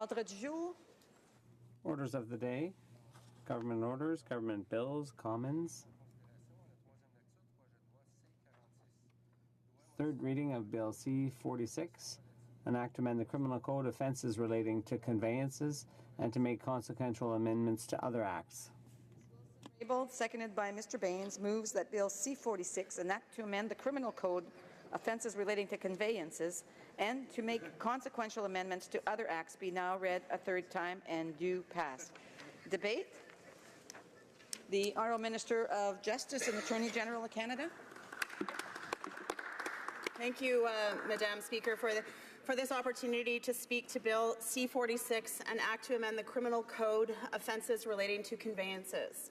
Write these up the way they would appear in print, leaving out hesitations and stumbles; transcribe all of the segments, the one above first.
Ordre du jour. Orders of the day. Government orders, government bills, commons. Third reading of Bill C-46, an act to amend the Criminal Code offences relating to conveyances and to make consequential amendments to other acts. Tabled, seconded by Mr. Baines, moves that Bill C-46, an act to amend the Criminal Code offences relating to conveyances and to make consequential amendments to other acts, be now read a third time and do pass. Debate. The Honourable Minister of Justice and Attorney General of Canada. Thank you, Madam Speaker, for this opportunity to speak to Bill C-46, an act to amend the Criminal Code offences relating to conveyances.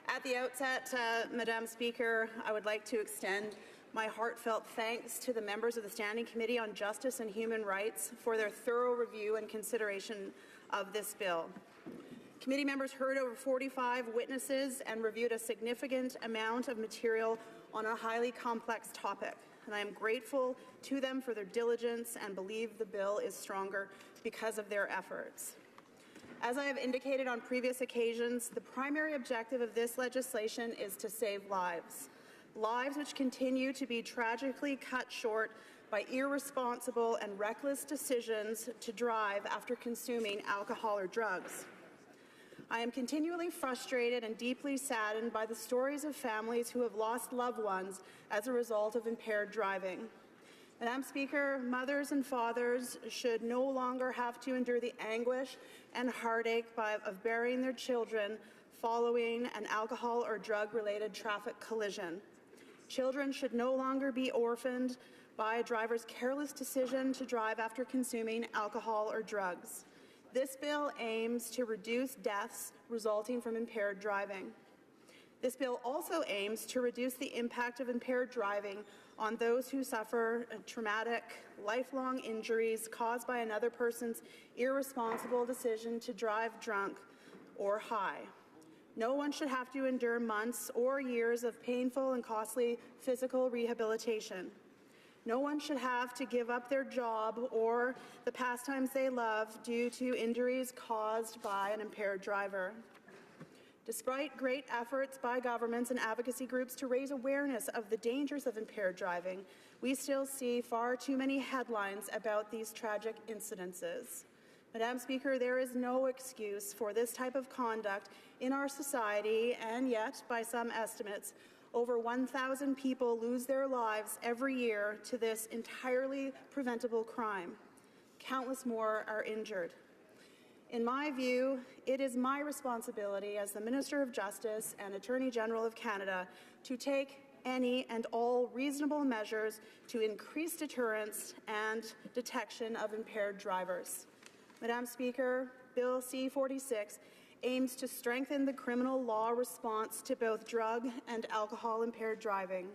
At the outset, Madam Speaker, I would like to extend my heartfelt thanks to the members of the Standing Committee on Justice and Human Rights for their thorough review and consideration of this bill. Committee members heard over 45 witnesses and reviewed a significant amount of material on a highly complex topic, and I am grateful to them for their diligence and believe the bill is stronger because of their efforts. As I have indicated on previous occasions, the primary objective of this legislation is to save lives. Lives which continue to be tragically cut short by irresponsible and reckless decisions to drive after consuming alcohol or drugs. I am continually frustrated and deeply saddened by the stories of families who have lost loved ones as a result of impaired driving. Madam Speaker, mothers and fathers should no longer have to endure the anguish and heartache of burying their children following an alcohol or drug-related traffic collision. Children should no longer be orphaned by a driver's careless decision to drive after consuming alcohol or drugs. This bill aims to reduce deaths resulting from impaired driving. This bill also aims to reduce the impact of impaired driving on those who suffer traumatic, lifelong injuries caused by another person's irresponsible decision to drive drunk or high. No one should have to endure months or years of painful and costly physical rehabilitation. No one should have to give up their job or the pastimes they love due to injuries caused by an impaired driver. Despite great efforts by governments and advocacy groups to raise awareness of the dangers of impaired driving, we still see far too many headlines about these tragic incidences. Madam Speaker, there is no excuse for this type of conduct in our society, and yet, by some estimates, over 1,000 people lose their lives every year to this entirely preventable crime. Countless more are injured. In my view, it is my responsibility as the Minister of Justice and Attorney General of Canada to take any and all reasonable measures to increase deterrence and detection of impaired drivers. Madam Speaker, Bill C-46 aims to strengthen the criminal law response to both drug and alcohol-impaired driving.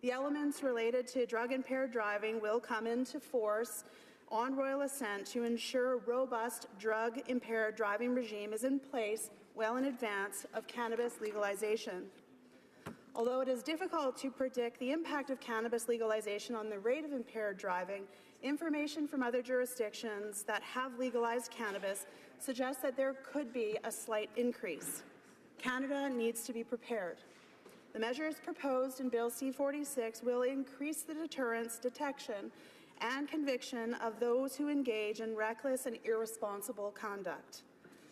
The elements related to drug-impaired driving will come into force on royal assent to ensure a robust drug-impaired driving regime is in place well in advance of cannabis legalization. Although it is difficult to predict the impact of cannabis legalization on the rate of impaired driving, information from other jurisdictions that have legalized cannabis suggests that there could be a slight increase. Canada needs to be prepared. The measures proposed in Bill C-46 will increase the deterrence, detection, and conviction of those who engage in reckless and irresponsible conduct.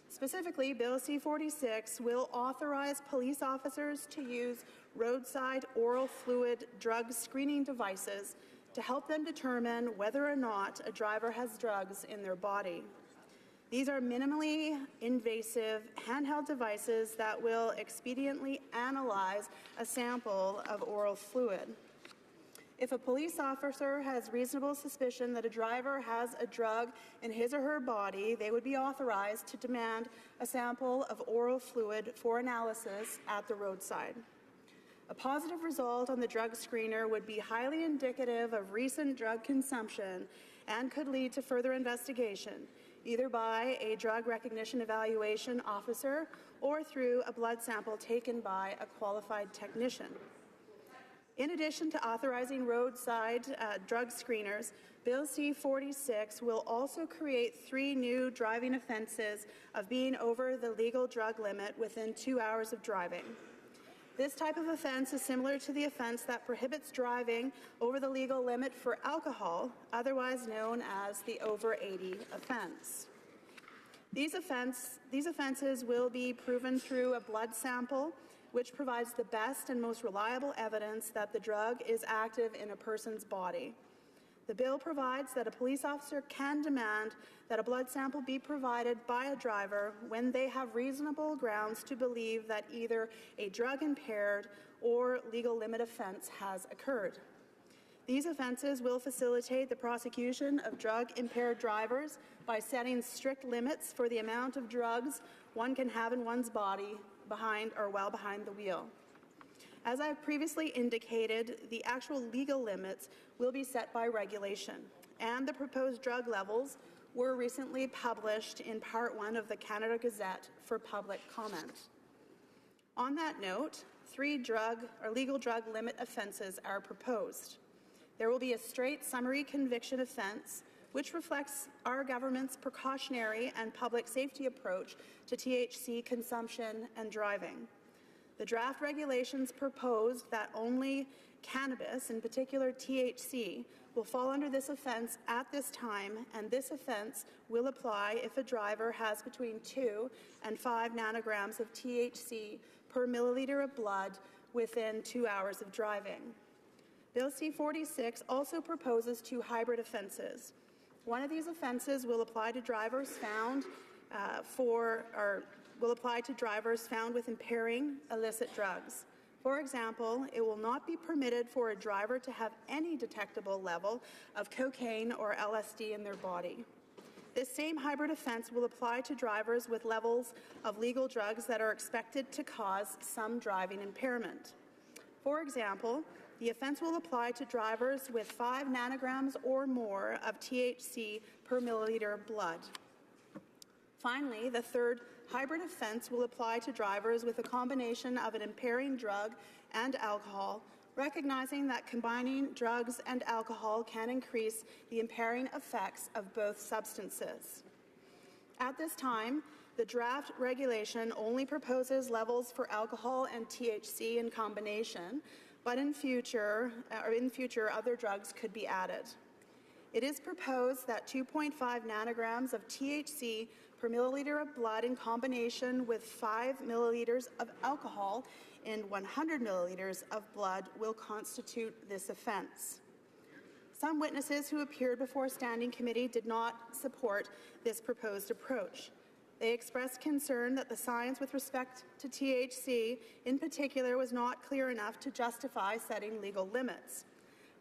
Specifically, Bill C-46 will authorize police officers to use roadside oral fluid drug screening devices to help them determine whether or not a driver has drugs in their body. These are minimally invasive handheld devices that will expediently analyze a sample of oral fluid. If a police officer has reasonable suspicion that a driver has a drug in his or her body, they would be authorized to demand a sample of oral fluid for analysis at the roadside. A positive result on the drug screener would be highly indicative of recent drug consumption and could lead to further investigation, either by a drug recognition evaluation officer or through a blood sample taken by a qualified technician. In addition to authorizing roadside drug screeners, Bill C-46 will also create 3 new driving offences of being over the legal drug limit within 2 hours of driving. This type of offence is similar to the offence that prohibits driving over the legal limit for alcohol, otherwise known as the over 80 offence. These offences will be proven through a blood sample, which provides the best and most reliable evidence that the drug is active in a person's body. The bill provides that a police officer can demand that a blood sample be provided by a driver when they have reasonable grounds to believe that either a drug-impaired or legal limit offence has occurred. These offences will facilitate the prosecution of drug-impaired drivers by setting strict limits for the amount of drugs one can have in one's body while behind the wheel. As I've previously indicated, the actual legal limits will be set by regulation, and the proposed drug levels were recently published in Part 1 of the Canada Gazette for public comment. On that note, 3 legal drug limit offences are proposed. There will be a straight summary conviction offence, which reflects our government's precautionary and public safety approach to THC consumption and driving. The draft regulations propose that only cannabis, in particular THC, will fall under this offence at this time, and this offence will apply if a driver has between 2 and 5 nanograms of THC per milliliter of blood within 2 hours of driving. Bill C-46 also proposes 2 hybrid offences. One of these offences will apply to drivers found with impairing illicit drugs. For example, it will not be permitted for a driver to have any detectable level of cocaine or LSD in their body. This same hybrid offence will apply to drivers with levels of legal drugs that are expected to cause some driving impairment. For example, the offence will apply to drivers with 5 nanograms or more of THC per milliliter of blood. Finally, the third hybrid offence will apply to drivers with a combination of an impairing drug and alcohol, recognizing that combining drugs and alcohol can increase the impairing effects of both substances. At this time, the draft regulation only proposes levels for alcohol and THC in combination, but in future, other drugs could be added. It is proposed that 2.5 nanograms of THC per milliliter of blood in combination with 5 milliliters of alcohol in 100 milliliters of blood will constitute this offence. Some witnesses who appeared before Standing Committee did not support this proposed approach. They expressed concern that the science with respect to THC in particular was not clear enough to justify setting legal limits.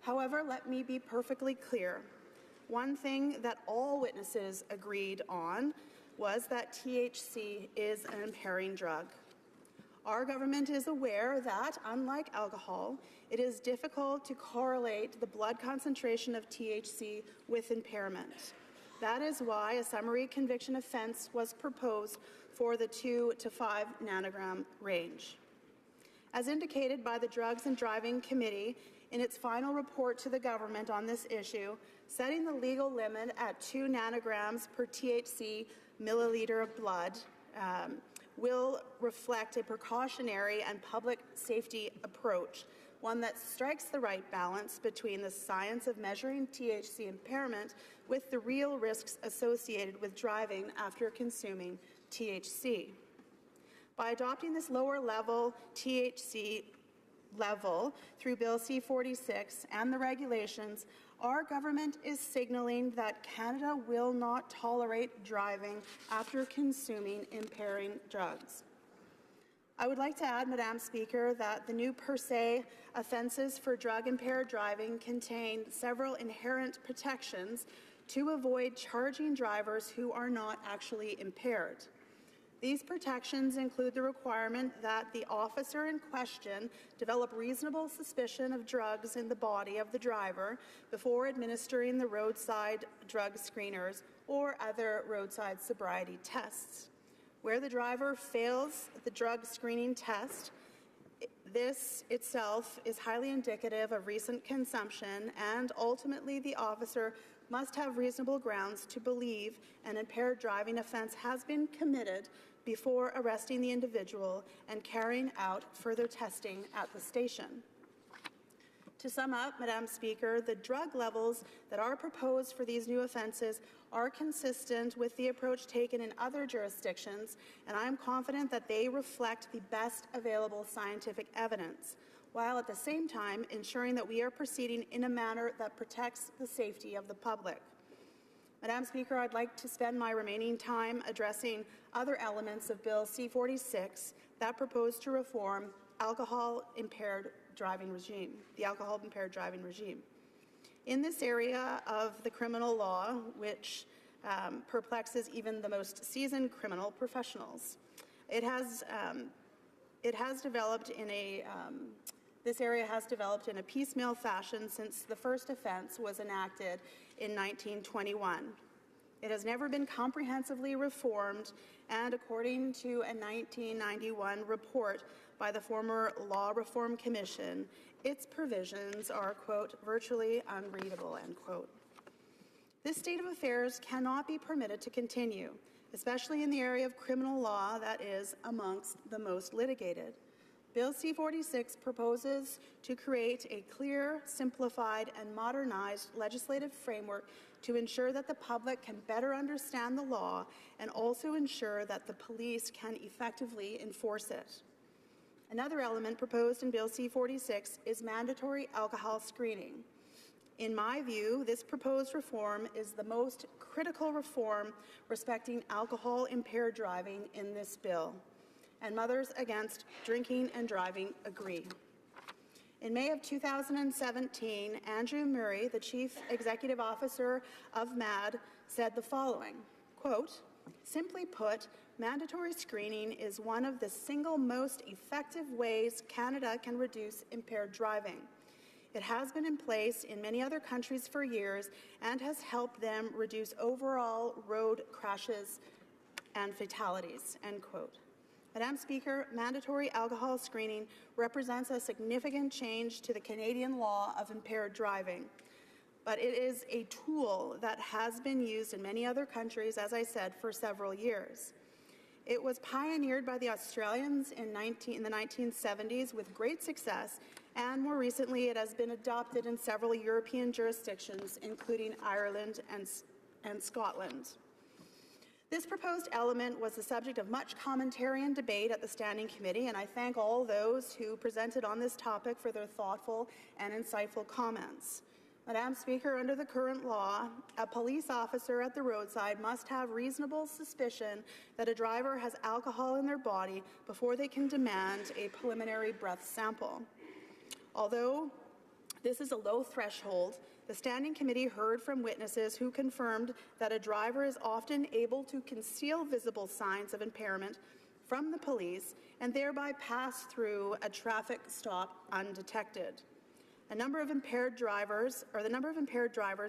However, let me be perfectly clear. One thing that all witnesses agreed on was that THC is an impairing drug. Our government is aware that, unlike alcohol, it is difficult to correlate the blood concentration of THC with impairment. That is why a summary conviction offence was proposed for the 2 to 5 nanogram range. As indicated by the Drugs and Driving Committee in its final report to the government on this issue, setting the legal limit at 2 nanograms per THC milliliter of blood will reflect a precautionary and public safety approach, one that strikes the right balance between the science of measuring THC impairment with the real risks associated with driving after consuming THC. By adopting this lower level THC level through Bill C-46 and the regulations, our government is signaling that Canada will not tolerate driving after consuming impairing drugs. I would like to add, Madam Speaker, that the new per se offences for drug-impaired driving contain several inherent protections to avoid charging drivers who are not actually impaired. These protections include the requirement that the officer in question develop reasonable suspicion of drugs in the body of the driver before administering the roadside drug screeners or other roadside sobriety tests. Where the driver fails the drug screening test, This itself is highly indicative of recent consumption, and ultimately the officer must have reasonable grounds to believe an impaired driving offence has been committed before arresting the individual and carrying out further testing at the station. To sum up, Madam Speaker, the drug levels that are proposed for these new offences are consistent with the approach taken in other jurisdictions, and I am confident that they reflect the best available scientific evidence, while at the same time ensuring that we are proceeding in a manner that protects the safety of the public. Madam Speaker, I'd like to spend my remaining time addressing other elements of Bill C-46 that propose to reform the alcohol-impaired driving regime. In this area of the criminal law, which perplexes even the most seasoned criminal professionals, this area has developed in a piecemeal fashion since the first offence was enacted in 1921. It has never been comprehensively reformed, and according to a 1991 report by the former Law Reform Commission, its provisions are, quote, virtually unreadable, end quote. This state of affairs cannot be permitted to continue, especially in the area of criminal law that is amongst the most litigated. Bill C-46 proposes to create a clear, simplified, and modernized legislative framework to ensure that the public can better understand the law and also ensure that the police can effectively enforce it. Another element proposed in Bill C-46 is mandatory alcohol screening. In my view, this proposed reform is the most critical reform respecting alcohol-impaired driving in this bill, and Mothers Against Drinking and Driving agree. In May of 2017, Andrew Murray, the Chief Executive Officer of MAD, said the following, quote, simply put, mandatory screening is one of the single most effective ways Canada can reduce impaired driving. It has been in place in many other countries for years and has helped them reduce overall road crashes and fatalities, end quote. Madam Speaker, mandatory alcohol screening represents a significant change to the Canadian law of impaired driving, but it is a tool that has been used in many other countries, as I said, for several years. It was pioneered by the Australians in the 1970s with great success, and more recently it has been adopted in several European jurisdictions, including Ireland and Scotland. This proposed element was the subject of much commentary and debate at the Standing Committee, and I thank all those who presented on this topic for their thoughtful and insightful comments. Madam Speaker, under the current law, a police officer at the roadside must have reasonable suspicion that a driver has alcohol in their body before they can demand a preliminary breath sample. Although this is a low threshold, the Standing Committee heard from witnesses who confirmed that a driver is often able to conceal visible signs of impairment from the police and thereby pass through a traffic stop undetected. The number of impaired drivers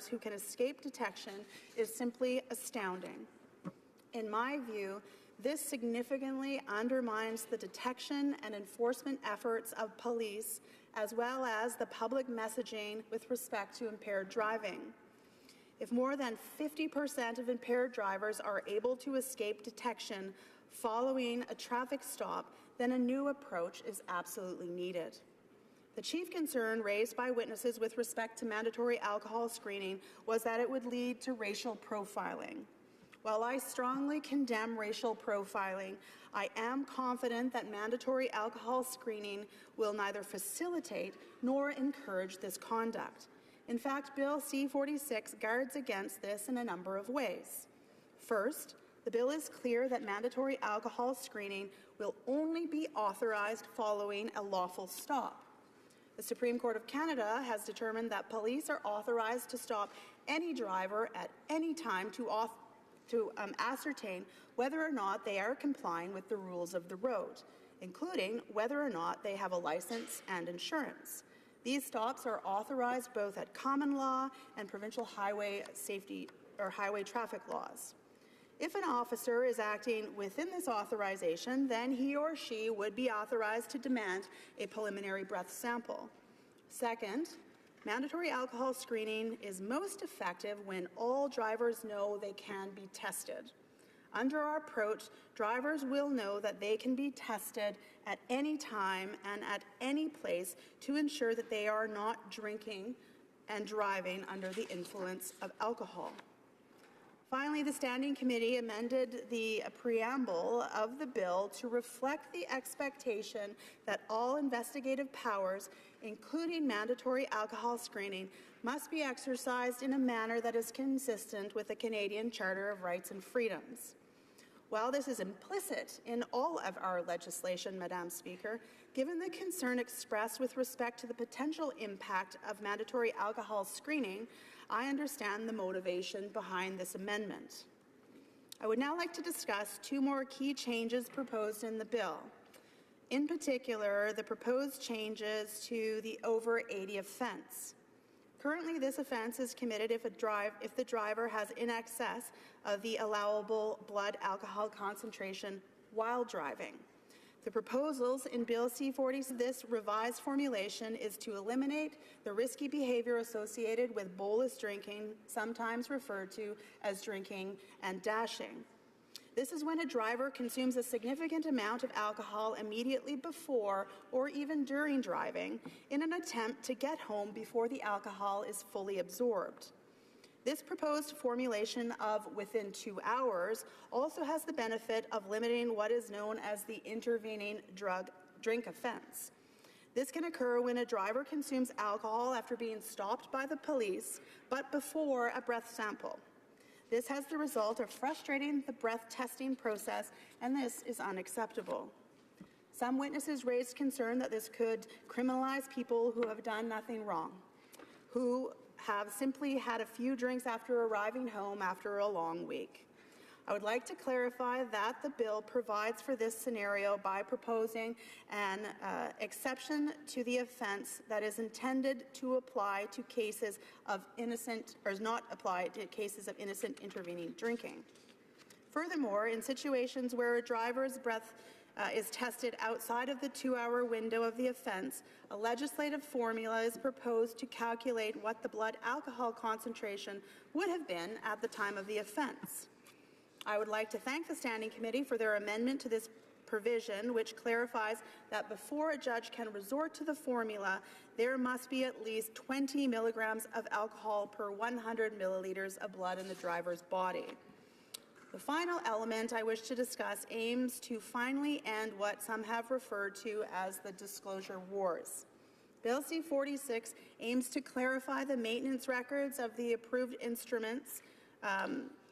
who can escape detection is simply astounding. In my view, this significantly undermines the detection and enforcement efforts of police, as well as the public messaging with respect to impaired driving. If more than 50% of impaired drivers are able to escape detection following a traffic stop, then a new approach is absolutely needed. The chief concern raised by witnesses with respect to mandatory alcohol screening was that it would lead to racial profiling. While I strongly condemn racial profiling, I am confident that mandatory alcohol screening will neither facilitate nor encourage this conduct. In fact, Bill C-46 guards against this in a number of ways. First, the bill is clear that mandatory alcohol screening will only be authorized following a lawful stop. The Supreme Court of Canada has determined that police are authorized to stop any driver at any time to ascertain whether or not they are complying with the rules of the road, including whether or not they have a license and insurance. These stops are authorized both at common law and provincial highway safety or highway traffic laws. If an officer is acting within this authorization, then he or she would be authorized to demand a preliminary breath sample. Second, mandatory alcohol screening is most effective when all drivers know they can be tested. Under our approach, drivers will know that they can be tested at any time and at any place to ensure that they are not drinking and driving under the influence of alcohol. Finally, the Standing Committee amended the preamble of the bill to reflect the expectation that all investigative powers, including mandatory alcohol screening, must be exercised in a manner that is consistent with the Canadian Charter of Rights and Freedoms. While this is implicit in all of our legislation, Madam Speaker, given the concern expressed with respect to the potential impact of mandatory alcohol screening, I understand the motivation behind this amendment. I would now like to discuss two more key changes proposed in the bill. In particular, the proposed changes to the over 80 offence. Currently, this offence is committed if the driver has in excess of the allowable blood alcohol concentration while driving. The proposals in Bill C-40, this revised formulation is to eliminate the risky behavior associated with bolus drinking, sometimes referred to as drinking and dashing. This is when a driver consumes a significant amount of alcohol immediately before or even during driving in an attempt to get home before the alcohol is fully absorbed. This proposed formulation of within 2 hours also has the benefit of limiting what is known as the intervening drink offense. This can occur when a driver consumes alcohol after being stopped by the police, but before a breath sample. This has the result of frustrating the breath testing process, and this is unacceptable. Some witnesses raised concern that this could criminalize people who have done nothing wrong, who have simply had a few drinks after arriving home after a long week. I would like to clarify that the bill provides for this scenario by proposing an exception to the offence that is intended to apply to cases of innocent, or is not applied to cases of innocent intervening drinking. Furthermore, in situations where a driver's breath is tested outside of the 2-hour window of the offence, a legislative formula is proposed to calculate what the blood alcohol concentration would have been at the time of the offence. I would like to thank the Standing Committee for their amendment to this provision, which clarifies that before a judge can resort to the formula, there must be at least 20 milligrams of alcohol per 100 milliliters of blood in the driver's body. The final element I wish to discuss aims to finally end what some have referred to as the disclosure wars. Bill C-46 aims to clarify the maintenance records of the approved instruments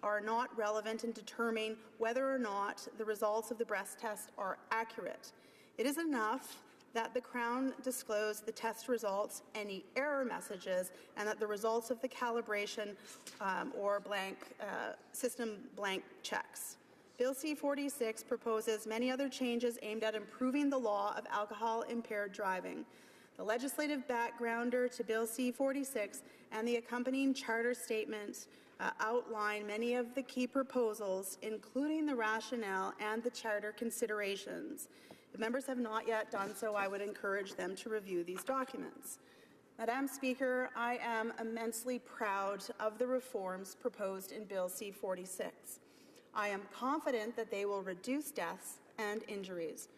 are not relevant in determining whether or not the results of the breath test are accurate. It is enough that the Crown disclose the test results, any error messages, and that the results of the calibration or system blank checks. Bill C-46 proposes many other changes aimed at improving the law of alcohol-impaired driving. The legislative backgrounder to Bill C-46 and the accompanying charter statement outline many of the key proposals, including the rationale and the charter considerations. If members have not yet done so, I would encourage them to review these documents. Madam Speaker, I am immensely proud of the reforms proposed in Bill C-46. I am confident that they will reduce deaths and injuries.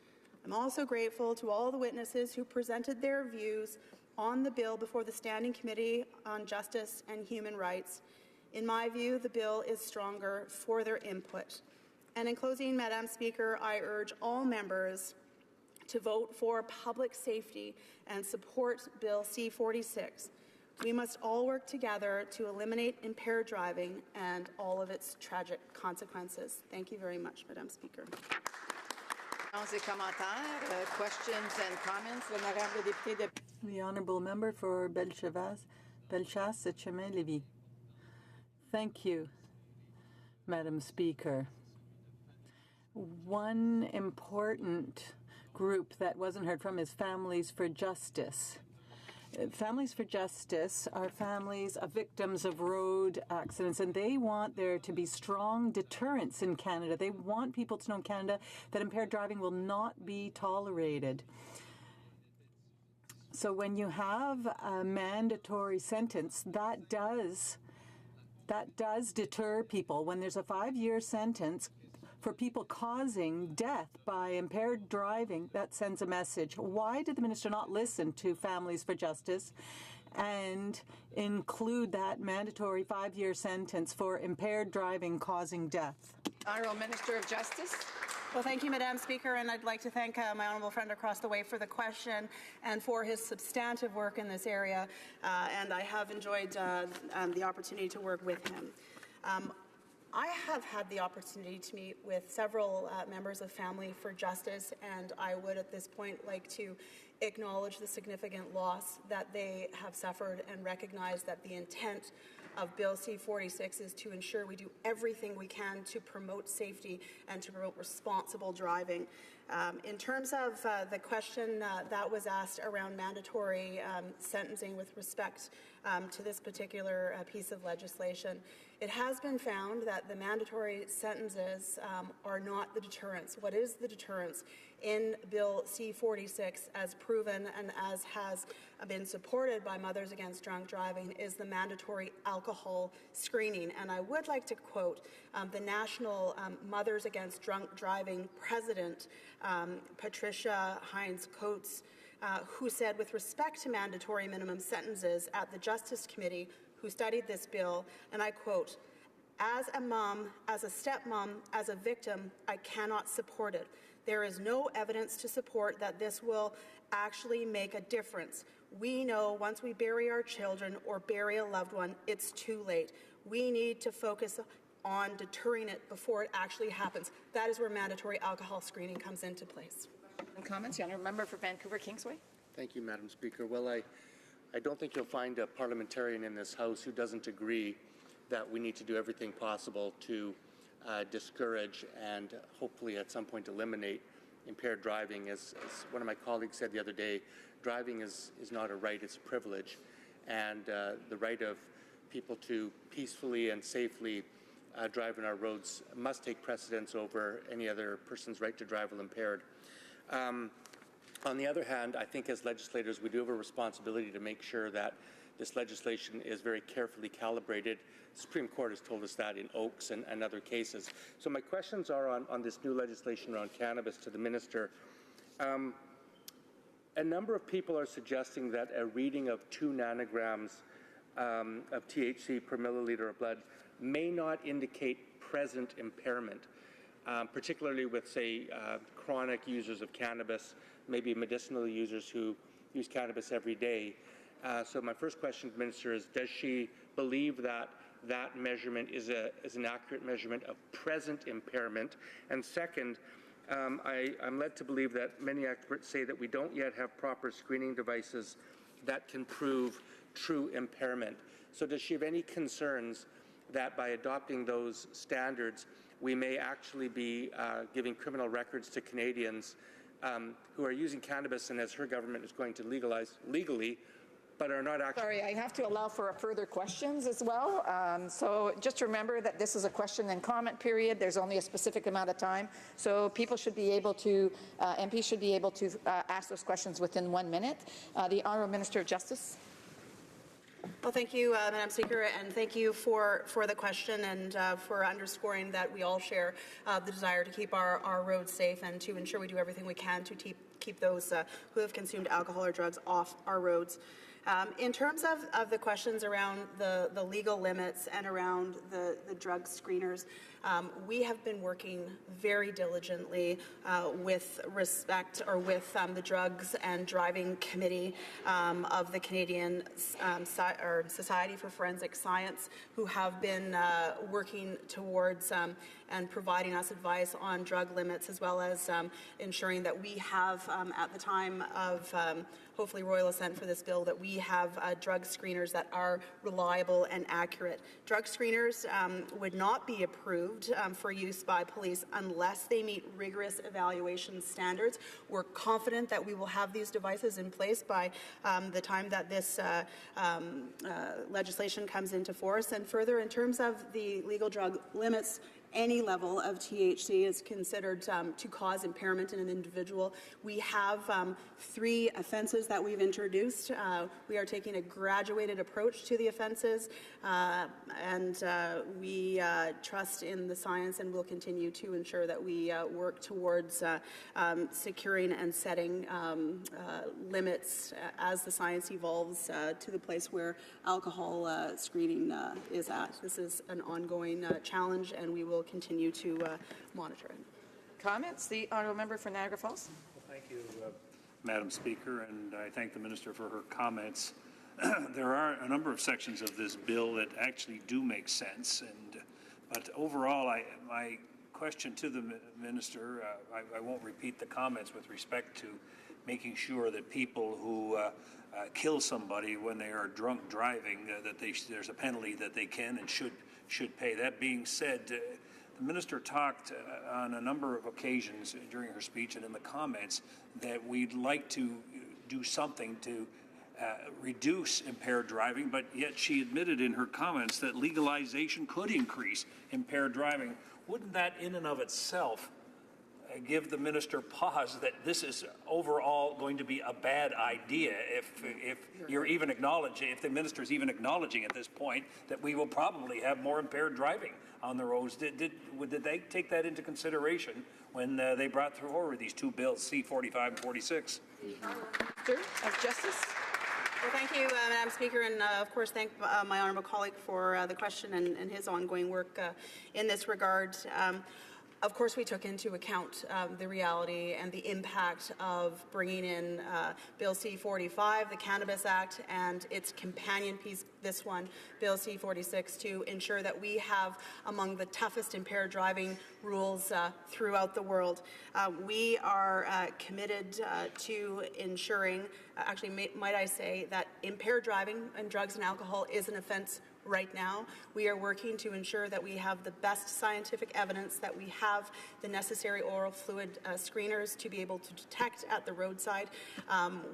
I'm also grateful to all the witnesses who presented their views on the bill before the Standing Committee on Justice and Human Rights. In my view, the bill is stronger for their input. And in closing, Madam Speaker, I urge all members to vote for public safety and support Bill C-46. We must all work together to eliminate impaired driving and all of its tragic consequences. Thank you very much, Madam Speaker. Questions and comments. L'honorable député de... The honourable member for Bellechasse, Chemin-Lévis. Thank you, Madam Speaker. One important group that wasn't heard from is Families for Justice. Families for Justice are families of victims of road accidents, and they want there to be strong deterrence in Canada. They want people to know in Canada that impaired driving will not be tolerated. So when you have a mandatory sentence, that does deter people. When there's a 5-year sentence for people causing death by impaired driving, that sends a message. Why did the minister not listen to Families for Justice and include that mandatory 5-year sentence for impaired driving causing death? Honourable Minister of Justice. Well, thank you, Madam Speaker, and I'd like to thank my honourable friend across the way for the question and for his substantive work in this area, and I have enjoyed the opportunity to work with him. I have had the opportunity to meet with several members of Family for Justice, and I would at this point like to acknowledge the significant loss that they have suffered and recognize that the intent of Bill C-46 is to ensure we do everything we can to promote safety and to promote responsible driving. In terms of the question that was asked around mandatory sentencing with respect to this particular piece of legislation, it has been found that the mandatory sentences are not the deterrence. What is the deterrence in Bill C-46, as proven and as has been supported by Mothers Against Drunk Driving, is the mandatory alcohol screening. And I would like to quote the National Mothers Against Drunk Driving President, Patricia Hines-Coates, who said, with respect to mandatory minimum sentences at the Justice Committee, who studied this bill, and I quote, "As a mom, as a stepmom, as a victim, I cannot support it. There is no evidence to support that this will actually make a difference. We know once we bury our children or bury a loved one, it's too late. We need to focus on deterring it before it actually happens." That is where mandatory alcohol screening comes into place. And comments? The honourable member for Vancouver Kingsway. Thank you, Madam Speaker. Well, I don't think you'll find a parliamentarian in this House who doesn't agree that we need to do everything possible to discourage and hopefully at some point eliminate impaired driving. As one of my colleagues said the other day, driving is not a right, it's a privilege. And the right of people to peacefully and safely drive on our roads must take precedence over any other person's right to drive while impaired. On the other hand, I think as legislators, we do have a responsibility to make sure that this legislation is very carefully calibrated. The Supreme Court has told us that in HoC and other cases. So my questions are on this new legislation around cannabis to the Minister. A number of people are suggesting that a reading of 2 nanograms of THC per milliliter of blood may not indicate present impairment, particularly with, say, chronic users of cannabis, maybe medicinal users who use cannabis every day. So my first question to the Minister is, does she believe that that measurement is an accurate measurement of present impairment? And second, I'm led to believe that many experts say that we don't yet have proper screening devices that can prove true impairment. So does she have any concerns that by adopting those standards, we may actually be giving criminal records to Canadians who are using cannabis and, as her government is going to legalize legally, but are not actually... Sorry, I have to allow for further questions as well. So just remember that this is a question and comment period. There's only a specific amount of time. So people should be able to, MPs should be able to ask those questions within 1 minute. The Honourable Minister of Justice. Well, thank you, Madam Speaker, and thank you for the question and for underscoring that we all share the desire to keep our roads safe and to ensure we do everything we can to keep those who have consumed alcohol or drugs off our roads. In terms of the questions around the legal limits and around the drug screeners, we have been working very diligently with respect or with the Drugs and Driving Committee of the Canadian Society for Forensic Science, who have been working towards and providing us advice on drug limits, as well as ensuring that we have, at the time of hopefully royal assent for this bill, that we have drug screeners that are reliable and accurate. Drug screeners would not be approved for use by police unless they meet rigorous evaluation standards. We're confident that we will have these devices in place by the time that this legislation comes into force. And further, in terms of the legal drug limits, any level of THC is considered to cause impairment in an individual. We have 3 offences that we've introduced. We are taking a graduated approach to the offences, and we trust in the science, and will continue to ensure that we work towards securing and setting limits as the science evolves to the place where alcohol screening is at. This is an ongoing challenge, and we will continue to monitor it. Comments? The honourable member for Niagara Falls. Well, thank you, Madam Speaker, and I thank the Minister for her comments. There are a number of sections of this bill that actually do make sense, but overall, my question to the Minister, I won't repeat the comments with respect to making sure that people who kill somebody when they are drunk driving, that there's a penalty that they can and should pay. That being said, the Minister talked on a number of occasions during her speech and in the comments that we'd like to do something to reduce impaired driving, but yet she admitted in her comments that legalization could increase impaired driving. Wouldn't that in and of itself give the Minister pause that this is overall going to be a bad idea if you're even acknowledging, if the Minister is even acknowledging at this point that we will probably have more impaired driving on the roads? Did they take that into consideration when they brought forward these 2 bills, C-45 and 46? Sir, of Justice. Well, thank you, Madam Speaker, and of course thank my honourable colleague for the question and his ongoing work in this regard. Of course, we took into account the reality and the impact of bringing in Bill C-45, the Cannabis Act, and its companion piece, this one, Bill C-46, to ensure that we have among the toughest impaired driving rules throughout the world. We are committed to ensuring, actually, might I say, that impaired driving and drugs and alcohol is an offence right now. We are working to ensure that we have the best scientific evidence, that we have the necessary oral fluid screeners to be able to detect at the roadside.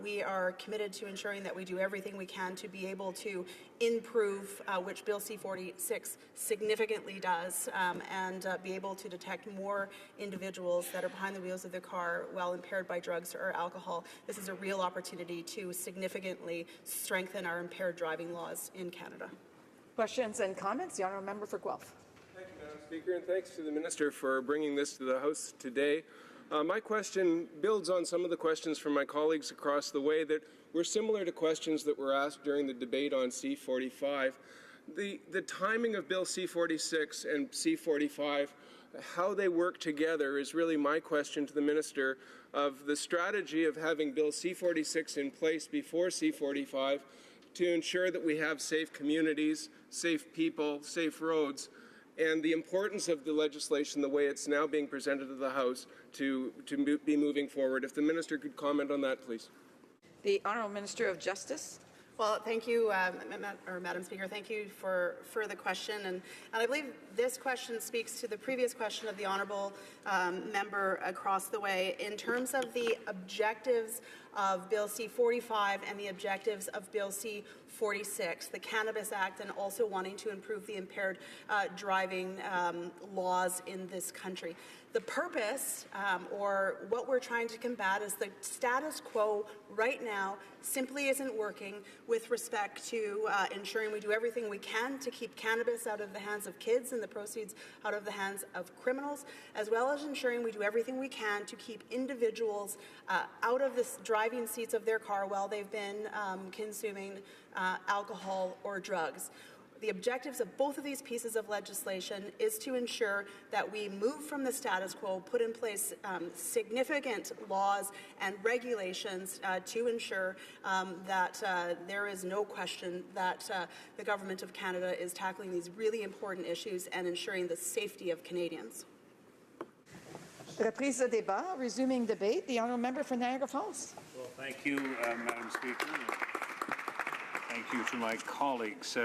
We are committed to ensuring that we do everything we can to be able to improve, which Bill C-46 significantly does, and be able to detect more individuals that are behind the wheels of their car while impaired by drugs or alcohol. This is a real opportunity to significantly strengthen our impaired driving laws in Canada. Questions and comments? The honourable member for Guelph. Thank you, Madam Speaker, and thanks to the Minister for bringing this to the House today. My question builds on some of the questions from my colleagues across the way that were similar to questions that were asked during the debate on C-45. The timing of Bill C-46 and C-45, how they work together, is really my question to the Minister of the strategy of having Bill C-46 in place before C-45 to ensure that we have safe communities, safe people, safe roads, and the importance of the legislation, the way it's now being presented to the House, to be moving forward. If the Minister could comment on that, please. The Honourable Minister of Justice. Well, thank you, Madam Speaker. Thank you for the question. And I believe this question speaks to the previous question of the honourable member across the way in terms of the objectives of Bill C-45 and the objectives of Bill C-46, the Cannabis Act, and also wanting to improve the impaired driving laws in this country. The purpose, or what we're trying to combat, is the status quo right now simply isn't working with respect to ensuring we do everything we can to keep cannabis out of the hands of kids and the proceeds out of the hands of criminals, as well as ensuring we do everything we can to keep individuals out of the driving seats of their car while they've been consuming alcohol or drugs. The objectives of both of these pieces of legislation is to ensure that we move from the status quo, put in place significant laws and regulations to ensure that there is no question that the Government of Canada is tackling these really important issues and ensuring the safety of Canadians. Reprise de débat, resuming debate. The honourable member for Niagara Falls. Well, thank you, Madam Speaker. Thank you to my colleagues.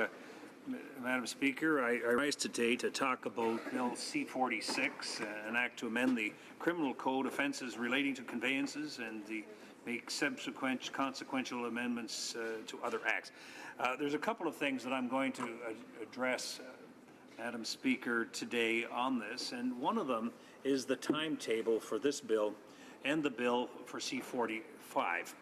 Madam Speaker, I rise today to talk about Bill C-46, an act to amend the Criminal Code offences relating to conveyances and make subsequent consequential amendments to other acts. There's a couple of things that I'm going to address, Madam Speaker, today on this, and one of them is the timetable for this bill and the bill for C-45.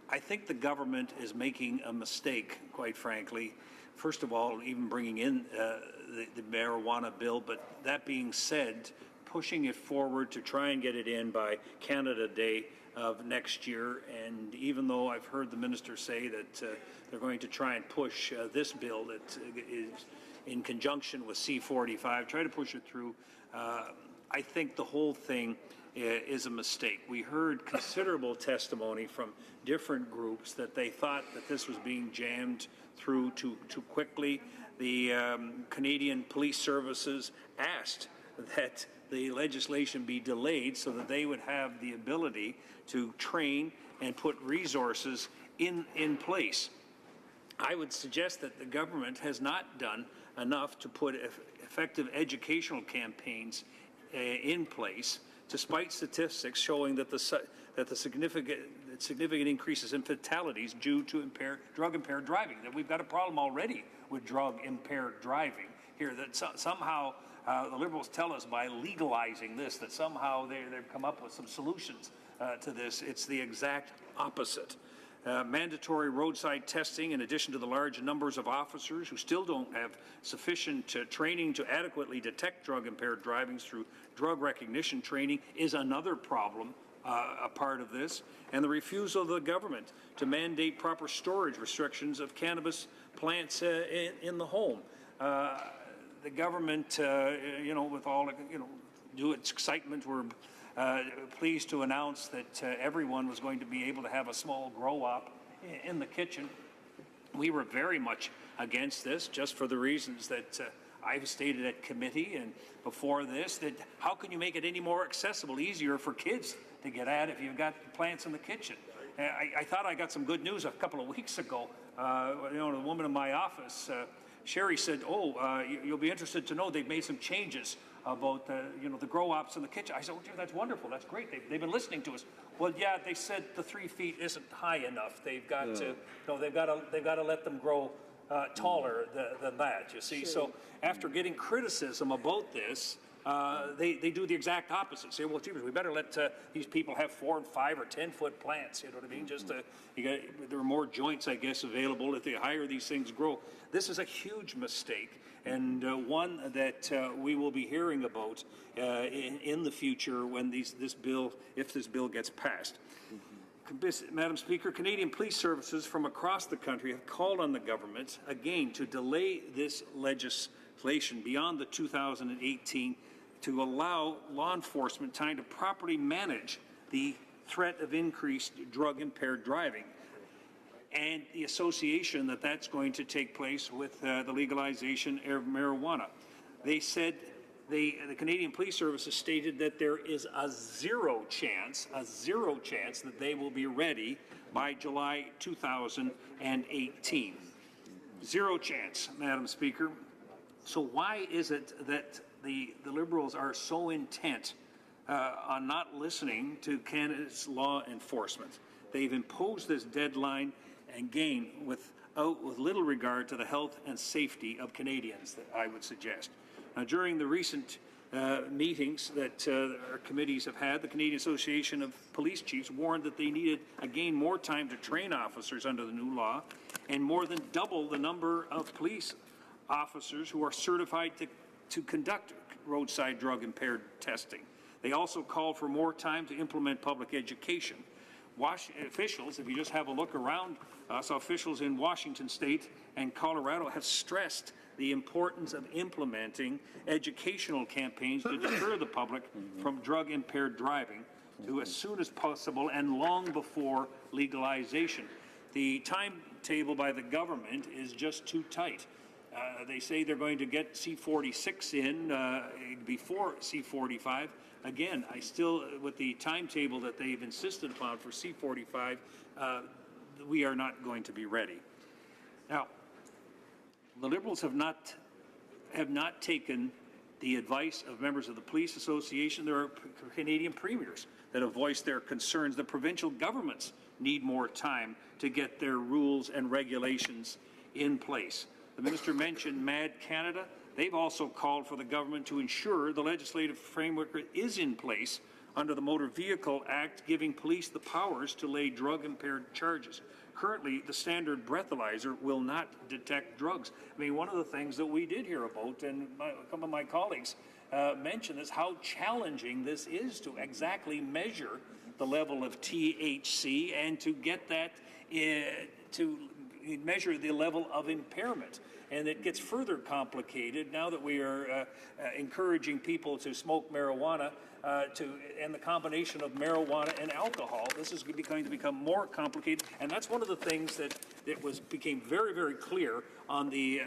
I think the government is making a mistake, quite frankly. First of all, even bringing in the marijuana bill, but that being said, pushing it forward to try and get it in by Canada Day of next year. And even though I've heard the minister say that they're going to try and push this bill that is in conjunction with C-45, try to push it through, I think the whole thing is a mistake. We heard considerable testimony from different groups that they thought that this was being jammed through too quickly. The Canadian Police Services asked that the legislation be delayed so that they would have the ability to train and put resources in place. I would suggest that the government has not done enough to put effective educational campaigns in place, despite statistics showing that the significant increases in fatalities due to drug-impaired driving. That we've got a problem already with drug-impaired driving here. That somehow the Liberals tell us by legalizing this that somehow they've come up with some solutions to this. It's the exact opposite. Mandatory roadside testing, in addition to the large numbers of officers who still don't have sufficient training to adequately detect drug-impaired driving through drug recognition training, is another problem, a part of this. And the refusal of the government to mandate proper storage restrictions of cannabis plants in the home. The government, with all, due its excitement, were pleased to announce that everyone was going to be able to have a small grow-op in the kitchen. We were very much against this, just for the reasons that I've stated at committee and before this, that how can you make it any more accessible, easier for kids to get at if you've got plants in the kitchen? I thought I got some good news a couple of weeks ago. The woman in my office, Sherry, said, you'll be interested to know they've made some changes about the grow-ops in the kitchen. I said, oh, that's wonderful. That's great. They've been listening to us. Well, yeah, they said the 3 feet isn't high enough. They've got to, they've got to let them grow taller than that. You see, so after getting criticism about this, they do the exact opposite. Say, well, geez, we better let these people have 4 and 5 or 10-foot plants. You know what I mean? Just there are more joints, I guess, available if the higher these things grow. This is a huge mistake, and one that we will be hearing about in the future when this bill gets passed. Madam Speaker, Canadian police services from across the country have called on the government again to delay this legislation beyond the 2018 to allow law enforcement time to properly manage the threat of increased drug-impaired driving and the association that's going to take place with the legalization of marijuana. They said, the Canadian Police Services stated that there is a zero chance that they will be ready by July 2018. Zero chance, Madam Speaker. So why is it that the Liberals are so intent on not listening to Canada's law enforcement? They've imposed this deadline, again, with little regard to the health and safety of Canadians, I would suggest. Now, during the recent meetings that our committees have had, the Canadian Association of Police Chiefs warned that they needed, again, more time to train officers under the new law and more than double the number of police officers who are certified to conduct roadside drug-impaired testing. They also called for more time to implement public education. officials, if you just have a look around, so officials in Washington State and Colorado have stressed the importance of implementing educational campaigns to deter the public from drug-impaired driving to as soon as possible and long before legalization. The timetable by the government is just too tight. They say they're going to get C-46 in before C-45. Again, I still, with the timetable that they've insisted upon for C-45, we are not going to be ready. Now, the Liberals have not taken the advice of members of the Police Association. There are Canadian premiers that have voiced their concerns. The provincial governments need more time to get their rules and regulations in place. The minister mentioned MAD Canada. They've also called for the government to ensure the legislative framework is in place under the Motor Vehicle Act, giving police the powers to lay drug-impaired charges. Currently, the standard breathalyzer will not detect drugs. I mean, one of the things that we did hear about, and some of my colleagues mentioned, is how challenging this is to exactly measure the level of THC and to get that to measure the level of impairment. And it gets further complicated now that we are encouraging people to smoke marijuana and the combination of marijuana and alcohol. This is going to become more complicated, and that's one of the things that became very, very clear on the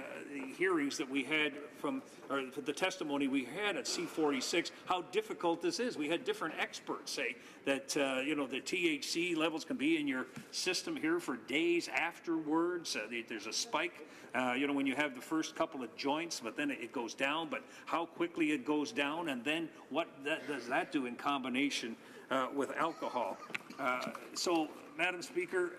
hearings that we had from, or the testimony we had at C-46, how difficult this is. We had different experts say that, the THC levels can be in your system here for days afterwards. There's a spike, when you have the first couple of joints, but then it goes down, but how quickly it goes down, and then what does that do in combination with alcohol? So, Madam Speaker,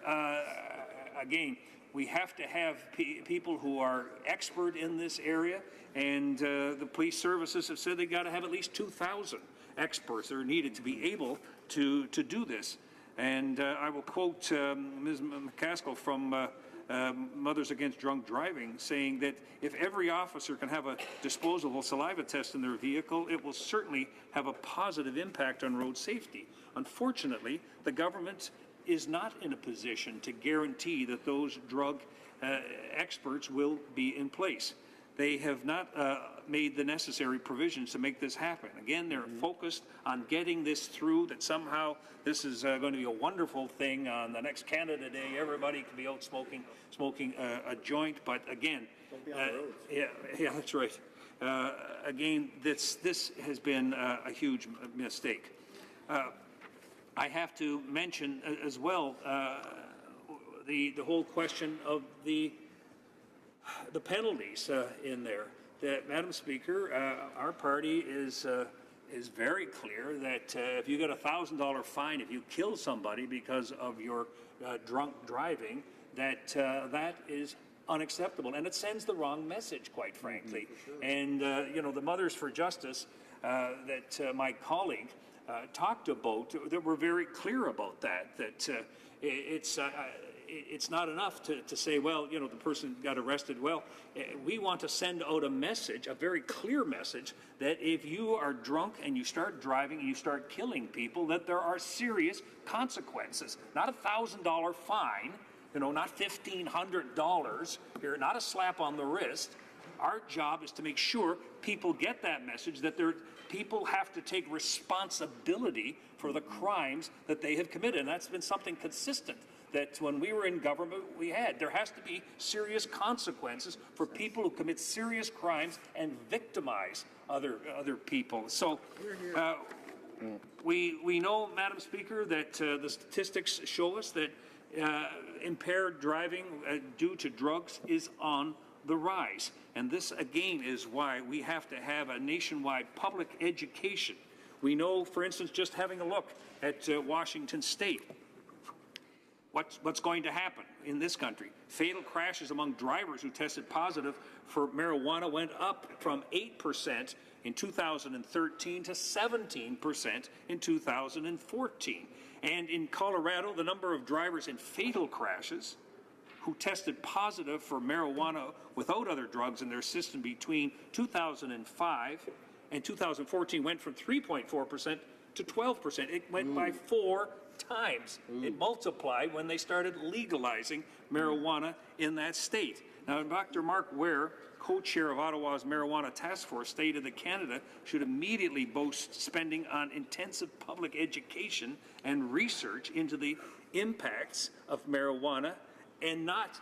again, we have to have people who are expert in this area, and the police services have said they've got to have at least 2,000 experts that are needed to be able to do this. And I will quote Ms. McCaskill from Mothers Against Drunk Driving, saying that if every officer can have a disposable saliva test in their vehicle, it will certainly have a positive impact on road safety. Unfortunately, the government is not in a position to guarantee that those drug experts will be in place. They have not made the necessary provisions to make this happen. Again, they're focused on getting this through, that somehow this is going to be a wonderful thing on the next Canada Day. Everybody can be out smoking a joint, but again, don't be on the roads. Yeah, that's right. Again, this has been a huge mistake. I have to mention as well the whole question of the penalties in there. That, Madam Speaker, our party is very clear that if you get a $1,000 fine if you kill somebody because of your drunk driving, that is unacceptable, and it sends the wrong message, quite frankly. Sure. And the Mothers for Justice that my colleague talked about, that were very clear about that it's not enough to say, well, the person got arrested. Well, we want to send out a message, a very clear message, that if you are drunk and you start driving and you start killing people, that there are serious consequences. Not a $1,000 fine, not $1,500 here, not a slap on the wrist. Our job is to make sure people get that message, that people have to take responsibility for the crimes that they have committed. And that's been something consistent that when we were in government, there has to be serious consequences for people who commit serious crimes and victimize other people. So we know, Madam Speaker, that the statistics show us that impaired driving due to drugs is on the rise. And this, again, is why we have to have a nationwide public education. We know, for instance, just having a look at Washington State, what's going to happen in this country. Fatal crashes among drivers who tested positive for marijuana went up from 8% in 2013 to 17% in 2014. And in Colorado, the number of drivers in fatal crashes who tested positive for marijuana without other drugs in their system between 2005 and 2014 went from 3.4% to 12%. It went by 4 times it multiplied when they started legalizing marijuana in that state. Now, Dr. Mark Ware, co-chair of Ottawa's Marijuana Task Force, stated that Canada should immediately boost spending on intensive public education and research into the impacts of marijuana and not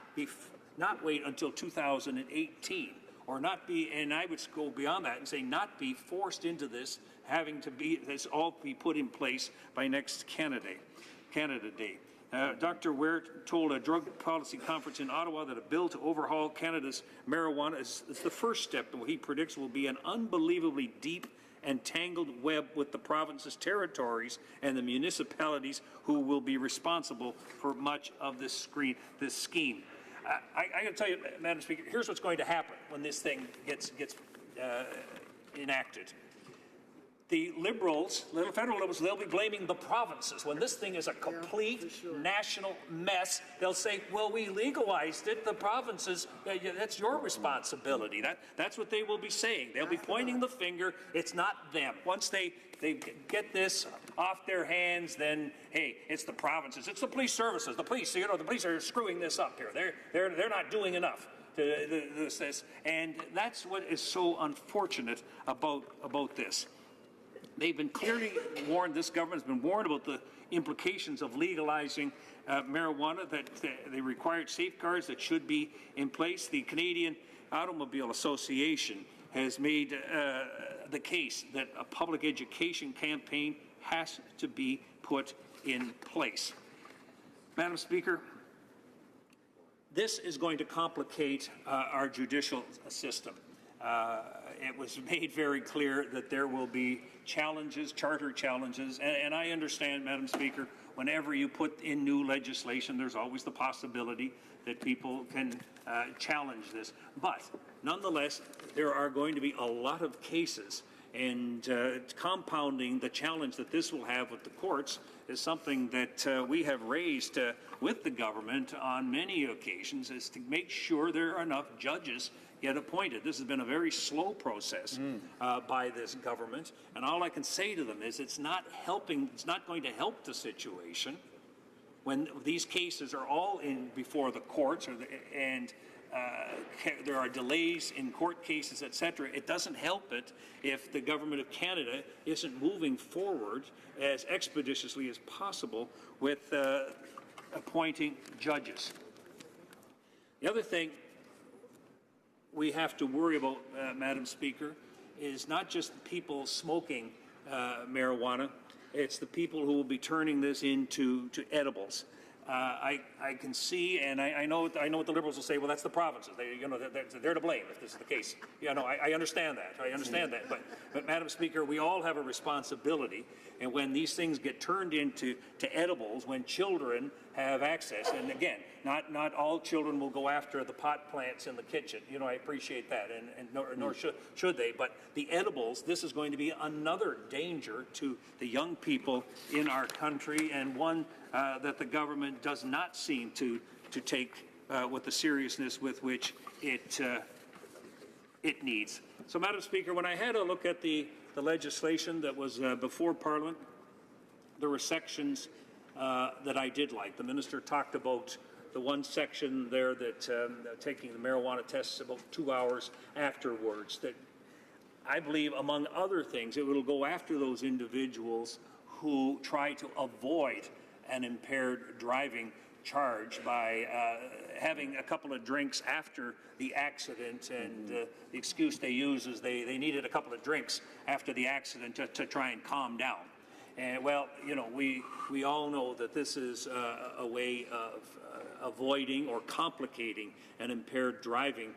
wait until 2018, or not be, and I would go beyond that and say not be forced into this, having to be, this all be put in place by next Canada Day. Dr. Ware told a drug policy conference in Ottawa that a bill to overhaul Canada's marijuana is the first step in what he predicts will be an unbelievably deep and tangled web with the province's territories and the municipalities who will be responsible for much of this scheme. I got to tell you, Madam Speaker, here's what's going to happen when this thing gets enacted. The Liberals, the federal Liberals, they'll be blaming the provinces. When this thing is a complete national mess, they'll say, well, we legalized it, the provinces, that's your responsibility. That's what they will be saying. They'll be pointing the finger, it's not them. Once they get this off their hands, then, hey, it's the provinces, it's the police services, the police, the police are screwing this up here. They're not doing enough to this. And that's what is so unfortunate about this. They've been clearly warned, this government has been warned about the implications of legalizing marijuana, that they required safeguards that should be in place. The Canadian Automobile Association has made the case that a public education campaign has to be put in place. Madam Speaker, this is going to complicate our judicial system. It was made very clear that there will be challenges, charter challenges, and I understand, Madam Speaker, whenever you put in new legislation, there's always the possibility that people can challenge this. But nonetheless, there are going to be a lot of cases, and compounding the challenge that this will have with the courts is something that we have raised with the government on many occasions, is to make sure there are enough judges get appointed. This has been a very slow process by this government, and all I can say to them is it's not going to help the situation when these cases are all in before the courts, and there are delays in court cases, etc. It doesn't help it if the government of Canada isn't moving forward as expeditiously as possible with appointing judges. The other thing we have to worry about, Madam Speaker, is not just people smoking marijuana, it's the people who will be turning this into edibles. I can see, and I know what the Liberals will say. Well, that's the provinces. They're to blame if this is the case. I understand that. But Madam Speaker, we all have a responsibility. And when these things get turned into edibles, when children have access, and again, not all children will go after the pot plants in the kitchen. I appreciate that, and nor should they. But the edibles, this is going to be another danger to the young people in our country, and one that the government does not seem to take with the seriousness with which it needs. So, Madam Speaker, when I had a look at the legislation that was before Parliament, there were sections that I did like. The minister talked about the one section there that taking the marijuana tests about 2 hours afterwards, that I believe, among other things, it will go after those individuals who try to avoid an impaired driving charge by having a couple of drinks after the accident, and the excuse they use is they needed a couple of drinks after the accident to try and calm down. And well, we all know that this is a way of avoiding or complicating an impaired driving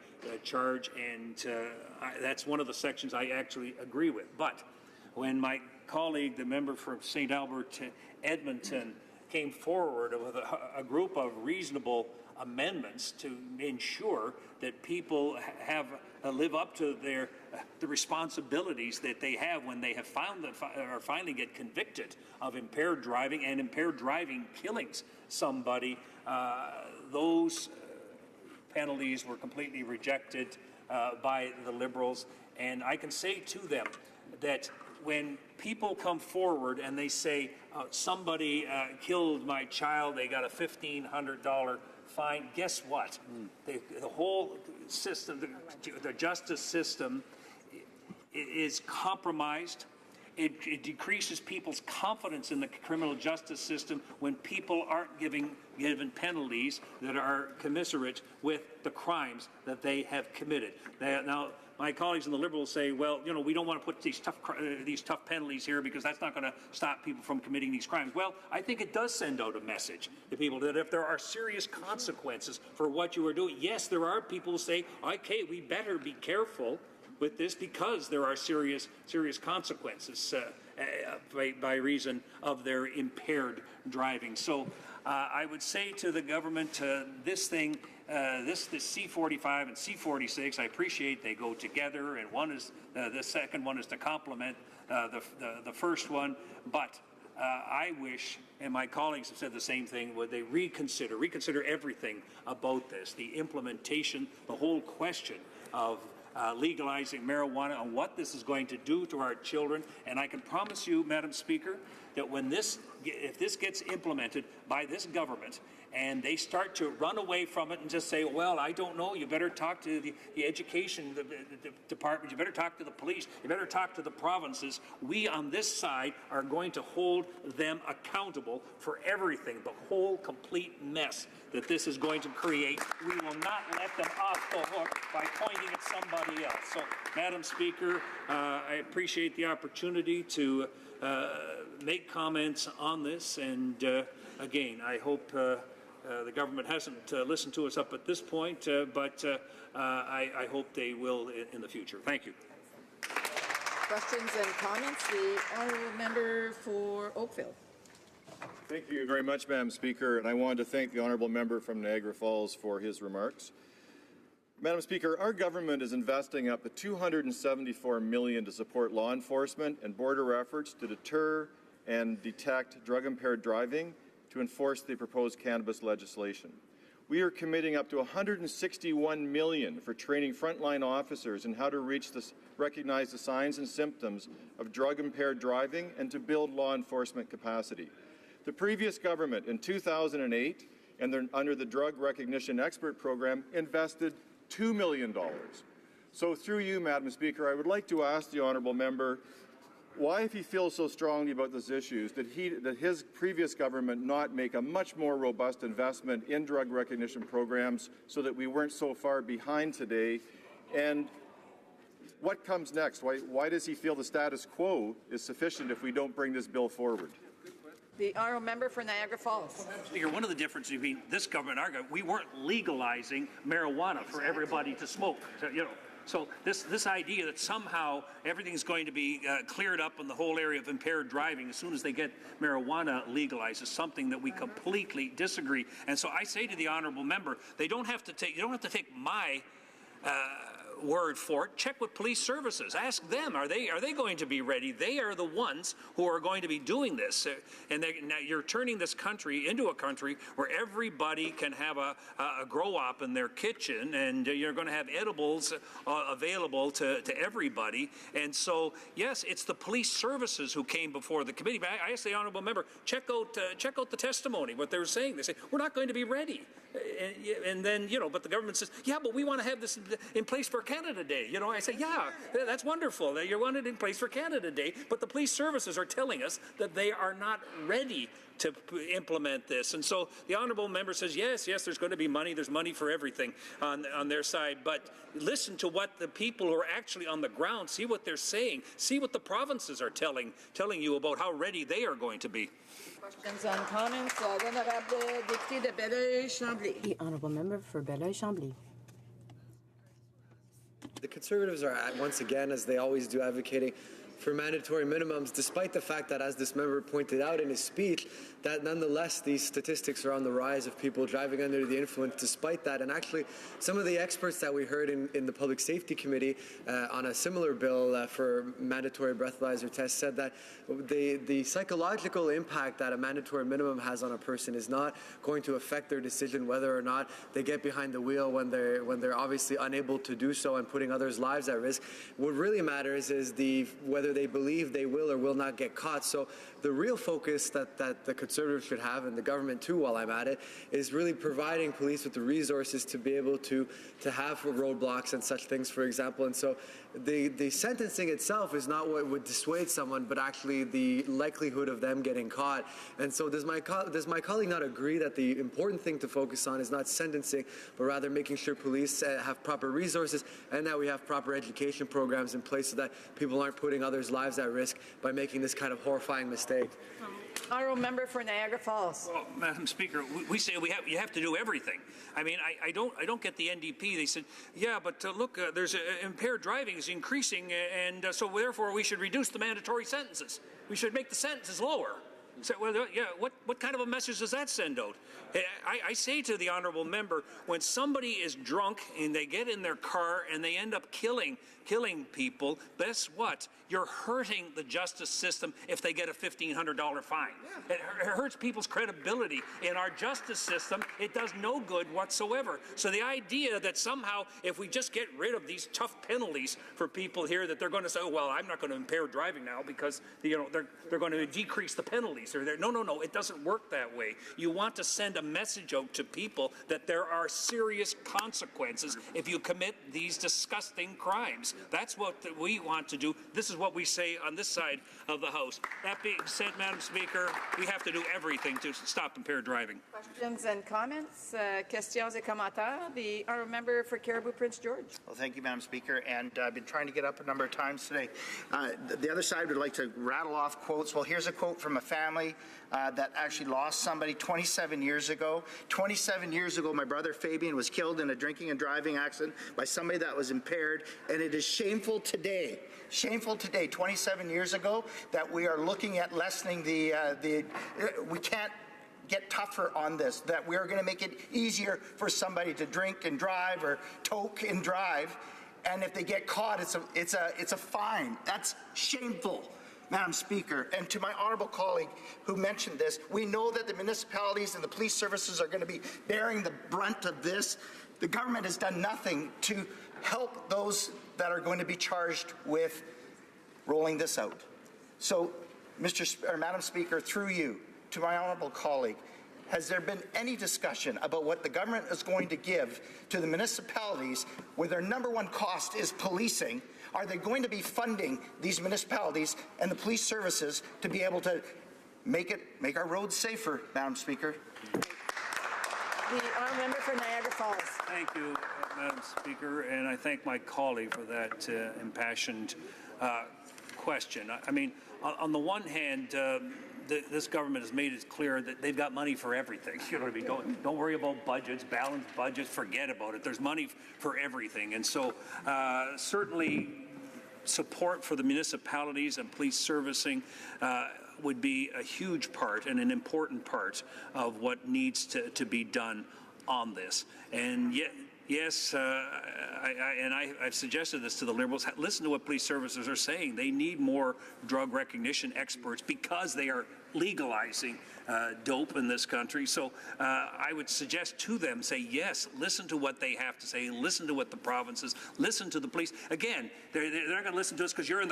charge, and that's one of the sections I actually agree with. But when my colleague, the member from St. Albert, Edmonton, came forward with a group of reasonable amendments to ensure that people live up to the responsibilities that they have when they have finally get convicted of impaired driving, and impaired driving killings somebody, those penalties were completely rejected by the Liberals. And I can say to them that when people come forward and they say, somebody killed my child, they got a $1,500 fine, guess what? The whole system, the justice system is compromised. It decreases people's confidence in the criminal justice system when people aren't given penalties that are commensurate with the crimes that they have committed. Now, my colleagues in the Liberals say, well, you know, we don't want to put these tough penalties here because that's not going to stop people from committing these crimes. Well, I think it does send out a message to people that if there are serious consequences for what you are doing, yes, there are people who say, okay, we better be careful with this because there are serious consequences by reason of their impaired driving. So I would say to the government, this C-45 and C-46, I appreciate they go together, and one is the second one is to complement the first one, but I wish, and my colleagues have said the same thing, would they reconsider everything about this, the implementation, the whole question of legalizing marijuana and what this is going to do to our children. And I can promise you, Madam Speaker, that if this gets implemented by this government and they start to run away from it and just say, well, I don't know, you better talk to the education department, you better talk to the police, you better talk to the provinces, we on this side are going to hold them accountable for everything, the whole complete mess that this is going to create. We will not let them off the hook by pointing at somebody else. So, Madam Speaker, I appreciate the opportunity to make comments on this, and again, I hope the government hasn't listened to us up at this point, but I hope they will in the future. Thank you. Questions and comments? The honourable member for Oakville. Thank you very much, Madam Speaker, and I wanted to thank the honourable member from Niagara Falls for his remarks. Madam Speaker, our government is investing up to $274 million to support law enforcement and border efforts to deter and detect drug-impaired driving to enforce the proposed cannabis legislation. We are committing up to $161 million for training frontline officers in how to recognize the signs and symptoms of drug-impaired driving and to build law enforcement capacity. The previous government in 2008, and under the Drug Recognition Expert Program, invested $2 million. So through you, Madam Speaker, I would like to ask the honourable member why, if he feels so strongly about these issues, that his previous government not make a much more robust investment in drug recognition programs so that we weren't so far behind today, and what comes next? Why does he feel the status quo is sufficient if we don't bring this bill forward? The honourable member for Niagara Falls. Speaker, one of the differences between this government and our government, we weren't legalizing marijuana for everybody to smoke. So this idea that somehow everything's going to be cleared up in the whole area of impaired driving as soon as they get marijuana legalized is something that we completely disagree. And so I say to the honourable member, you don't have to take my word for it. Check with police services. Ask them, are they going to be ready? They are the ones who are going to be doing this. And now you're turning this country into a country where everybody can have a grow-op in their kitchen, and you're going to have edibles available to everybody. And so, yes, it's the police services who came before the committee. But I ask the honourable member, check out the testimony, what they were saying. They say, we're not going to be ready. And then, but the government says, yeah, but we want to have this in place for Canada Day. I say, yeah, that's wonderful that you want it in place for Canada Day, but the police services are telling us that they are not ready to implement this. And so the honourable member says, yes, there's going to be money. There's money for everything on their side. But listen to what the people who are actually on the ground, see what they're saying, see what the provinces are telling you about how ready they are going to be. Questions and comments? L'honorable député de Belleuil-Chambly. The honourable member for Belleuil-Chambly. The Conservatives are, once again, as they always do, advocating for mandatory minimums, despite the fact that, as this member pointed out in his speech, that nonetheless these statistics are on the rise of people driving under the influence despite that. And actually, some of the experts that we heard in the Public Safety Committee on a similar bill for mandatory breathalyzer tests said that the psychological impact that a mandatory minimum has on a person is not going to affect their decision whether or not they get behind the wheel when they're obviously unable to do so and putting others' lives at risk. What really matters is whether whether they believe they will or will not get caught. So the real focus that the Conservatives should have, and the government too while I'm at it, is really providing police with the resources to be able to have roadblocks and such things, for example. And so the sentencing itself is not what would dissuade someone, but actually the likelihood of them getting caught. And so does my colleague not agree that the important thing to focus on is not sentencing, but rather making sure police have proper resources and that we have proper education programs in place so that people aren't putting others' lives at risk by making this kind of horrifying mistake? Honourable member for Niagara Falls. Well, Madam Speaker, we say you have to do everything. I mean, I don't get the NDP. They said, yeah, but look, there's impaired driving is increasing, and so therefore we should reduce the mandatory sentences. We should make the sentences lower. So, well, yeah, what kind of a message does that send out? I say to the honourable member, when somebody is drunk and they get in their car and they end up killing people, guess what? You're hurting the justice system if they get a $1,500 fine. Yeah. It hurts people's credibility in our justice system. It does no good whatsoever. So the idea that somehow if we just get rid of these tough penalties for people here, that they're going to say, oh, well, I'm not going to impair driving now because they're going to decrease the penalties. No, it doesn't work that way. You want to send a message out to people that there are serious consequences if you commit these disgusting crimes. That's what we want to do. This is what we say on this side of the House. That being said, Madam Speaker, we have to do everything to stop impaired driving. Questions and comments? Questions et commentaires? The honourable member for Caribou Prince George. Well, thank you, Madam Speaker. And I've been trying to get up a number of times today. The other side would like to rattle off quotes. Well, here's a quote from a family that actually lost somebody 27 years ago. 27 years ago, my brother Fabian was killed in a drinking and driving accident by somebody that was impaired, and it is shameful today, 27 years ago, that we are looking at lessening we can't get tougher on this, that we are going to make it easier for somebody to drink and drive or toke and drive, and if they get caught, it's a fine. That's shameful, Madam Speaker. And to my honourable colleague who mentioned this, we know that the municipalities and the police services are going to be bearing the brunt of this. The government has done nothing to help those that are going to be charged with rolling this out. So, Madam Speaker, through you, to my honourable colleague, has there been any discussion about what the government is going to give to the municipalities where their number one cost is policing? Are they going to be funding these municipalities and the police services to be able to make our roads safer, Madam Speaker? The honourable member for Niagara Falls. Thank you, Madam Speaker, and I thank my colleague for that impassioned question. I mean, on the one hand, this government has made it clear that they've got money for everything. You know what I mean? Don't worry about budgets, balanced budgets, forget about it. There's money for everything. And so certainly support for the municipalities and police servicing would be a huge part and an important part of what needs to be done on this. And yet, yes, I've suggested this to the Liberals. Listen to what police services are saying. They need more drug recognition experts because they are legalizing dope in this country. So I would suggest to them, say, yes, listen to what they have to say, listen to what the provinces, listen to the police. Again, they're not going to listen to us because we're in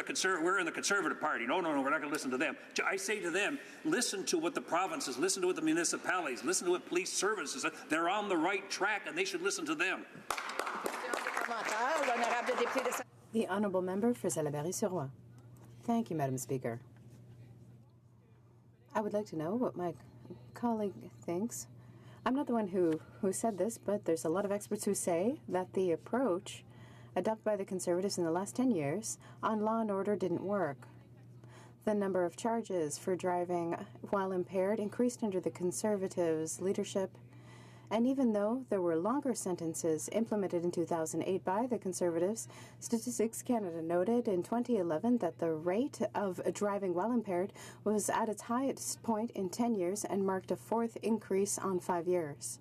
the Conservative Party. No, we're not going to listen to them. I say to them, listen to what the provinces, listen to what the municipalities, listen to what police services, they're on the right track and they should listen to them. The honourable member for Salaberry-sur-Roi. Thank you, Madam Speaker. I would like to know what my colleague thinks. I'm not the one who said this, but there's a lot of experts who say that the approach adopted by the Conservatives in the last 10 years on law and order didn't work. The number of charges for driving while impaired increased under the Conservatives' leadership. And even though there were longer sentences implemented in 2008 by the Conservatives, Statistics Canada noted in 2011 that the rate of driving while impaired was at its highest point in 10 years and marked a fourth increase on 5 years.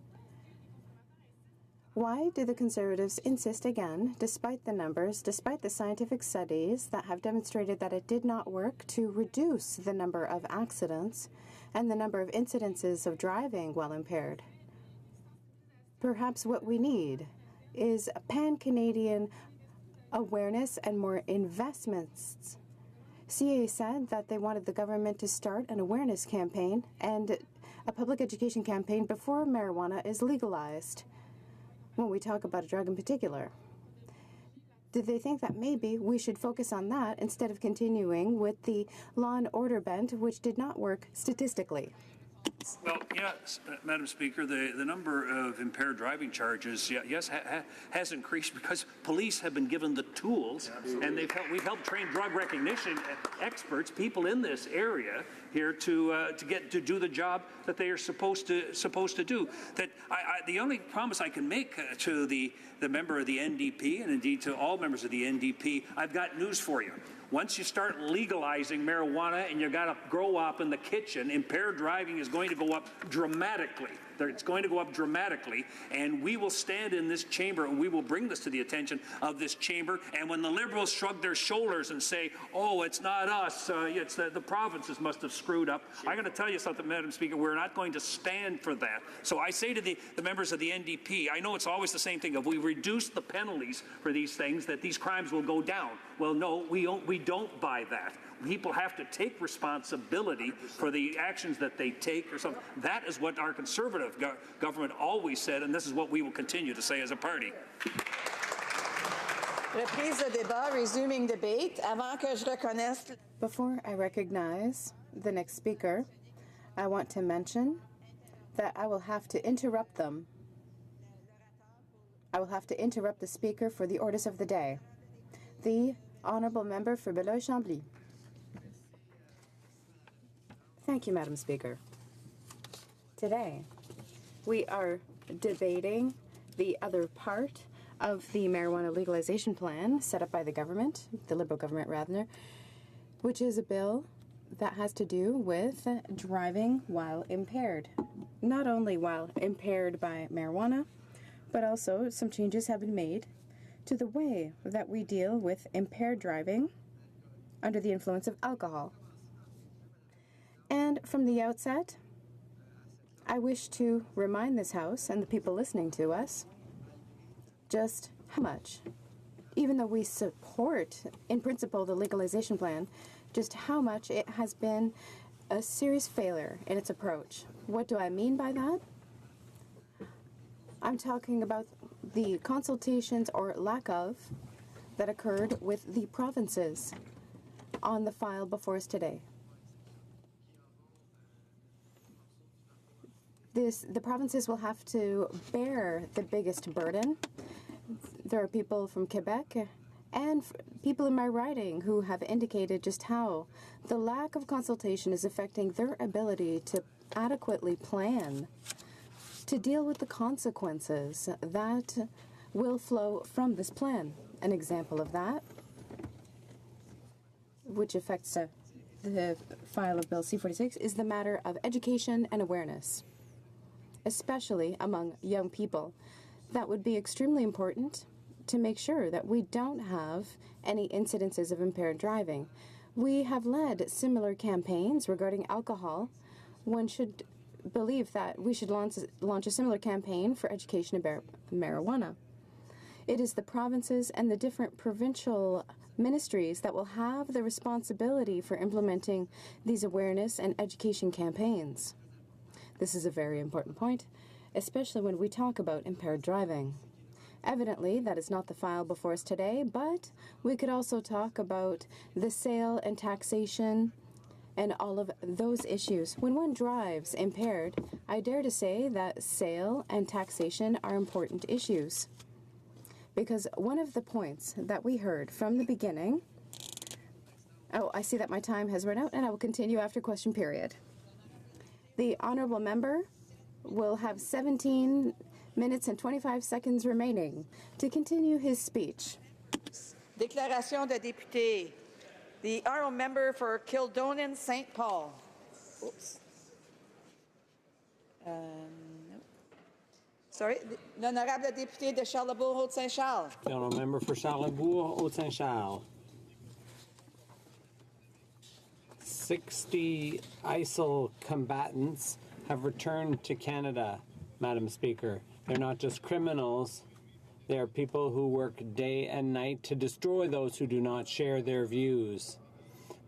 Why do the Conservatives insist again, despite the numbers, despite the scientific studies that have demonstrated that it did not work to reduce the number of accidents and the number of incidences of driving while impaired? Perhaps what we need is a pan-Canadian awareness and more investments CA said that they wanted the government to start an awareness campaign and a public education campaign before marijuana is legalized, when we talk about a drug in particular. Did they think that maybe we should focus on that instead of continuing with the law and order bent, which did not work statistically? Well, yes, Madam Speaker, the number of impaired driving charges, has increased because police have been given the tools, and we've helped train drug recognition experts, people in this area here to do the job that they are supposed to do. That the only promise I can make to the member of the NDP, and indeed to all members of the NDP, I've got news for you. Once you start legalizing marijuana and you got to grow up in the kitchen, impaired driving is going to go up dramatically. It's going to go up dramatically, and we will stand in this chamber and we will bring this to the attention of this chamber. And when the Liberals shrug their shoulders and say, oh, it's not us, it's the provinces must have screwed up, I'm going to tell you something, Madam Speaker, we're not going to stand for that. So I say to the members of the NDP, I know it's always the same thing. If we reduce the penalties for these things, that these crimes will go down. Well, no, we don't buy that. People have to take responsibility for the actions that they take or something. That is what our Conservative government always said, and this is what we will continue to say as a party. Reprise de débat, resuming debate. Avant que je reconnaisse... Before I recognize the next speaker, I want to mention that I will have to interrupt them. I will have to interrupt the speaker for the orders of the day. The Honourable Member for Beloeil-Chambly. Thank you, Madam Speaker. Today, we are debating the other part of the marijuana legalization plan set up by the government, the Liberal government rather, which is a bill that has to do with driving while impaired. Not only while impaired by marijuana, but also some changes have been made to the way that we deal with impaired driving under the influence of alcohol. And from the outset, I wish to remind this House and the people listening to us just how much, even though we support, in principle, the legalization plan, just how much it has been a serious failure in its approach. What do I mean by that? I'm talking about the consultations or lack of that occurred with the provinces on the file before us today. The provinces will have to bear the biggest burden. There are people from Quebec and people in my riding who have indicated just how the lack of consultation is affecting their ability to adequately plan to deal with the consequences that will flow from this plan. An example of that, which affects the file of Bill C-46, is the matter of education and awareness, especially among young people. That would be extremely important to make sure that we don't have any incidences of impaired driving. We have led similar campaigns regarding alcohol. One should believe that we should launch a similar campaign for education about marijuana. It is the provinces and the different provincial ministries that will have the responsibility for implementing these awareness and education campaigns. This is a very important point, especially when we talk about impaired driving. Evidently, that is not the file before us today, but we could also talk about the sale and taxation and all of those issues. When one drives impaired, I dare to say that sale and taxation are important issues. Because one of the points that we heard from the beginning... Oh, I see that my time has run out, and I will continue after question period. The Honourable Member will have 17 minutes and 25 seconds remaining to continue his speech. Déclaration de député. The Honourable Member for Kildonan St. Paul. Oops. No. Sorry, l'honorable député de Charlebourg-Haute-Saint-Charles. The Honourable Member for Charlebourg-Haute-Saint-Charles. 60 ISIL combatants have returned to Canada, Madam Speaker. They're not just criminals. They are people who work day and night to destroy those who do not share their views.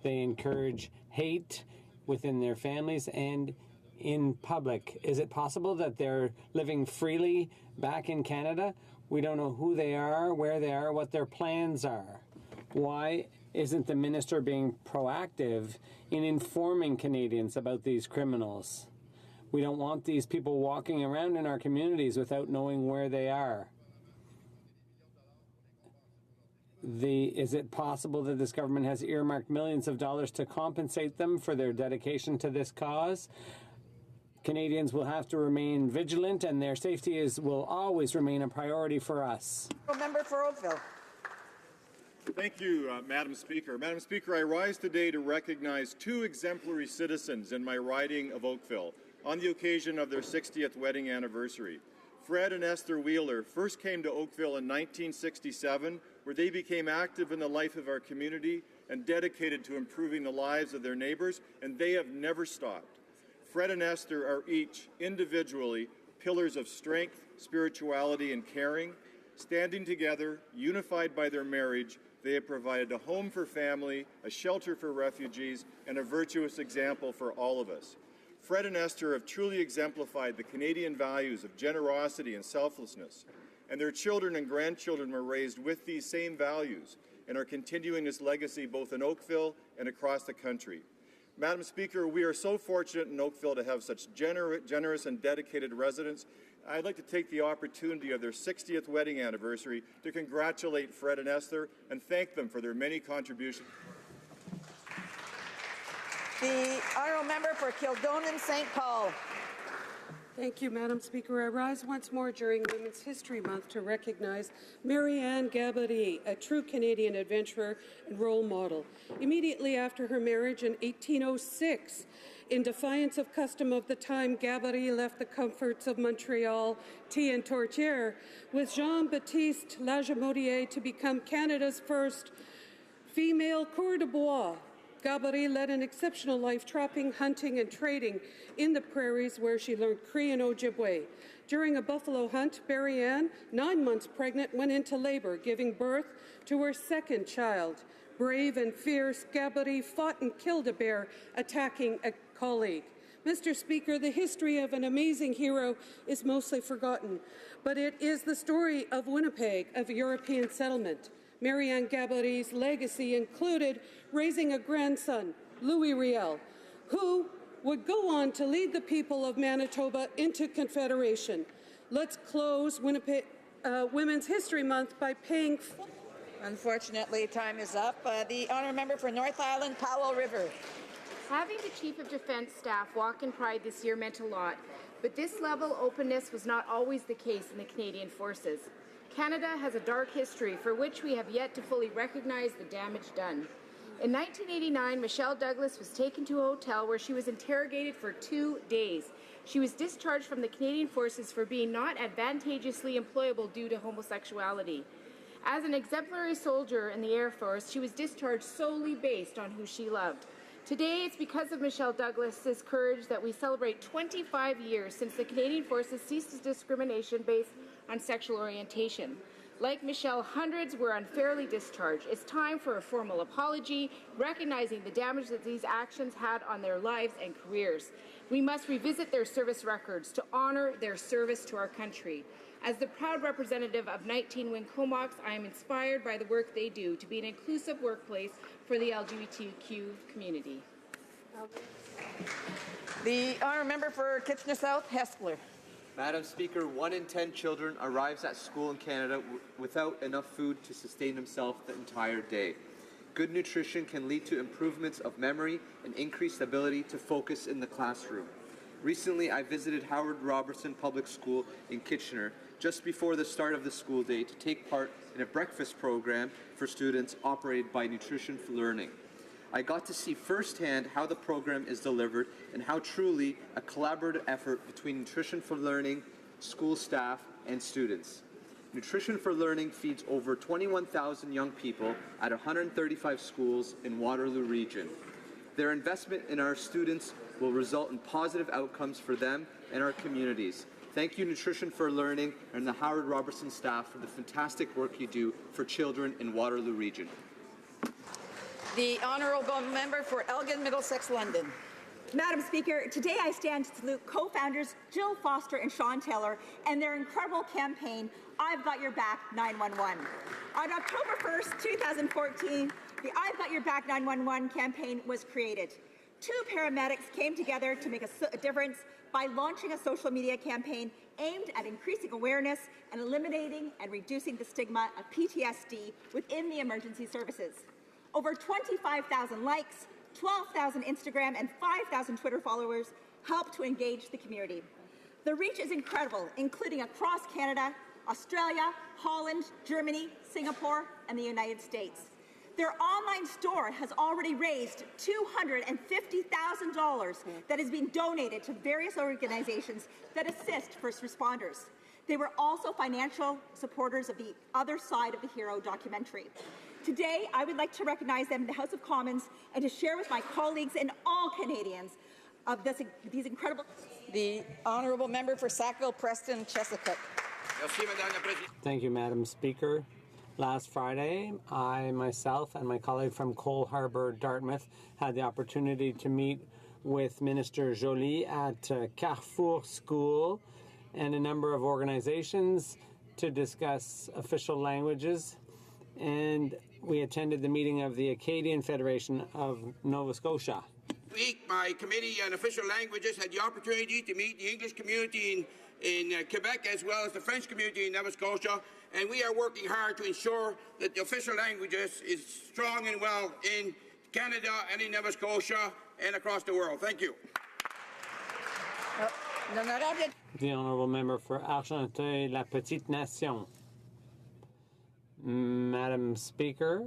They encourage hate within their families and in public. Is it possible that they're living freely back in Canada? We don't know who they are, where they are, what their plans are. Why isn't the minister being proactive in informing Canadians about these criminals? We don't want these people walking around in our communities without knowing where they are. Is it possible that this government has earmarked millions of dollars to compensate them for their dedication to this cause? Canadians will have to remain vigilant, and their safety will always remain a priority for us. Member for Oakville. Thank you, Madam Speaker. Madam Speaker, I rise today to recognize two exemplary citizens in my riding of Oakville on the occasion of their 60th wedding anniversary. Fred and Esther Wheeler first came to Oakville in 1967, where they became active in the life of our community and dedicated to improving the lives of their neighbors, and they have never stopped. Fred and Esther are each, individually, pillars of strength, spirituality, and caring. Standing together, unified by their marriage, they have provided a home for family, a shelter for refugees, and a virtuous example for all of us. Fred and Esther have truly exemplified the Canadian values of generosity and selflessness, and their children and grandchildren were raised with these same values and are continuing this legacy both in Oakville and across the country. Madam Speaker, we are so fortunate in Oakville to have such generous and dedicated residents. I'd like to take the opportunity of their 60th wedding anniversary to congratulate Fred and Esther and thank them for their many contributions. The honourable member for Kildonan St. Paul. Thank you, Madam Speaker. I rise once more during Women's History Month to recognize Marianne Gabory, a true Canadian adventurer and role model. Immediately after her marriage in 1806, in defiance of custom of the time, Gabory left the comforts of Montreal, tea and tourtière, with Jean-Baptiste Lagimodière to become Canada's first female coureur de bois. Gabory led an exceptional life, trapping, hunting, and trading in the prairies where she learned Cree and Ojibwe. During a buffalo hunt, Marianne, 9 months pregnant, went into labor, giving birth to her second child. Brave and fierce, Gabory fought and killed a bear, attacking a colleague. Mr. Speaker, the history of an amazing hero is mostly forgotten, but it is the story of Winnipeg, of European settlement. Marianne Gabory's legacy included raising a grandson, Louis Riel, who would go on to lead the people of Manitoba into Confederation. Let's close Women's History Month by paying. Unfortunately, time is up. The honourable member for North Island, Powell River. Having the Chief of Defence staff walk in pride this year meant a lot, but this level of openness was not always the case in the Canadian Forces. Canada has a dark history for which we have yet to fully recognize the damage done. In 1989, Michelle Douglas was taken to a hotel where she was interrogated for 2 days. She was discharged from the Canadian Forces for being not advantageously employable due to homosexuality. As an exemplary soldier in the Air Force, she was discharged solely based on who she loved. Today, it's because of Michelle Douglas's courage that we celebrate 25 years since the Canadian Forces ceased discrimination based on sexual orientation. Like Michelle, hundreds were unfairly discharged. It's time for a formal apology, recognizing the damage that these actions had on their lives and careers. We must revisit their service records to honor their service to our country. As the proud representative of 19 Wing Comox, I am inspired by the work they do to be an inclusive workplace for the LGBTQ community. The honourable member for Kitchener South, Hespeler. Madam Speaker, 1 in 10 children arrives at school in Canada without enough food to sustain themselves the entire day. Good nutrition can lead to improvements of memory and increased ability to focus in the classroom. Recently, I visited Howard Robertson Public School in Kitchener just before the start of the school day to take part in a breakfast program for students operated by Nutrition for Learning. I got to see firsthand how the program is delivered and how truly a collaborative effort between Nutrition for Learning, school staff, and students. Nutrition for Learning feeds over 21,000 young people at 135 schools in Waterloo Region. Their investment in our students will result in positive outcomes for them and our communities. Thank you, Nutrition for Learning and the Howard Robertson staff for the fantastic work you do for children in Waterloo Region. The honourable member for Elgin, Middlesex, London. Madam Speaker, today I stand to salute co-founders Jill Foster and Sean Taylor and their incredible campaign, I've Got Your Back 911. On October 1st, 2014, the I've Got Your Back 911 campaign was created. Two paramedics came together to make a difference by launching a social media campaign aimed at increasing awareness and eliminating and reducing the stigma of PTSD within the emergency services. Over 25,000 likes, 12,000 Instagram and 5,000 Twitter followers helped to engage the community. The reach is incredible, including across Canada, Australia, Holland, Germany, Singapore, and the United States. Their online store has already raised $250,000 that has been donated to various organizations that assist first responders. They were also financial supporters of the Other Side of the Hero documentary. Today, I would like to recognize them in the House of Commons and to share with my colleagues and all Canadians of these incredible... The honourable member for Sackville, Preston, Chesapeake. Thank you, Madam Speaker. Last Friday, I, myself, and my colleague from Cole Harbour, Dartmouth, had the opportunity to meet with Minister Joly at Carrefour School and a number of organizations to discuss official languages. And we attended the meeting of the Acadian Federation of Nova Scotia. This week, my Committee on Official Languages had the opportunity to meet the English community in Quebec as well as the French community in Nova Scotia, and we are working hard to ensure that the official languages is strong and well in Canada and in Nova Scotia and across the world. Thank you. The Honourable Member for Argenteuil-La-Petite-Nation. Madam Speaker,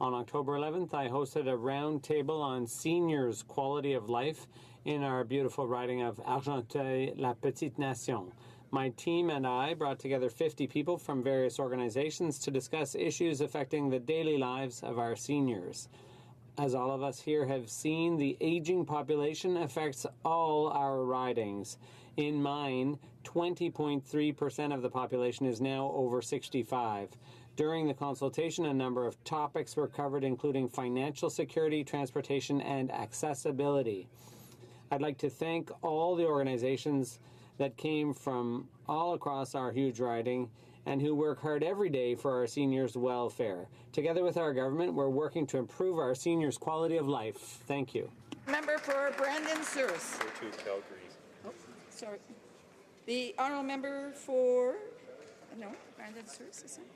on October 11th, I hosted a round table on seniors' quality of life in our beautiful riding of Argenteuil-La-Petite-Nation. My team and I brought together 50 people from various organizations to discuss issues affecting the daily lives of our seniors. As all of us here have seen, the aging population affects all our ridings. In mine, 20.3% of the population is now over 65. During the consultation, a number of topics were covered, including financial security, transportation, and accessibility. I'd like to thank all the organizations that came from all across our huge riding and who work hard every day for our seniors' welfare. Together with our government, we're working to improve our seniors' quality of life. Thank you. Member for Brandon Souris. Calgary. Oh, sorry. The honourable member for... No, Brandon Souris, is it?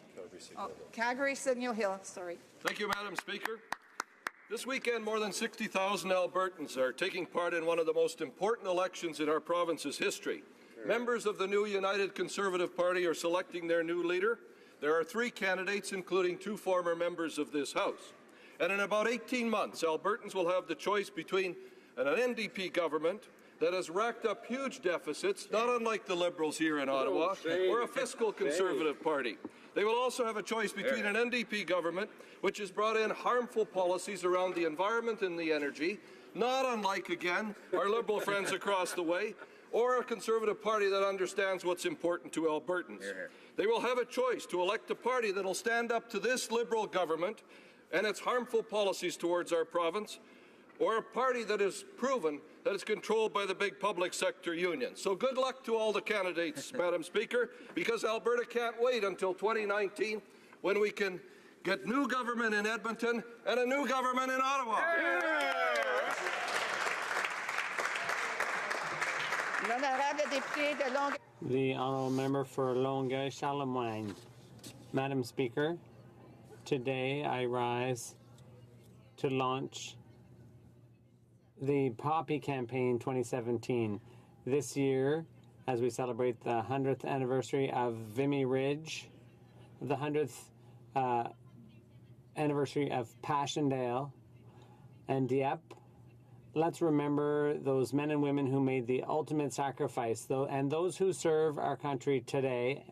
Calgary, Signal Hill, sorry. Thank you, Madam Speaker. This weekend, more than 60,000 Albertans are taking part in one of the most important elections in our province's history. Members of the new United Conservative Party are selecting their new leader. There are 3 candidates, including 2 former members of this House. And in about 18 months, Albertans will have the choice between an NDP government that has racked up huge deficits, not unlike the Liberals here in Ottawa, or a fiscal Conservative party. They will also have a choice between an NDP government, which has brought in harmful policies around the environment and the energy, not unlike, again, our Liberal friends across the way, or a Conservative party that understands what's important to Albertans. They will have a choice to elect a party that will stand up to this Liberal government and its harmful policies towards our province, or a party that is proven that it's controlled by the big public sector unions. So good luck to all the candidates, Madam Speaker, because Alberta can't wait until 2019 when we can get new government in Edmonton and a new government in Ottawa. The Honourable Member for Longueuil-Charlemagne. Madam Speaker, today I rise to launch the Poppy Campaign 2017. This year, as we celebrate the 100th anniversary of Vimy Ridge, the 100th anniversary of Passchendaele and Dieppe, let's remember those men and women who made the ultimate sacrifice, and those who serve our country today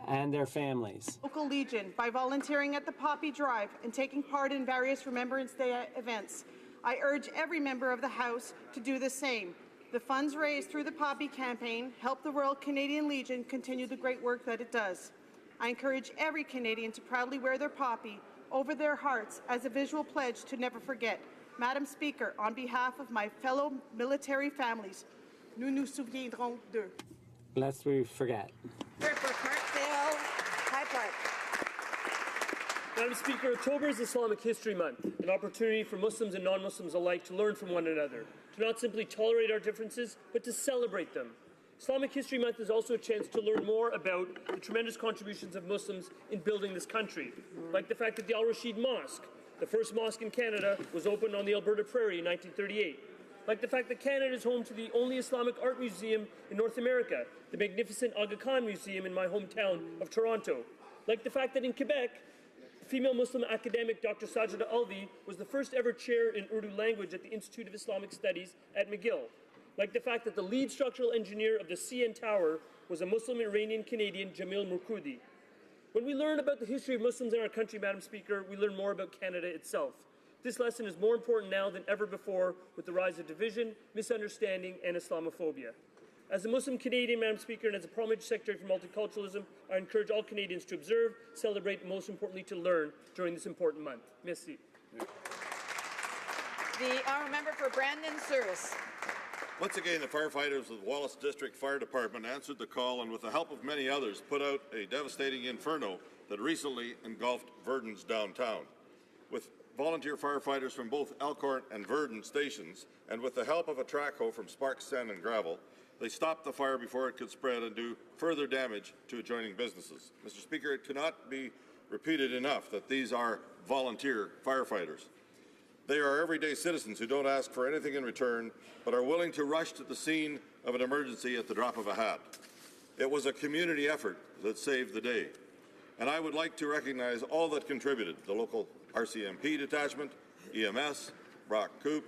and their families. Local Legion, by volunteering at the Poppy Drive and taking part in various Remembrance Day events. I urge every member of the House to do the same. The funds raised through the Poppy campaign help the Royal Canadian Legion continue the great work that it does. I encourage every Canadian to proudly wear their poppy over their hearts as a visual pledge to never forget. Madam Speaker, on behalf of my fellow military families, nous nous souviendrons d'eux. Lest we forget. Madam Speaker, October is Islamic History Month, an opportunity for Muslims and non-Muslims alike to learn from one another, to not simply tolerate our differences, but to celebrate them. Islamic History Month is also a chance to learn more about the tremendous contributions of Muslims in building this country, like the fact that the Al-Rashid Mosque, the first mosque in Canada, was opened on the Alberta Prairie in 1938. Like the fact that Canada is home to the only Islamic art museum in North America, the magnificent Aga Khan Museum in my hometown of Toronto. Like the fact that in Quebec, female Muslim academic Dr. Sajida Alvi was the first ever chair in Urdu language at the Institute of Islamic Studies at McGill. Like the fact that the lead structural engineer of the CN Tower was a Muslim Iranian-Canadian Jamil Murkudi. When we learn about the history of Muslims in our country, Madam Speaker, we learn more about Canada itself. This lesson is more important now than ever before with the rise of division, misunderstanding, and Islamophobia. As a Muslim Canadian, Madam Speaker, and as a Parliamentary Secretary for Multiculturalism, I encourage all Canadians to observe, celebrate, and most importantly to learn during this important month. Merci. The honourable member for Brandon Service. Once again, the firefighters of the Wallace District Fire Department answered the call and with the help of many others put out a devastating inferno that recently engulfed Verdun's downtown. With volunteer firefighters from both Elkhorn and Verdun stations and with the help of a track hoe from Sparks Sand and Gravel, they stopped the fire before it could spread and do further damage to adjoining businesses. Mr. Speaker, it cannot be repeated enough that these are volunteer firefighters. They are everyday citizens who don't ask for anything in return, but are willing to rush to the scene of an emergency at the drop of a hat. It was a community effort that saved the day. And I would like to recognize all that contributed: the local RCMP detachment, EMS, Brock Coop,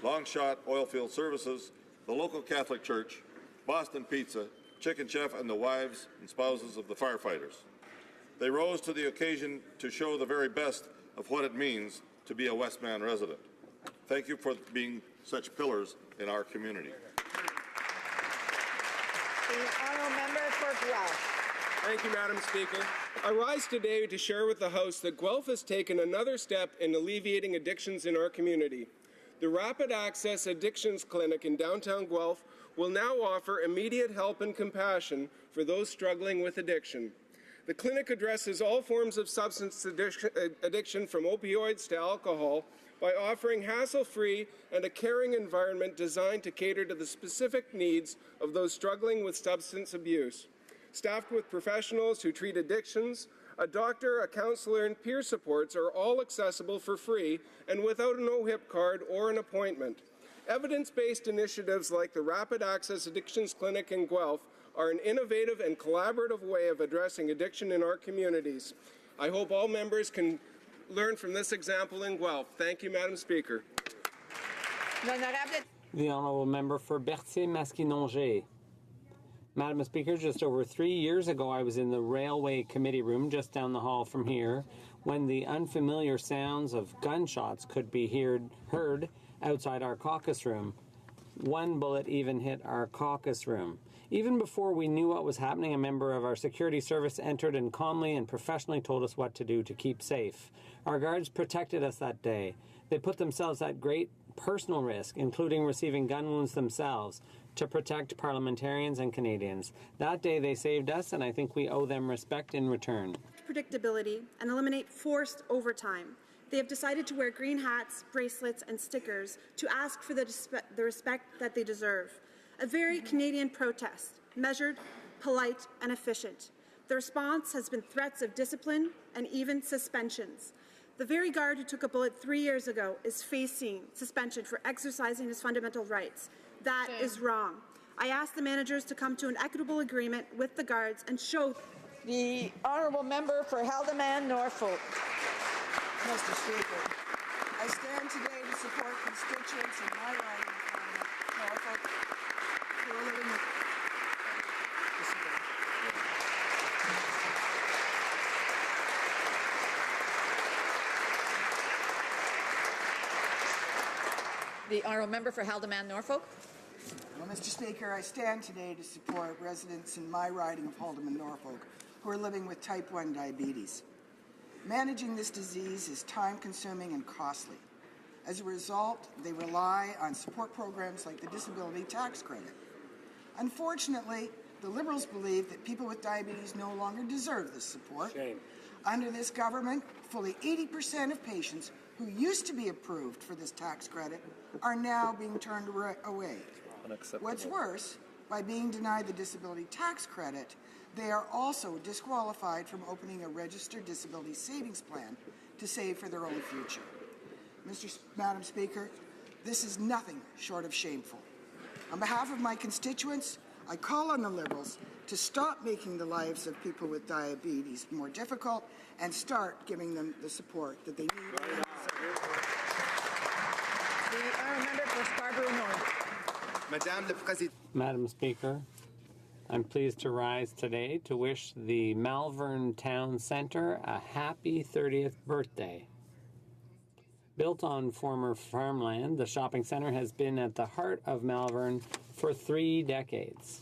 Longshot Oilfield Services, the local Catholic Church, Boston Pizza, Chicken Chef, and the wives and spouses of the firefighters. They rose to the occasion to show the very best of what it means to be a Westman resident. Thank you for being such pillars in our community. The honourable member for Guelph. Thank you, Madam Speaker. I rise today to share with the House that Guelph has taken another step in alleviating addictions in our community. The Rapid Access Addictions Clinic in downtown Guelph will now offer immediate help and compassion for those struggling with addiction. The clinic addresses all forms of substance addiction from opioids to alcohol by offering hassle-free and a caring environment designed to cater to the specific needs of those struggling with substance abuse. Staffed with professionals who treat addictions, a doctor, a counselor, and peer supports are all accessible for free and without an OHIP card or an appointment. Evidence-based initiatives like the Rapid Access Addictions Clinic in Guelph are an innovative and collaborative way of addressing addiction in our communities. I hope all members can learn from this example in Guelph. Thank you, Madam Speaker. The honourable member for Berthier-Masquinongé. Madam Speaker, just over 3 years ago, I was in the Railway Committee room just down the hall from here when the unfamiliar sounds of gunshots could be heard outside our caucus room. One bullet even hit our caucus room. Even before we knew what was happening, a member of our security service entered and calmly and professionally told us what to do to keep safe. Our guards protected us that day. They put themselves at great personal risk, including receiving gun wounds themselves, to protect parliamentarians and Canadians. That day they saved us, and I think we owe them respect in return. Predictability and eliminate forced overtime. They have decided to wear green hats, bracelets, and stickers to ask for the respect that they deserve. A very Canadian protest, measured, polite, and efficient. The response has been threats of discipline and even suspensions. The very guard who took a bullet 3 years ago is facing suspension for exercising his fundamental rights. That is wrong. I ask the managers to come to an equitable agreement with the guards and show. The honourable member for Haldimand, Norfolk. Mr. Speaker, I stand today to support constituents in my riding of Norfolk who are living with The honourable member for Haldimand, Norfolk. Well, Mr. Speaker, I stand today to support residents in my riding of Haldimand, Norfolk who are living with type 1 diabetes. Managing this disease is time-consuming and costly. As a result, they rely on support programs like the disability tax credit. Unfortunately, the Liberals believe that people with diabetes no longer deserve this support. Shame. Under this government, fully 80% of patients who used to be approved for this tax credit are now being turned away. Unacceptable. What's worse, by being denied the disability tax credit, they are also disqualified from opening a registered disability savings plan to save for their own future. Madam Speaker, this is nothing short of shameful. On behalf of my constituents, I call on the Liberals to stop making the lives of people with diabetes more difficult and start giving them the support that they need. The honourable member for Scarborough North. Madam Speaker, I'm pleased to rise today to wish the Malvern Town Centre a happy 30th birthday. Built on former farmland, the shopping centre has been at the heart of Malvern for 3 decades.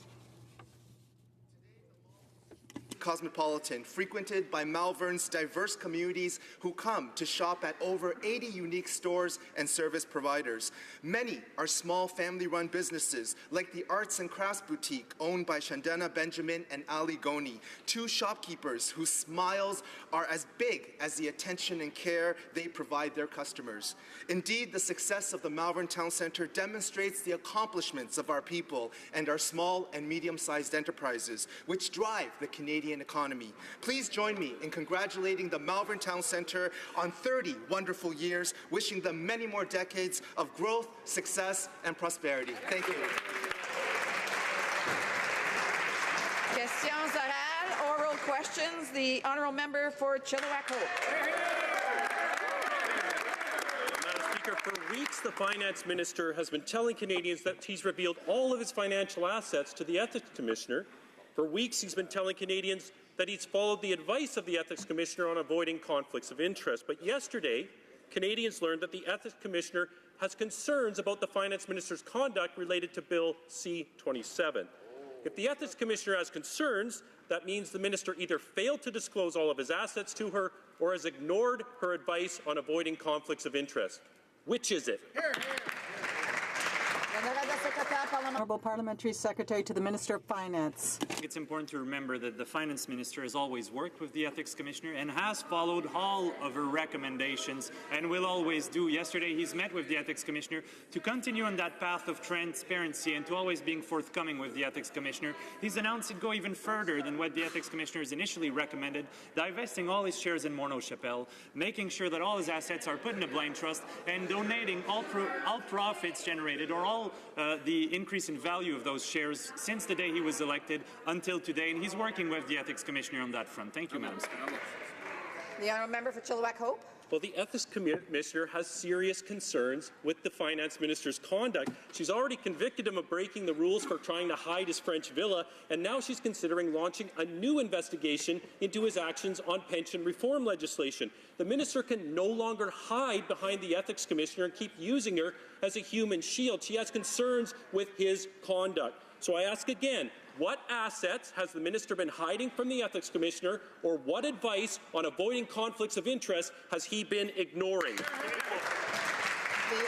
Cosmopolitan, frequented by Malvern's diverse communities who come to shop at over 80 unique stores and service providers. Many are small family-run businesses, like the Arts and Crafts Boutique owned by Shandana Benjamin and Ali Goni, 2 shopkeepers whose smiles are as big as the attention and care they provide their customers. Indeed, the success of the Malvern Town Centre demonstrates the accomplishments of our people and our small and medium-sized enterprises, which drive the Canadian economy. Please join me in congratulating the Malvern Town Centre on 30 wonderful years, wishing them many more decades of growth, success, and prosperity. Thank you. Questions orales, oral questions. The honourable member for Chilliwack Hope. Madam Speaker, for weeks the Finance Minister has been telling Canadians that he's revealed all of his financial assets to the Ethics Commissioner. For weeks, he's been telling Canadians that he's followed the advice of the Ethics Commissioner on avoiding conflicts of interest. But yesterday, Canadians learned that the Ethics Commissioner has concerns about the Finance Minister's conduct related to Bill C-27. If the Ethics Commissioner has concerns, that means the Minister either failed to disclose all of his assets to her or has ignored her advice on avoiding conflicts of interest. Which is it? Honourable Parliamentary Secretary to the Minister of Finance. I think it's important to remember that the Finance Minister has always worked with the Ethics Commissioner and has followed all of her recommendations and will always do. Yesterday he's met with the Ethics Commissioner to continue on that path of transparency and to always being forthcoming with the Ethics Commissioner. He's announced he'd go even further than what the Ethics Commissioner has initially recommended, divesting all his shares in Morneau Chapelle, making sure that all his assets are put in a blind trust, and donating all profits generated or all the increase in value of those shares since the day he was elected until today, and he's working with the Ethics Commissioner on that front. Thank you, Madam Speaker. The honourable member for Chilliwack Hope. Well, the Ethics Commissioner has serious concerns with the Finance Minister's conduct. She's already convicted him of breaking the rules for trying to hide his French villa, and now she's considering launching a new investigation into his actions on pension reform legislation. The Minister can no longer hide behind the Ethics Commissioner and keep using her as a human shield. She has concerns with his conduct. So I ask again, what assets has the Minister been hiding from the Ethics Commissioner, or what advice on avoiding conflicts of interest has he been ignoring? The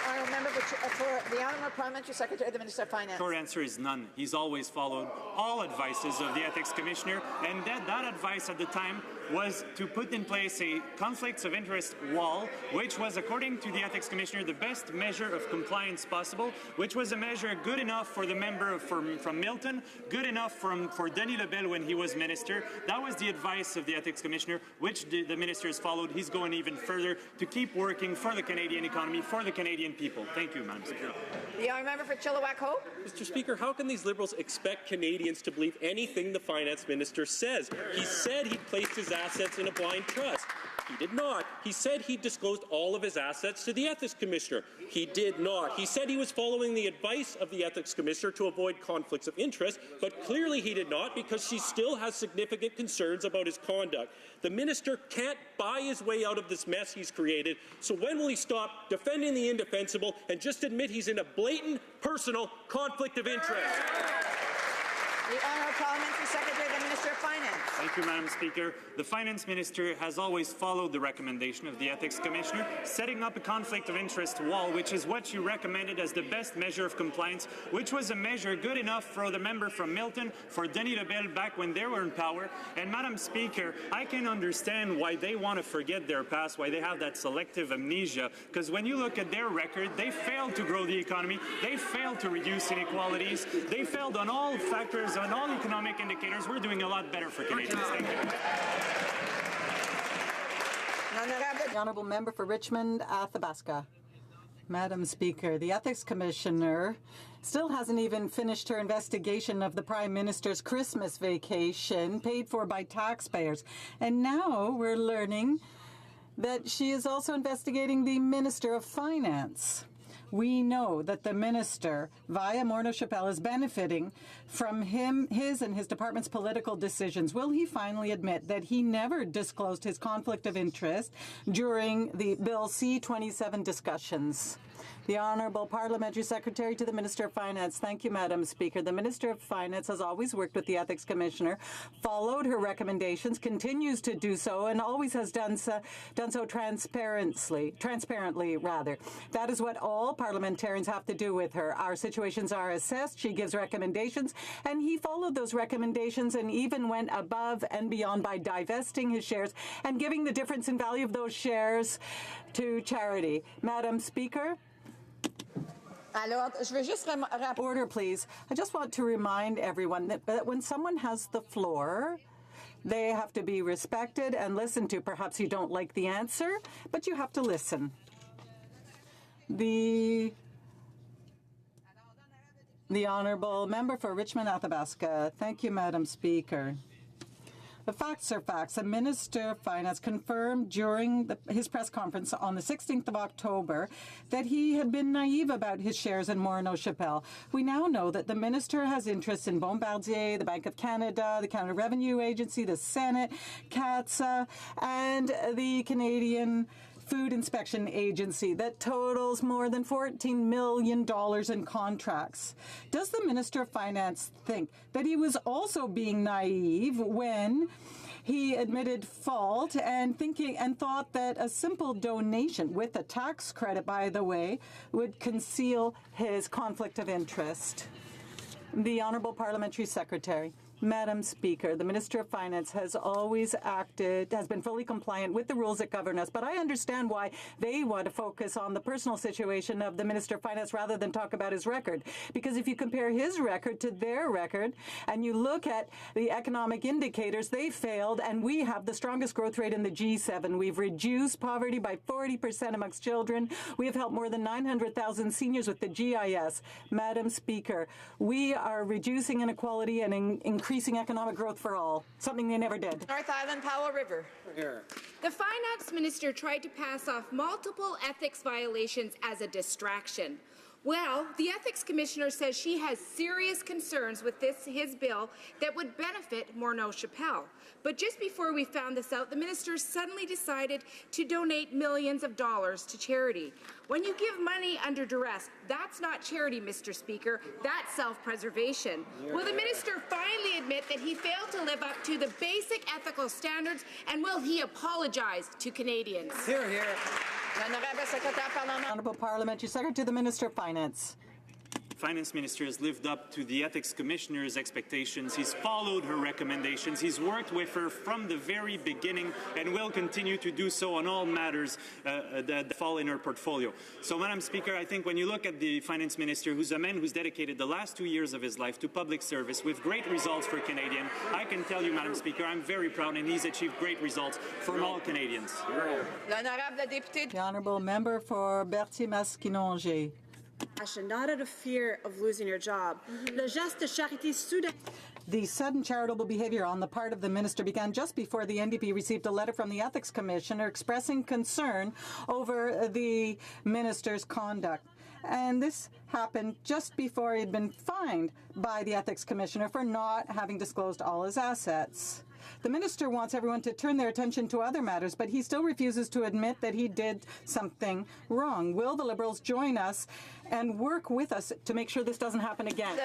honourable member for the honourable Parliamentary Secretary of the Minister of Finance. Short answer is none. He's always followed all advices of the Ethics Commissioner, and that advice at the time was to put in place a conflicts of interest wall, which was, according to the Ethics Commissioner, the best measure of compliance possible, which was a measure good enough for the member from Milton, good enough for Denis Lebel when he was Minister. That was the advice of the Ethics Commissioner, which the Minister has followed. He's going even further to keep working for the Canadian economy, for the Canadian people. Thank you, Madam Speaker. The honourable member for Chilliwack Hope. Mr. Speaker, how can these Liberals expect Canadians to believe anything the Finance Minister says? He said he'd placed his assets in a blind trust. He did not. He said he disclosed all of his assets to the Ethics Commissioner. He did not. He said he was following the advice of the Ethics Commissioner to avoid conflicts of interest, but clearly he did not, because she still has significant concerns about his conduct. The Minister can't buy his way out of this mess he's created, so when will he stop defending the indefensible and just admit he's in a blatant personal conflict of interest? The honourable Parliamentary Secretary of the Minister of Finance. Thank you, Madam Speaker. The Finance Minister has always followed the recommendation of the Ethics Commissioner, setting up a conflict of interest wall, which is what you recommended as the best measure of compliance, which was a measure good enough for the member from Milton, for Denis Lebel back when they were in power. And Madam Speaker, I can understand why they want to forget their past, why they have that selective amnesia, because when you look at their record, they failed to grow the economy, they failed to reduce inequalities, they failed on all factors, on all economic indicators. We're doing a lot better for Canadians. Thank you. The Honourable Member for Richmond, Athabasca. Madam Speaker, the Ethics Commissioner still hasn't even finished her investigation of the Prime Minister's Christmas vacation paid for by taxpayers. And now we're learning that she is also investigating the Minister of Finance. We know that the minister, via Morneau Chappelle, is benefiting from his and his department's political decisions. Will he finally admit that he never disclosed his conflict of interest during the Bill C-27 discussions? The Honourable Parliamentary Secretary to the Minister of Finance. Thank you, Madam Speaker. The Minister of Finance has always worked with the Ethics Commissioner, followed her recommendations, continues to do so, and always has done so transparently. That is what all parliamentarians have to do with her. Our situations are assessed. She gives recommendations, and he followed those recommendations and even went above and beyond by divesting his shares and giving the difference in value of those shares to charity. Madam Speaker? Order, please. I just want to remind everyone that when someone has the floor, they have to be respected and listened to. Perhaps you don't like the answer, but you have to listen. The Honourable Member for Richmond, Athabasca. Thank you, Madam Speaker. The facts are facts. The Minister of Finance confirmed during his press conference on the 16th of October that he had been naive about his shares in Morneau Chappelle. We now know that the Minister has interests in Bombardier, the Bank of Canada, the Canada Revenue Agency, the Senate, CATSA, and the Canadian Food Inspection Agency that totals more than $14 million in contracts. Does the Minister of Finance think that he was also being naive when he admitted fault and thought that a simple donation with a tax credit, by the way, would conceal his conflict of interest? The Honourable Parliamentary Secretary. Madam Speaker, the Minister of Finance has always has been fully compliant with the rules that govern us, but I understand why they want to focus on the personal situation of the Minister of Finance rather than talk about his record. Because if you compare his record to their record, and you look at the economic indicators, they failed, and we have the strongest growth rate in the G7. We've reduced poverty by 40% amongst children. We have helped more than 900,000 seniors with the GIS. Madam Speaker, we are reducing inequality and increasing economic growth for all, something they never did. North Island, Powell River. The Finance Minister tried to pass off multiple ethics violations as a distraction. Well, the Ethics Commissioner says she has serious concerns with his bill that would benefit Morneau Chappelle. But just before we found this out, the minister suddenly decided to donate millions of dollars to charity. When you give money under duress, that's not charity, Mr. Speaker. That's self-preservation. Will the minister finally admit that he failed to live up to the basic ethical standards, and will he apologize to Canadians? Hear, hear. Honourable Parliamentary Secretary to the Minister of Finance. Finance Minister has lived up to the Ethics Commissioner's expectations. He's followed her recommendations. He's worked with her from the very beginning and will continue to do so on all matters that fall in her portfolio. So, Madam Speaker, I think when you look at the Finance Minister, who's a man who's dedicated the last 2 years of his life to public service with great results for Canadians, I can tell you, Madam Speaker, I'm very proud, and he's achieved great results for all Canadians. The Honourable Member for Berthier-Masquinongé. Not out of fear of losing your job. The sudden charitable behaviour on the part of the minister began just before the NDP received a letter from the Ethics Commissioner expressing concern over the minister's conduct. And this happened just before he had been fined by the Ethics Commissioner for not having disclosed all his assets. The minister wants everyone to turn their attention to other matters, but he still refuses to admit that he did something wrong. Will the Liberals join us and work with us to make sure this doesn't happen again?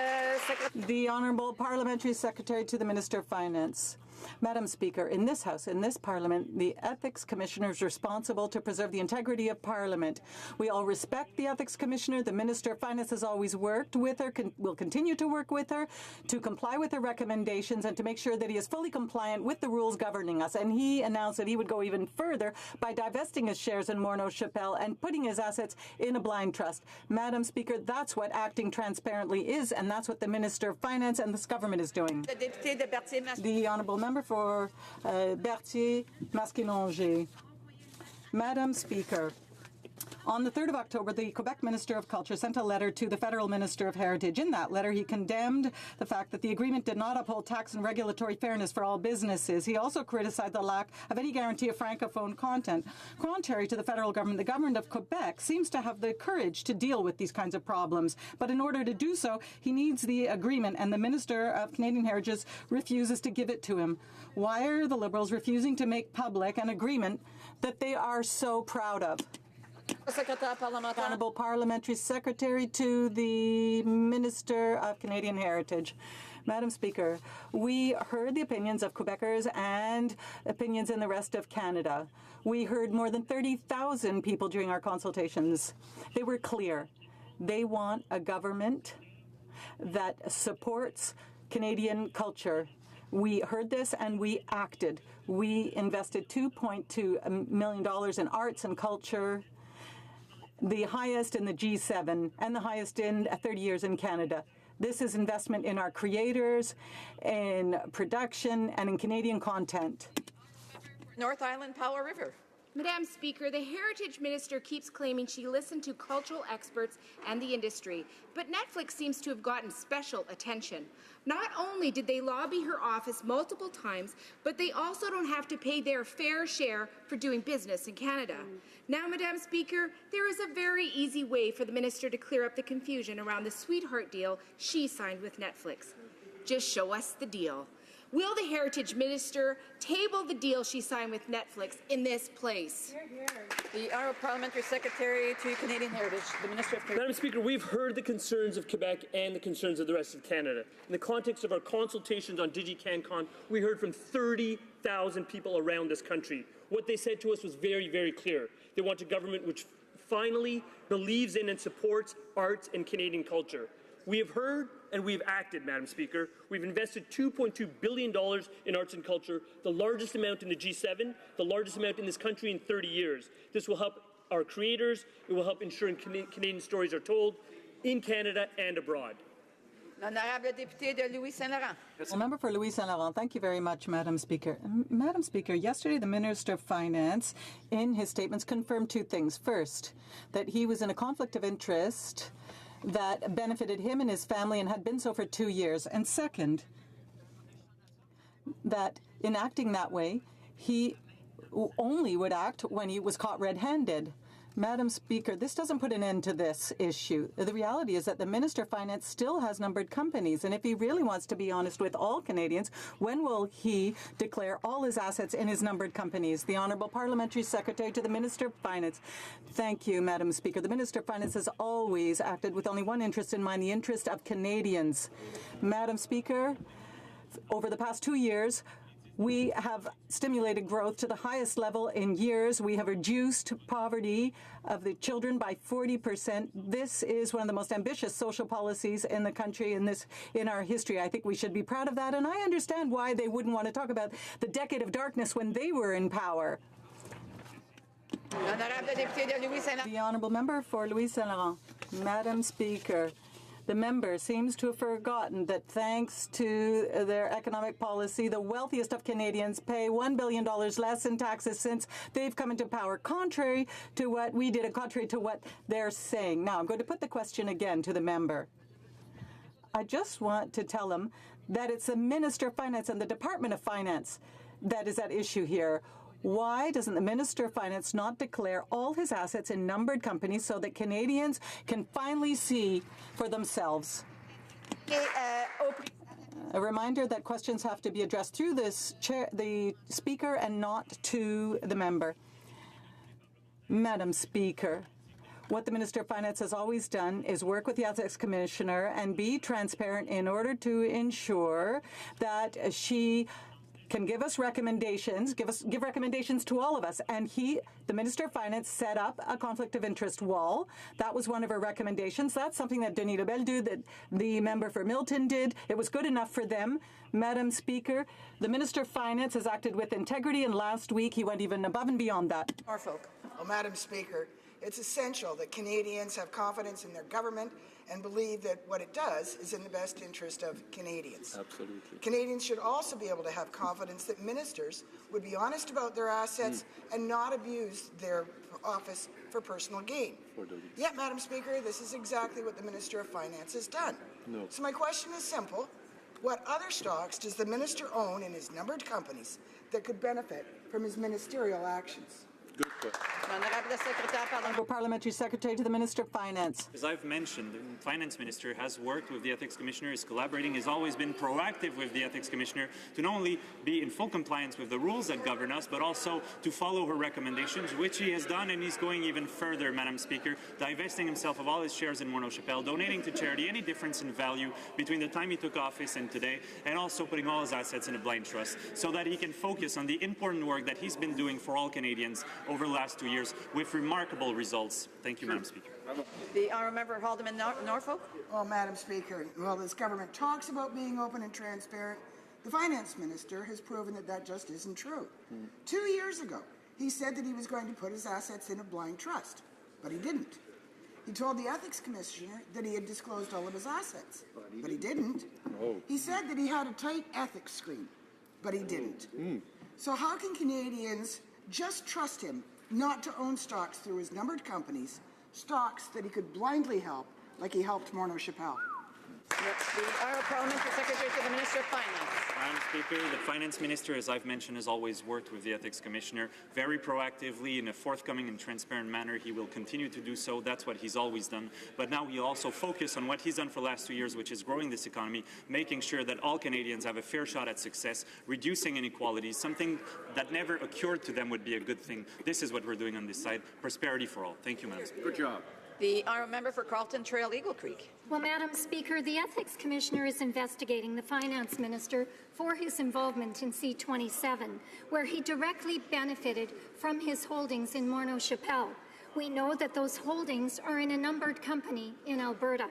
The Honourable Parliamentary Secretary to the Minister of Finance. Madam Speaker, in this House, in this Parliament, the Ethics Commissioner is responsible to preserve the integrity of Parliament. We all respect the Ethics Commissioner. The Minister of Finance has always worked with her, will continue to work with her, to comply with her recommendations and to make sure that he is fully compliant with the rules governing us. And he announced that he would go even further by divesting his shares in Morneau Chappelle and putting his assets in a blind trust. Madam Speaker, that's what acting transparently is, and that's what the Minister of Finance and this government is doing. The honourable member for Berthier-Masquinongé. Madam Speaker, on the 3rd of October, the Quebec Minister of Culture sent a letter to the Federal Minister of Heritage. In that letter, he condemned the fact that the agreement did not uphold tax and regulatory fairness for all businesses. He also criticized the lack of any guarantee of francophone content. Contrary to the federal government, the government of Quebec seems to have the courage to deal with these kinds of problems. But in order to do so, he needs the agreement, and the Minister of Canadian Heritage refuses to give it to him. Why are the Liberals refusing to make public an agreement that they are so proud of? Honourable Parliamentary Secretary to the Minister of Canadian Heritage. Madam Speaker, we heard the opinions of Quebecers and opinions in the rest of Canada. We heard more than 30,000 people during our consultations. They were clear. They want a government that supports Canadian culture. We heard this and we acted. We invested $2.2 million in arts and culture, the highest in the G7 and the highest in 30 years in Canada. This is investment in our creators, in production, and in Canadian content. North Island Powell River. Madam Speaker, the Heritage Minister keeps claiming she listened to cultural experts and the industry, but Netflix seems to have gotten special attention. Not only did they lobby her office multiple times, but they also don't have to pay their fair share for doing business in Canada. Now, Madam Speaker, there is a very easy way for the minister to clear up the confusion around the sweetheart deal she signed with Netflix. Just show us the deal. Will the Heritage Minister table the deal she signed with Netflix in this place? The Honourable Parliamentary Secretary to Canadian Heritage, the Minister of Heritage. Madam Speaker, we've heard the concerns of Quebec and the concerns of the rest of Canada. In the context of our consultations on DigiCanCon, we heard from 30,000 people around this country. What they said to us was very, very clear. They want a government which finally believes in and supports arts and Canadian culture. We have heard and we've acted, Madam Speaker. We've invested $2.2 billion in arts and culture, the largest amount in the G7, the largest amount in this country in 30 years. This will help our creators. It will help ensure Canadian stories are told in Canada and abroad. L'honorable député de Louis Saint-Laurent. Member for Louis Saint-Laurent. Thank you very much, Madam Speaker. Madam Speaker, yesterday the Minister of Finance, in his statements, confirmed two things. First, that he was in a conflict of interest that benefited him and his family and had been so for 2 years. And second, that in acting that way, he only would act when he was caught red-handed. Madam Speaker, this doesn't put an end to this issue. The reality is that the Minister of Finance still has numbered companies, and if he really wants to be honest with all Canadians, when will he declare all his assets in his numbered companies? The Honourable Parliamentary Secretary to the Minister of Finance. Thank you, Madam Speaker. The Minister of Finance has always acted with only one interest in mind, the interest of Canadians. Madam Speaker, over the past 2 years, we have stimulated growth to the highest level in years. We have reduced poverty of the children by 40%. This is one of the most ambitious social policies in the country in our history. I think we should be proud of that, and I understand why they wouldn't want to talk about the decade of darkness when they were in power. The Honourable Member for Louis Saint-Laurent. Madam Speaker, the member seems to have forgotten that thanks to their economic policy, the wealthiest of Canadians pay $1 billion less in taxes since they've come into power, contrary to what we did and contrary to what they're saying. Now, I'm going to put the question again to the member. I just want to tell him that it's the Minister of Finance and the Department of Finance that is at issue here. Why doesn't the Minister of Finance not declare all his assets in numbered companies so that Canadians can finally see for themselves? A reminder that questions have to be addressed through the Speaker and not to the member. Madam Speaker, what the Minister of Finance has always done is work with the Ethics Commissioner and be transparent in order to ensure that she can give us recommendations, give recommendations to all of us. And the Minister of Finance, set up a conflict of interest wall. That was one of her recommendations. That's something that Denis Lebel did, the member for Milton did. It was good enough for them. Madam Speaker, the Minister of Finance has acted with integrity, and last week he went even above and beyond that. Norfolk. Well, Madam Speaker, it's essential that Canadians have confidence in their government and believe that what it does is in the best interest of Canadians. Absolutely. Canadians should also be able to have confidence that ministers would be honest about their assets and not abuse their office for personal gain. Yet, Madam Speaker, this is exactly what the Minister of Finance has done. No. So my question is simple. What other stocks does the minister own in his numbered companies that could benefit from his ministerial actions? Good question. Honourable Parliamentary Secretary to the Minister of Finance. As I've mentioned, the Finance Minister has worked with the Ethics Commissioner, is collaborating, has always been proactive with the Ethics Commissioner to not only be in full compliance with the rules that govern us, but also to follow her recommendations, which he has done, and he's going even further, Madam Speaker, divesting himself of all his shares in Morneau Chapelle, donating to charity any difference in value between the time he took office and today, and also putting all his assets in a blind trust so that he can focus on the important work that he's been doing for all Canadians over the last 2 years with remarkable results. Thank you, Madam Speaker. The honourable member for Haldeman Norfolk. Well, Madam Speaker, while this government talks about being open and transparent, the Finance Minister has proven that that just isn't true. 2 years ago, he said that he was going to put his assets in a blind trust, but he didn't. He told the Ethics Commissioner that he had disclosed all of his assets, but he didn't. He said that he had a tight ethics screen, but he didn't. So how can Canadians just trust him not to own stocks through his numbered companies, stocks that he could blindly help, like he helped Morneau Chapelle? The Honourable Parliamentary Secretary to the Minister of Finance. Madam Speaker, the Finance Minister, as I've mentioned, has always worked with the Ethics Commissioner very proactively in a forthcoming and transparent manner. He will continue to do so. That's what he's always done. But now he'll also focus on what he's done for the last 2 years, which is growing this economy, making sure that all Canadians have a fair shot at success, reducing inequalities, something that never occurred to them would be a good thing. This is what we're doing on this side. Prosperity for all. Thank you, Madam Speaker. Good job. The honourable member for Carlton Trail Eagle Creek. Well, Madam Speaker, the Ethics Commissioner is investigating the Finance Minister for his involvement in C-27, where he directly benefited from his holdings in Morneau Chapelle. We know that those holdings are in a numbered company in Alberta.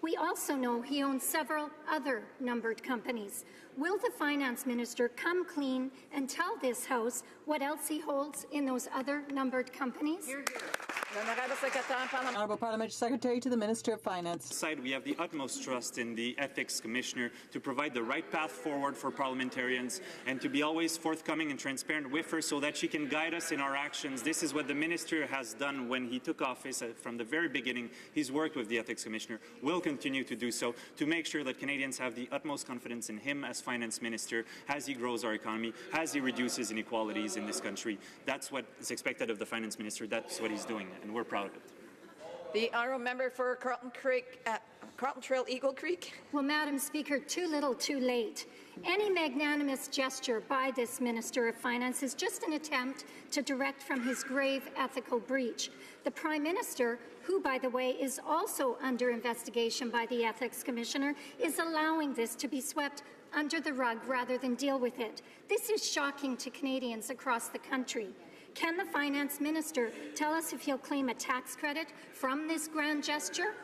We also know he owns several other numbered companies. Will the Finance Minister come clean and tell this House what else he holds in those other numbered companies? Honourable Parliamentary Secretary to the Minister of Finance. Side, we have the utmost trust in the Ethics Commissioner to provide the right path forward for parliamentarians and to be always forthcoming and transparent with her so that she can guide us in our actions. This is what the Minister has done when he took office from the very beginning. He's worked with the Ethics Commissioner, will continue to do so to make sure that Canadians have the utmost confidence in him as Finance Minister as he grows our economy, as he reduces inequalities in this country. That's what is expected of the Finance Minister. That's what he's doing, and we're proud of it. The honourable member for Carlton Trail Eagle Creek. Well, Madam Speaker, too little, too late. Any magnanimous gesture by this Minister of Finance is just an attempt to direct from his grave ethical breach. The Prime Minister, who, by the way, is also under investigation by the Ethics Commissioner, is allowing this to be swept under the rug rather than deal with it. This is shocking to Canadians across the country. Can the Finance Minister tell us if he'll claim a tax credit from this grand gesture?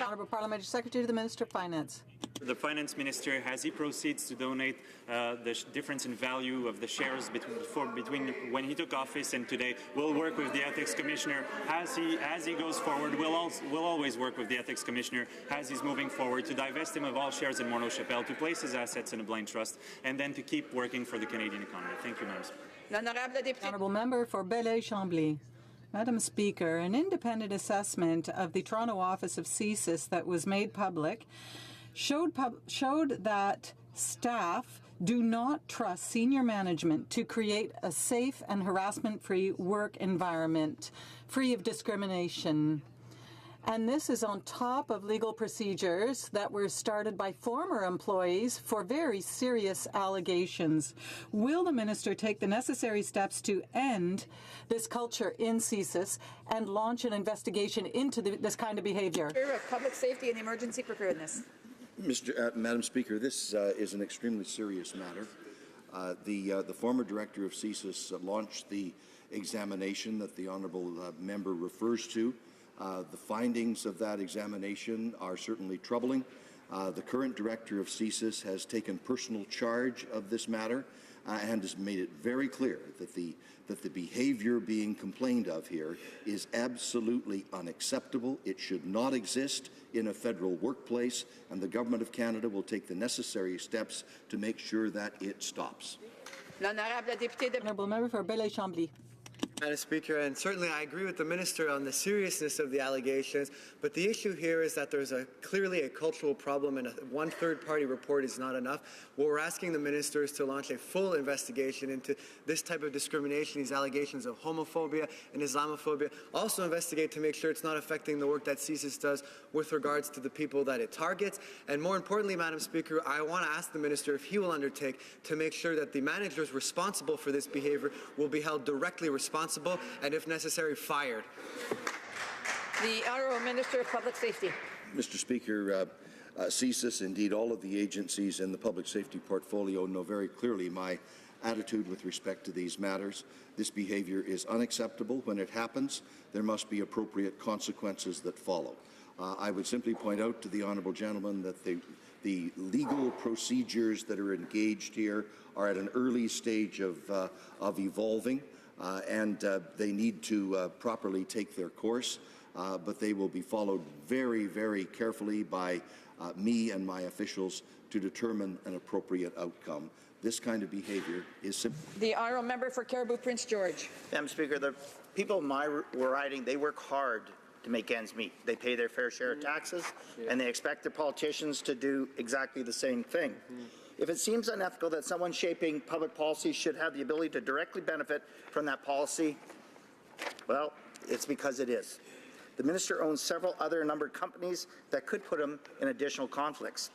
Honourable Parliamentary Secretary to the Minister of Finance. The Finance Minister, as he proceeds to donate the difference in value of the shares between when he took office and today, will work with the Ethics Commissioner as he goes forward. We'll always work with the Ethics Commissioner as he's moving forward to divest him of all shares in Morneau Chapelle, to place his assets in a blind trust, and then to keep working for the Canadian economy. Thank you, Madam Speaker. Honourable Member for Belleuil-Chambly. Madam Speaker, an independent assessment of the Toronto office of CSIS that was made public showed that staff do not trust senior management to create a safe and harassment-free work environment, free of discrimination. And this is on top of legal procedures that were started by former employees for very serious allegations. Will the minister take the necessary steps to end this culture in CSIS and launch an investigation into this kind of behavior? Of Public Safety and Emergency Preparedness. Madam Speaker, this is an extremely serious matter. The former director of CSIS launched the examination that the honourable member refers to. The findings of that examination are certainly troubling. The current director of CSIS has taken personal charge of this matter and has made it very clear that the behaviour being complained of here is absolutely unacceptable. It should not exist in a federal workplace, and the Government of Canada will take the necessary steps to make sure that it stops. Honourable member for Belleuil-Chambly. Madam Speaker, and certainly I agree with the Minister on the seriousness of the allegations, but the issue here is that there's clearly a cultural problem, and one third-party report is not enough. What we're asking the Minister is to launch a full investigation into this type of discrimination, these allegations of homophobia and Islamophobia. Also investigate to make sure it's not affecting the work that CSIS does with regards to the people that it targets. And more importantly, Madam Speaker, I want to ask the Minister if he will undertake to make sure that the managers responsible for this behavior will be held directly responsible and, if necessary, fired. The Honourable Minister of Public Safety. Mr. Speaker, CSIS, indeed all of the agencies in the public safety portfolio know very clearly my attitude with respect to these matters. This behaviour is unacceptable. When it happens, there must be appropriate consequences that follow. I would simply point out to the honourable gentleman that the legal procedures that are engaged here are at an early stage of evolving. And they need to properly take their course, but they will be followed very, very carefully by me and my officials to determine an appropriate outcome. This kind of behaviour is simple. The Honourable Member for Cariboo Prince George. Madam Speaker, the people in my riding, they work hard to make ends meet. They pay their fair share of taxes, and they expect their politicians to do exactly the same thing. If it seems unethical that someone shaping public policy should have the ability to directly benefit from that policy, well, it's because it is. The Minister owns several other numbered companies that could put him in additional conflicts.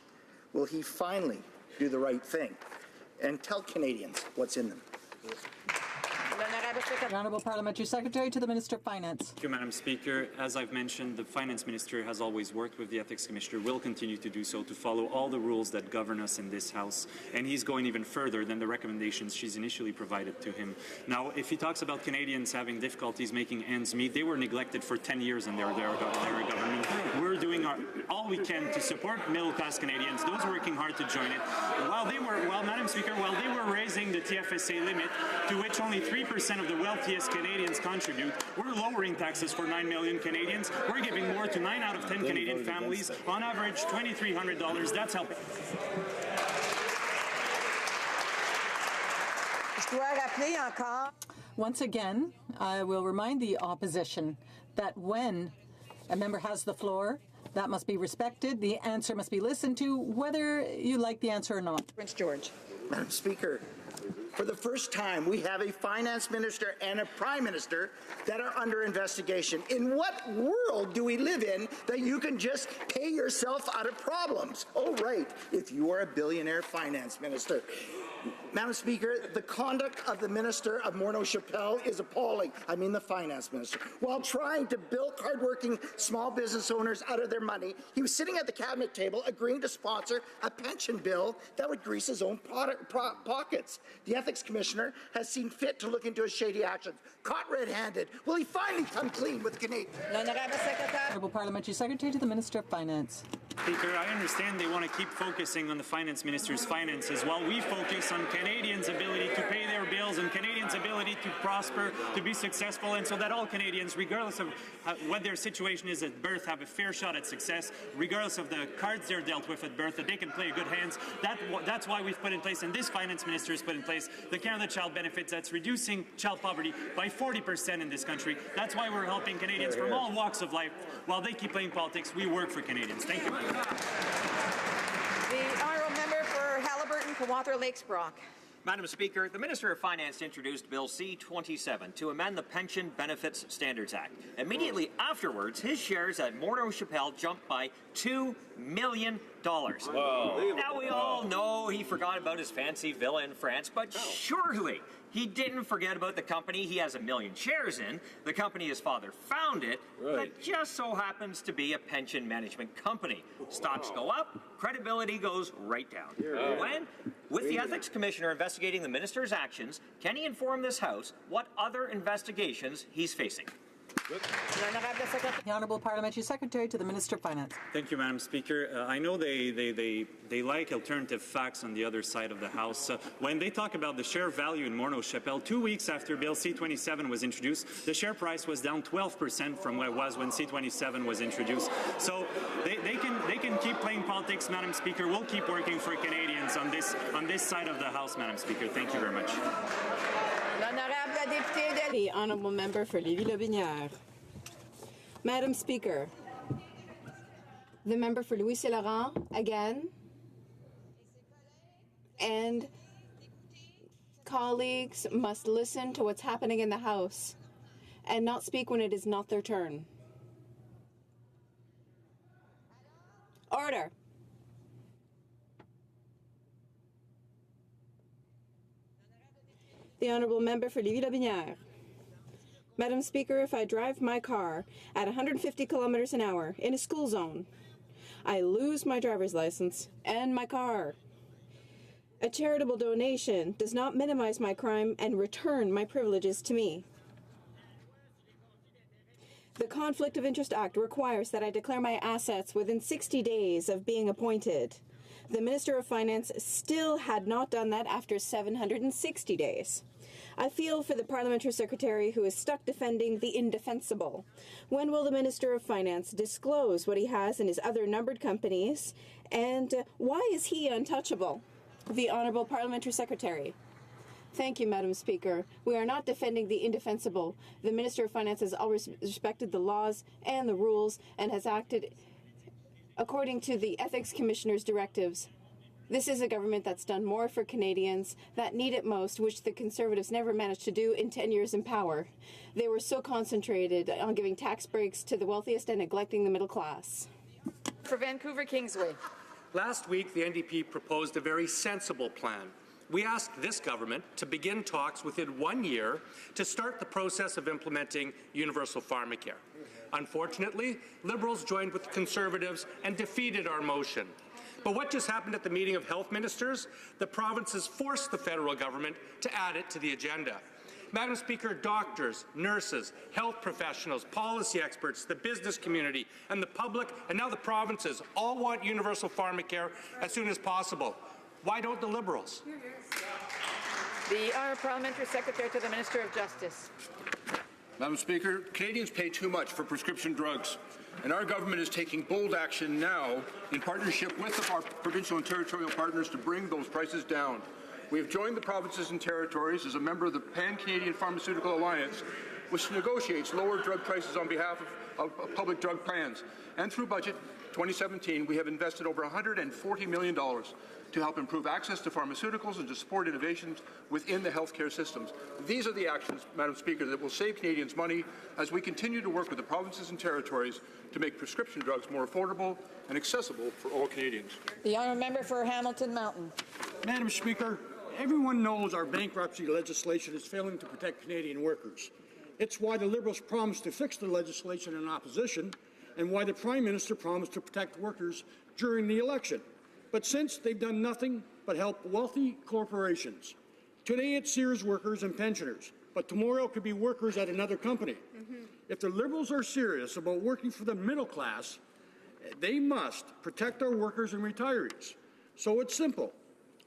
Will he finally do the right thing and tell Canadians what's in them? The Honourable Parliamentary Secretary to the Minister of Finance. Thank you, Madam Speaker. As I've mentioned, the Finance Minister has always worked with the Ethics Commissioner, will continue to do so, to follow all the rules that govern us in this House, and he's going even further than the recommendations she's initially provided to him. Now, if he talks about Canadians having difficulties making ends meet, they were neglected for 10 years in their government. We're doing all we can to support middle-class Canadians, those working hard to join it. Madam Speaker, while they were raising the TFSA limit, to which only 3% of the wealthiest Canadians contribute, we're lowering taxes for 9 million Canadians. We're giving more to 9 out of 10 Canadian families, on average $2,300. That's helping. Once again, I will remind the opposition that when a member has the floor, that must be respected. The answer must be listened to, whether you like the answer or not. Prince George. Madam Speaker, for the first time, we have a finance minister and a prime minister that are under investigation. In what world do we live in that you can just pay yourself out of problems? Oh, right, if you are a billionaire finance minister. Madam Speaker, the conduct of the Minister of Morneau-Chapelle is appalling. I mean the finance minister. While trying to bilk hardworking small business owners out of their money, he was sitting at the cabinet table agreeing to sponsor a pension bill that would grease his own pockets. The Ethics Commissioner has seen fit to look into his shady actions. Caught red-handed, will he finally come clean with Canadians? Honourable Parliamentary Secretary to the Minister of Finance. Speaker, I understand they want to keep focusing on the Finance Minister's finances while we focus on Canadians' ability to pay their bills and Canadians' ability to prosper, to be successful, and so that all Canadians, regardless of what their situation is at birth, have a fair shot at success, regardless of the cards they're dealt with at birth, that they can play good hands. That's why we've put in place, and this Finance Minister has put in place, the Canada Child Benefits that's reducing child poverty by 40% in this country. That's why we're helping Canadians from all walks of life. While they keep playing politics, we work for Canadians. Thank you. The Honourable Member for Haliburton, Kawartha Lakes Brock. Madam Speaker, the Minister of Finance introduced Bill C-27 to amend the Pension Benefits Standards Act. Immediately afterwards, his shares at Morneau-Chapelle jumped by $2 million. Wow. Now, we all know he forgot about his fancy villa in France, but surely he didn't forget about the company he has 1 million shares in, the company his father founded, that just so happens to be a pension management company. Stocks go up, credibility goes right down. When, with the Ethics Commissioner investigating the minister's actions, can he inform this House what other investigations he's facing? The Honourable Parliamentary Secretary to the Minister of Finance. Thank you, Madam Speaker. I know they like alternative facts on the other side of the House. When they talk about the share value in Morneau Chapelle, 2 weeks after Bill C-27 was introduced, the share price was down 12% from what it was when C-27 was introduced. So they can keep playing politics, Madam Speaker. We'll keep working for Canadians on this side of the House, Madam Speaker. Thank you very much. The Honourable Member for Lévis-Lobinière. Madam Speaker, the member for Louis Saint Laurent again, and colleagues must listen to what's happening in the House and not speak when it is not their turn. Order. The Honourable Member for Lévis-Lobinière. Madam Speaker, if I drive my car at 150 kilometers an hour in a school zone, I lose my driver's license and my car. A charitable donation does not minimize my crime and return my privileges to me. The Conflict of Interest Act requires that I declare my assets within 60 days of being appointed. The Minister of Finance still had not done that after 760 days. I feel for the Parliamentary Secretary who is stuck defending the indefensible. When will the Minister of Finance disclose what he has in his other numbered companies, and why is he untouchable? The Honourable Parliamentary Secretary. Thank you, Madam Speaker. We are not defending the indefensible. The Minister of Finance has always respected the laws and the rules and has acted according to the Ethics Commissioner's directives. This is a government that's done more for Canadians that need it most, which the Conservatives never managed to do in 10 years in power. They were so concentrated on giving tax breaks to the wealthiest and neglecting the middle class. For Vancouver Kingsway. Last week, the NDP proposed a very sensible plan. We asked this government to begin talks within 1 year to start the process of implementing universal pharmacare. Unfortunately, Liberals joined with Conservatives and defeated our motion. But what just happened at the meeting of health ministers? The provinces forced the federal government to add it to the agenda. Madam Speaker, doctors, nurses, health professionals, policy experts, the business community, and the public, and now the provinces, all want universal pharmacare as soon as possible. Why don't the Liberals? The Honourable Parliamentary Secretary to the Minister of Justice. Madam Speaker, Canadians pay too much for prescription drugs, and our government is taking bold action now in partnership with our provincial and territorial partners to bring those prices down. We have joined the provinces and territories as a member of the Pan-Canadian Pharmaceutical Alliance, which negotiates lower drug prices on behalf of public drug plans. And through Budget 2017, we have invested over $140 million to help improve access to pharmaceuticals and to support innovations within the healthcare systems. These are the actions, Madam Speaker, that will save Canadians money as we continue to work with the provinces and territories to make prescription drugs more affordable and accessible for all Canadians. The Honourable Member for Hamilton Mountain. Madam Speaker, everyone knows our bankruptcy legislation is failing to protect Canadian workers. It's why the Liberals promised to fix the legislation in opposition and why the Prime Minister promised to protect workers during the election. But since they've done nothing but help wealthy corporations. Today it's Sears workers and pensioners, but tomorrow it could be workers at another company. If the Liberals are serious about working for the middle class, they must protect our workers and retirees. So it's simple.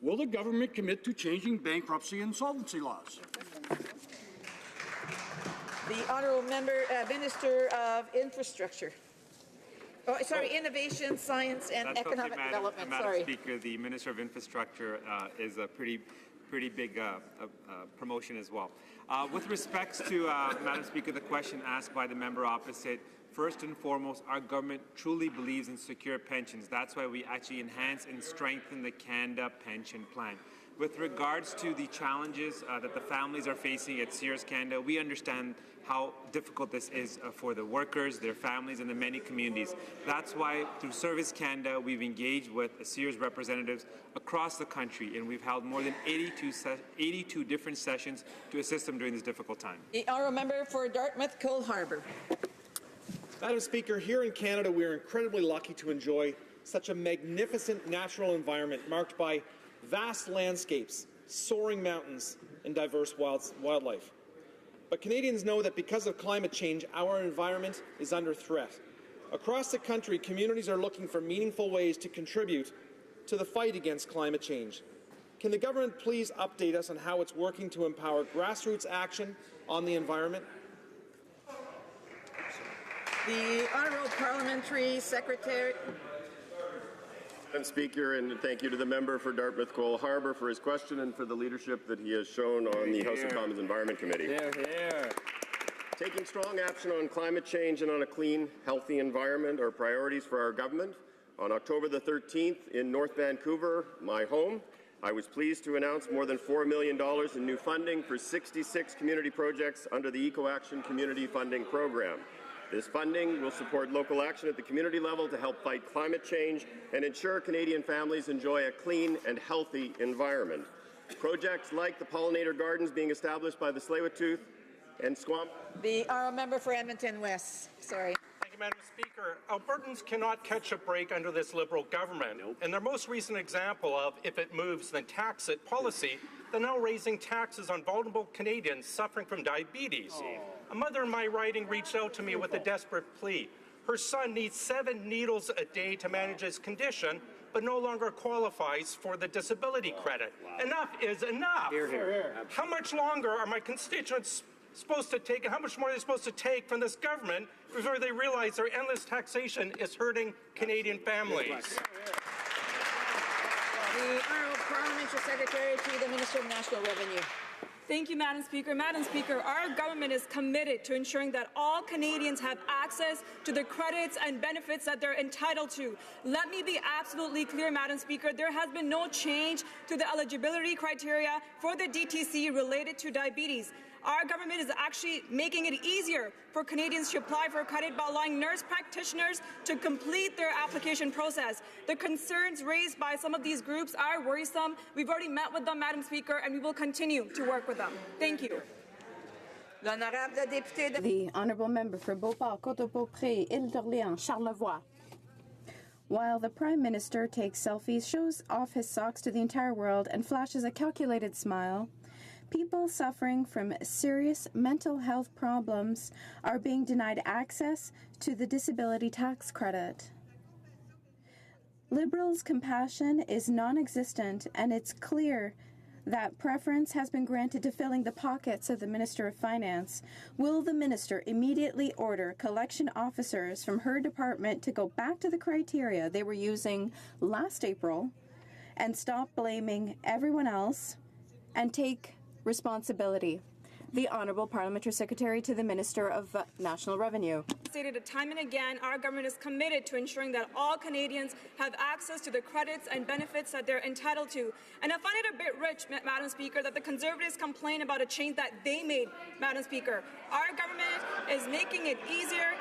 Will the government commit to changing bankruptcy and insolvency laws? The Honourable Minister of Infrastructure. Oh, sorry, Innovation, Science and Economic Development. Madam Speaker, the Minister of Infrastructure is a pretty big promotion as well. With respect to, Madam Speaker, the question asked by the member opposite, first and foremost, our government truly believes in secure pensions. That's why we actually enhance and strengthen the Canada Pension Plan. With regards to the challenges that the families are facing at Sears Canada, we understand how difficult this is for the workers, their families, and the many communities. That's why through Service Canada, we've engaged with Sears representatives across the country, and we've held more than 82 different sessions to assist them during this difficult time. The honourable member for Dartmouth Cole Harbour. Madam Speaker, here in Canada, we are incredibly lucky to enjoy such a magnificent natural environment marked by vast landscapes, soaring mountains, and diverse wildlife. But Canadians know that because of climate change, our environment is under threat. Across the country, communities are looking for meaningful ways to contribute to the fight against climate change. Can the government please update us on how it's working to empower grassroots action on the environment? The Honourable Parliamentary Secretary. Madam Speaker, and thank you to the member for Dartmouth Cole Harbour for his question and for the leadership that he has shown on the House of Commons Environment Committee. Taking strong action on climate change and on a clean, healthy environment are priorities for our government. On October the 13th in North Vancouver, my home, I was pleased to announce more than $4 million in new funding for 66 community projects under the Eco Action Community Funding Program. This funding will support local action at the community level to help fight climate change and ensure Canadian families enjoy a clean and healthy environment. Projects like the pollinator gardens being established by the Tsleil-Waututh and Squam. The honourable member for Edmonton West. Sorry. Thank you, Madam Speaker. Albertans cannot catch a break under this Liberal government. And their most recent example of if it moves, then tax it policy, they're now raising taxes on vulnerable Canadians suffering from diabetes. A mother in my riding reached out to me with a desperate plea. Her son needs 7 needles a day to manage his condition, but no longer qualifies for the disability credit. Enough is enough. Hear, hear. How much longer are my constituents supposed to take, and how much more are they supposed to take from this government before they realize their endless taxation is hurting Canadian families? The Honourable Parliamentary Secretary to the Minister of National Revenue. Thank you, Madam Speaker. Madam Speaker, our government is committed to ensuring that all Canadians have access to the credits and benefits that they're entitled to. Let me be absolutely clear, Madam Speaker. There has been no change to the eligibility criteria for the DTC related to diabetes. Our government is actually making it easier for Canadians to apply for credit by allowing nurse practitioners to complete their application process. The concerns raised by some of these groups are worrisome. We've already met with them, Madam Speaker, and we will continue to work with them. Thank you. The Honourable Member for Beauport, Côte-au-Beaupré, Île-d'Orléans, Charlevoix. While the Prime Minister takes selfies, shows off his socks to the entire world, and flashes a calculated smile, people suffering from serious mental health problems are being denied access to the disability tax credit. Liberals' compassion is non-existent, and it's clear that preference has been granted to filling the pockets of the Minister of Finance. Will the Minister immediately order collection officers from her department to go back to the criteria they were using last April and stop blaming everyone else and take responsibility? The Honourable Parliamentary Secretary to the Minister of National Revenue. Stated time and again, our government is committed to ensuring that all Canadians have access to the credits and benefits that they're entitled to. And I find it a bit rich, Madam Speaker, that the Conservatives complain about a change that they made, Madam Speaker. Our government is making it easier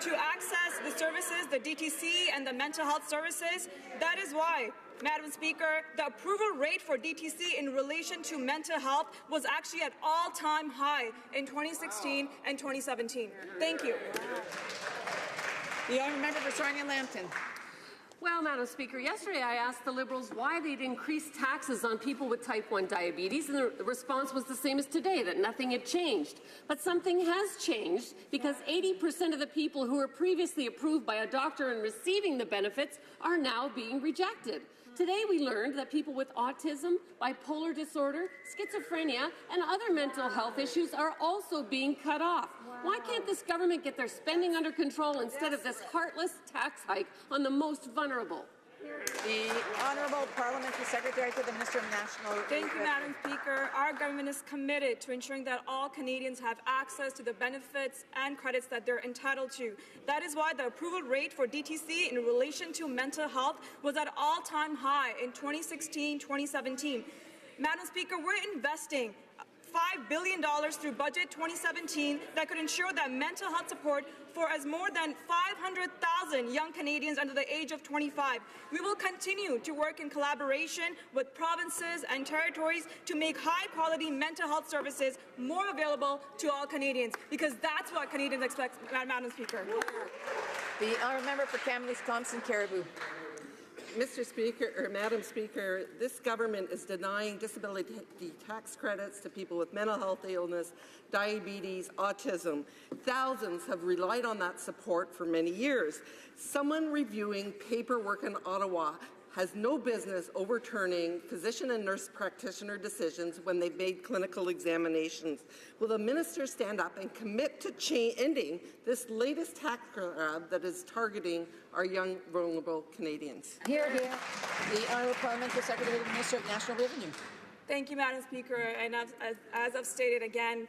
to access the services, the DTC and the mental health services. That is why, Madam Speaker, the approval rate for DTC in relation to mental health was actually at all-time high in 2016 and 2017. Thank you. The honourable member for Sarnia-Lambton. Well, Madam Speaker, yesterday I asked the Liberals why they'd increase taxes on people with type 1 diabetes, and the response was the same as today, that nothing had changed. But something has changed, because 80% of the people who were previously approved by a doctor and receiving the benefits are now being rejected. Today we learned that people with autism, bipolar disorder, schizophrenia, and other mental health issues are also being cut off. Why can't this government get their spending under control instead of this heartless tax hike on the most vulnerable? The Honourable Parliamentary Secretary to the Minister of National Revenue. Thank you, Madam Speaker. Our government is committed to ensuring that all Canadians have access to the benefits and credits that they're entitled to. That is why the approval rate for DTC in relation to mental health was at all-time high in 2016-2017. Madam Speaker, we're investing $5 billion through Budget 2017 that could ensure that mental health support for as more than 500,000 young Canadians under the age of 25. We will continue to work in collaboration with provinces and territories to make high-quality mental health services more available to all Canadians, because that's what Canadians expect, Madam Speaker. The honourable member for Kamloops Thompson Caribou. Mr. Speaker, or Madam Speaker, this government is denying disability tax credits to people with mental health illness, diabetes, autism. Thousands have relied on that support for many years. Someone reviewing paperwork in Ottawa has no business overturning physician and nurse practitioner decisions when they've made clinical examinations. Will the minister stand up and commit to ending this latest tax grab that is targeting our young, vulnerable Canadians? Here. The Honourable Parliamentary Secretary to the Minister of National Revenue. Thank you, Madam Speaker. And as I've stated again,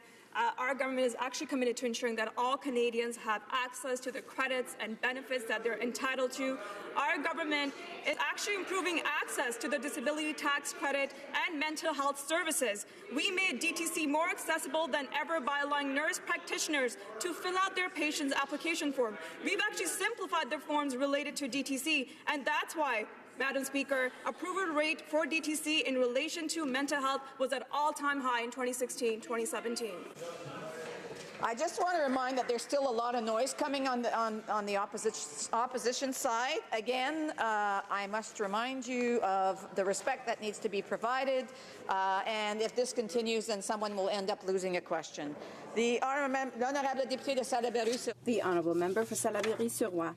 our government is actually committed to ensuring that all Canadians have access to the credits and benefits that they're entitled to. Our government is actually improving access to the disability tax credit and mental health services. We made DTC more accessible than ever by allowing nurse practitioners to fill out their patient's application form. We've actually simplified the forms related to DTC, and that's why, Madam Speaker, approval rate for DTC in relation to mental health was at all-time high in 2016-2017. I just want to remind that there's still a lot of noise coming on the opposition side. Again, I must remind you of the respect that needs to be provided, and if this continues, then someone will end up losing a question. The honourable député de Salaberry. The honourable member for Salaberry-sur-Roi.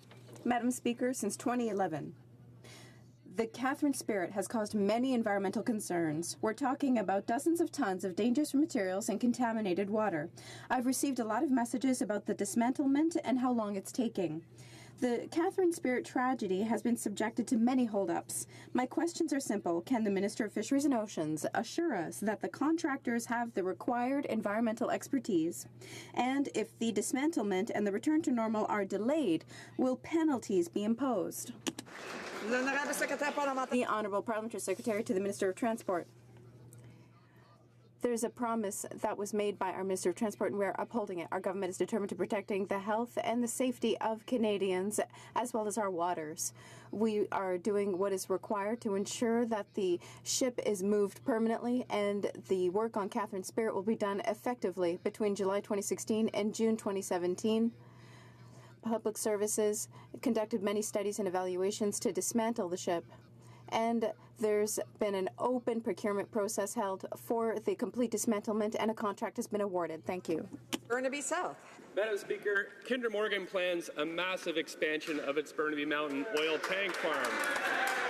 Madam Speaker, since 2011, the Catherine Spirit has caused many environmental concerns. We're talking about dozens of tons of dangerous materials and contaminated water. I've received a lot of messages about the dismantlement and how long it's taking. The Catherine Spirit tragedy has been subjected to many holdups. My questions are simple. Can the Minister of Fisheries and Oceans assure us that the contractors have the required environmental expertise? And if the dismantlement and the return to normal are delayed, will penalties be imposed? The Honourable Parliamentary Secretary to the Minister of Transport. There's a promise that was made by our Minister of Transport, and we're upholding it. Our government is determined to protecting the health and the safety of Canadians, as well as our waters. We are doing what is required to ensure that the ship is moved permanently, and the work on Catherine Spirit will be done effectively between July 2016 and June 2017. Public Services conducted many studies and evaluations to dismantle the ship, and there's been an open procurement process held for the complete dismantlement, and a contract has been awarded. Thank you. Burnaby South. Madam Speaker, Kinder Morgan plans a massive expansion of its Burnaby Mountain oil tank farm.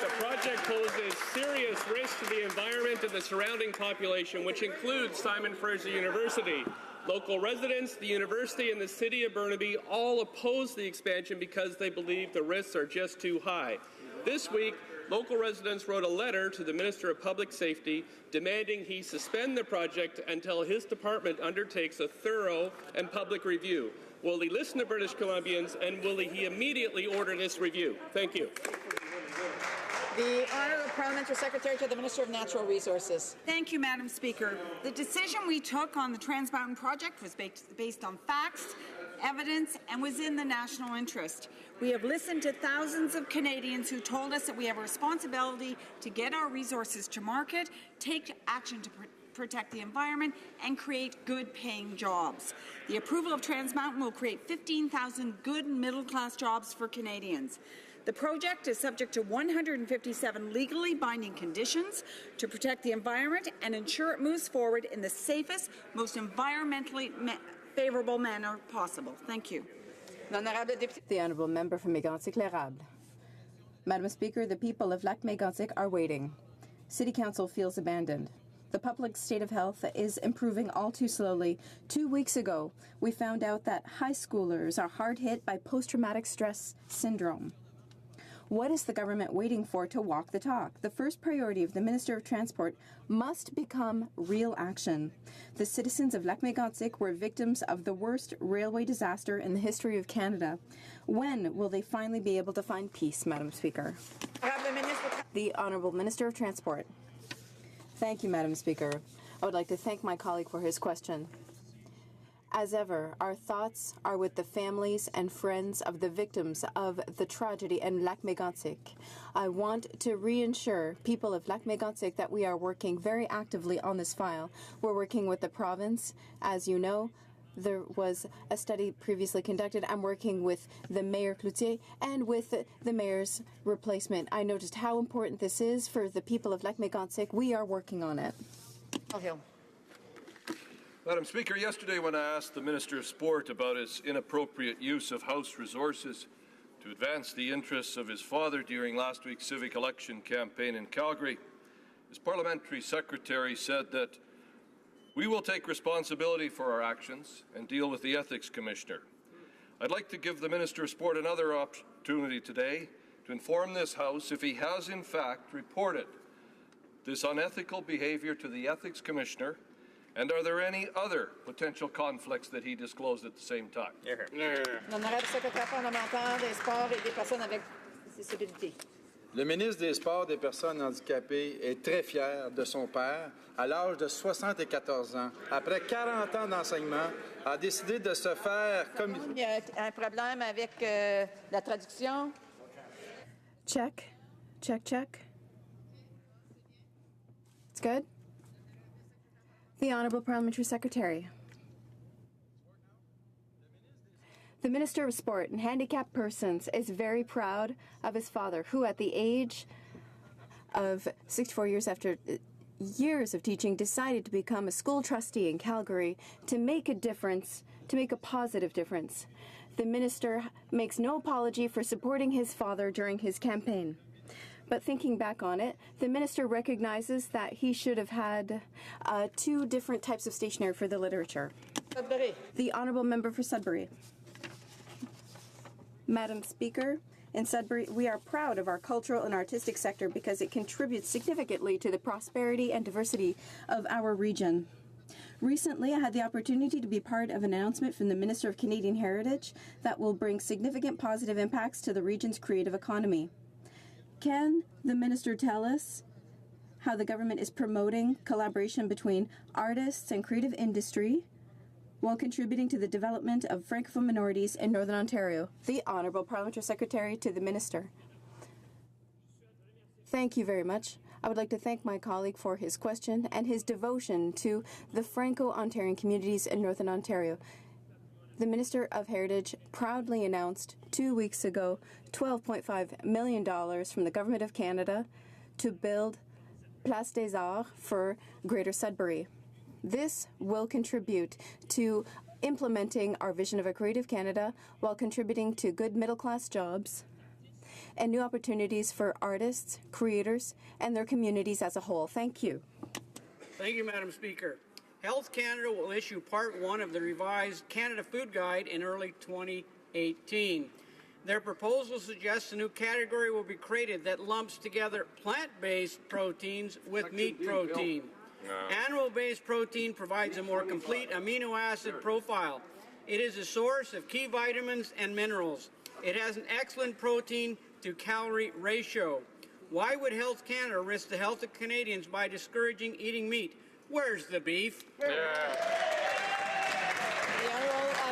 The project poses serious risk to the environment and the surrounding population, which includes Simon Fraser University. Local residents, the university, and the city of Burnaby all oppose the expansion because they believe the risks are just too high. This week, local residents wrote a letter to the Minister of Public Safety demanding he suspend the project until his department undertakes a thorough and public review. Will he listen to British Columbians, and will he immediately order this review? Thank you. The Honourable Parliamentary Secretary to the Minister of Natural Resources. Thank you, Madam Speaker. The decision we took on the Trans Mountain project was based on facts, evidence, and was in the national interest. We have listened to thousands of Canadians who told us that we have a responsibility to get our resources to market, take action to protect the environment, and create good-paying jobs. The approval of Trans Mountain will create 15,000 good middle-class jobs for Canadians. The project is subject to 157 legally binding conditions to protect the environment and ensure it moves forward in the safest, most environmentally favourable manner possible. Thank you. The Honourable Member for Mégantic-L'Érable. Madam Speaker, the people of Lac-Mégantic are waiting. City Council feels abandoned. The public state of health is improving all too slowly. 2 weeks ago, we found out that high schoolers are hard hit by post-traumatic stress syndrome. What is the government waiting for to walk the talk? The first priority of the Minister of Transport must become real action. The citizens of Lac-Mégantic were victims of the worst railway disaster in the history of Canada. When will they finally be able to find peace, Madam Speaker? The Honourable Minister of Transport. Thank you, Madam Speaker. I would like to thank my colleague for his question. As ever, our thoughts are with the families and friends of the victims of the tragedy in Lac-Mégantic. I want to reassure people of Lac-Mégantic that we are working very actively on this file. We're working with the province. As you know, there was a study previously conducted. I'm working with the Mayor Cloutier and with the Mayor's replacement. I noticed how important this is for the people of Lac-Mégantic. We are working on it. Hill. Madam Speaker, yesterday when I asked the Minister of Sport about his inappropriate use of House resources to advance the interests of his father during last week's civic election campaign in Calgary, his parliamentary secretary said that we will take responsibility for our actions and deal with the Ethics Commissioner. I'd like to give the Minister of Sport another opportunity today to inform this House if he has in fact reported this unethical behaviour to the Ethics Commissioner, and are there any other potential conflicts that he disclosed at the same time? L'honorable secrétaire parlementaire des Sports et des Personnes avec disabilité. Le ministre des Sports des Personnes handicapées est très fier de son père. À l'âge de 74 ans, après 40 ans d'enseignement, a décidé de se faire comme... Il y a un problème avec la traduction. Check. Check, check. It's good. The Honourable Parliamentary Secretary. The Minister of Sport and Handicapped Persons is very proud of his father, who at the age of 64 years after years of teaching decided to become a school trustee in Calgary to make a difference, to make a positive difference. The Minister makes no apology for supporting his father during his campaign. But thinking back on it, the Minister recognizes that he should have had two different types of stationery for the literature. Sudbury. The Honourable Member for Sudbury. Madam Speaker, in Sudbury, we are proud of our cultural and artistic sector because it contributes significantly to the prosperity and diversity of our region. Recently, I had the opportunity to be part of an announcement from the Minister of Canadian Heritage that will bring significant positive impacts to the region's creative economy. Can the Minister tell us how the government is promoting collaboration between artists and creative industry while contributing to the development of Francophone minorities in Northern Ontario? The Honourable Parliamentary Secretary to the Minister. Thank you very much. I would like to thank my colleague for his question and his devotion to the Franco-Ontarian communities in Northern Ontario. The Minister of Heritage proudly announced 2 weeks ago $12.5 million from the Government of Canada to build Place des Arts for Greater Sudbury. This will contribute to implementing our vision of a creative Canada while contributing to good middle-class jobs and new opportunities for artists, creators, and their communities as a whole. Thank you. Thank you, Madam Speaker. Health Canada will issue Part 1 of the revised Canada Food Guide in early 2018. Their proposal suggests a new category will be created that lumps together plant-based proteins with meat protein. Animal-based protein provides a more complete amino acid profile. It is a source of key vitamins and minerals. It has an excellent protein to calorie ratio. Why would Health Canada risk the health of Canadians by discouraging eating meat? Where's the beef? The Honourable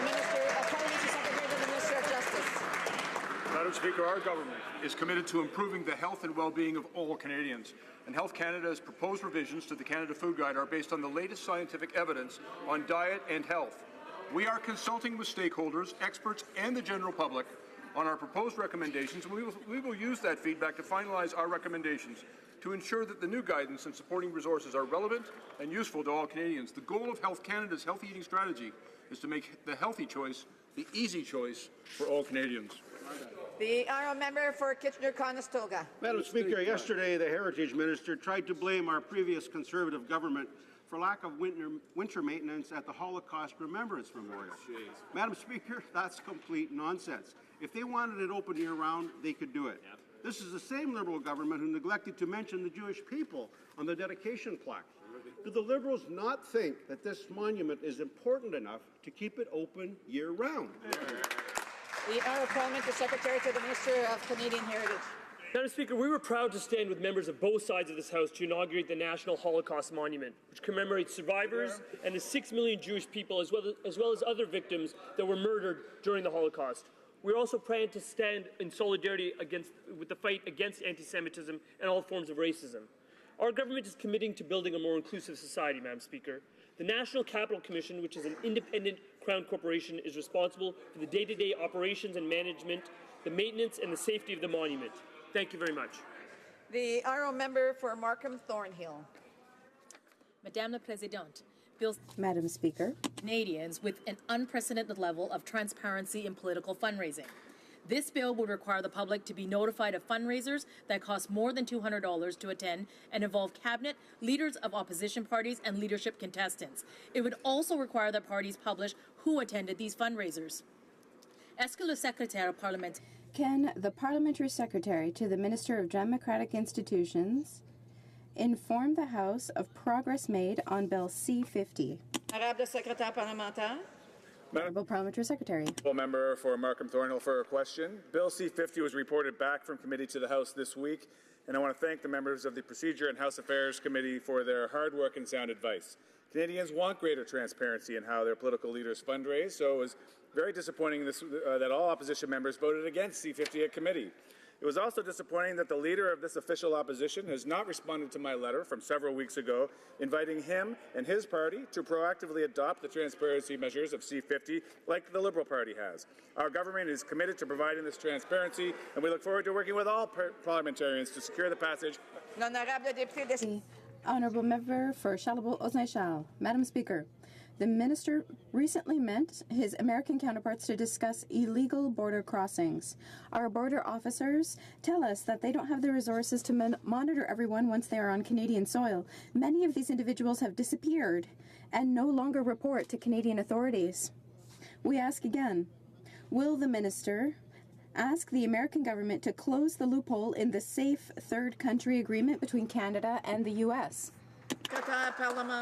Minister of Parliamentary Secretary to the Minister of Justice. Madam Speaker, our government is committed to improving the health and well-being of all Canadians. And Health Canada's proposed revisions to the Canada Food Guide are based on the latest scientific evidence on diet and health. We are consulting with stakeholders, experts, and the general public on our proposed recommendations, and we will use that feedback to finalize our recommendations to ensure that the new guidance and supporting resources are relevant and useful to all Canadians. The goal of Health Canada's healthy eating strategy is to make the healthy choice the easy choice for all Canadians. The Honourable Member for Kitchener-Conestoga. Madam Speaker, yesterday the Heritage Minister tried to blame our previous Conservative government for lack of winter maintenance at the Holocaust Remembrance Memorial. Madam Speaker, that's complete nonsense. If they wanted it open year-round, they could do it. This is the same Liberal government who neglected to mention the Jewish people on the dedication plaque. Do the Liberals not think that this monument is important enough to keep it open year-round? The Honourable Parliamentary Secretary to the Minister of Canadian Heritage. Madam Speaker, we were proud to stand with members of both sides of this House to inaugurate the National Holocaust Monument, which commemorates survivors and the 6 million Jewish people, as well as other victims that were murdered during the Holocaust. We're also proud to stand in solidarity with the fight against anti-Semitism and all forms of racism. Our government is committing to building a more inclusive society, Madam Speaker. The National Capital Commission, which is an independent Crown corporation, is responsible for the day-to-day operations and management, the maintenance and the safety of the monument. Thank you very much. The honourable member for Markham Thornhill. Madame la Présidente, Madam Speaker, Canadians with an unprecedented level of transparency in political fundraising. This bill would require the public to be notified of fundraisers that cost more than $200 to attend and involve cabinet, leaders of opposition parties, and leadership contestants. It would also require that parties publish who attended these fundraisers. Est-ce que le secrétaire parlementaire can the Parliamentary Secretary to the Minister of Democratic Institutions inform the House of progress made on Bill C-50? Honorable Secrétaire parlementaire. Honorable Parliamentary Secretary. Member for Markham Thornhill for a question. Bill C-50 was reported back from committee to the House this week, and I want to thank the members of the Procedure and House Affairs Committee for their hard work and sound advice. Canadians want greater transparency in how their political leaders fundraise, so it was very disappointing that all opposition members voted against C-50 at committee. It was also disappointing that the leader of this official opposition has not responded to my letter from several weeks ago, inviting him and his party to proactively adopt the transparency measures of C-50 like the Liberal Party has. Our government is committed to providing this transparency, and we look forward to working with all parliamentarians to secure the passage. Honourable Member for Charlebourg-Osnay-Charles. Madam Speaker, the Minister recently met his American counterparts to discuss illegal border crossings. Our border officers tell us that they don't have the resources to monitor everyone once they are on Canadian soil. Many of these individuals have disappeared and no longer report to Canadian authorities. We ask again, will the Minister ask the American government to close the loophole in the Safe Third Country Agreement between Canada and the U.S.?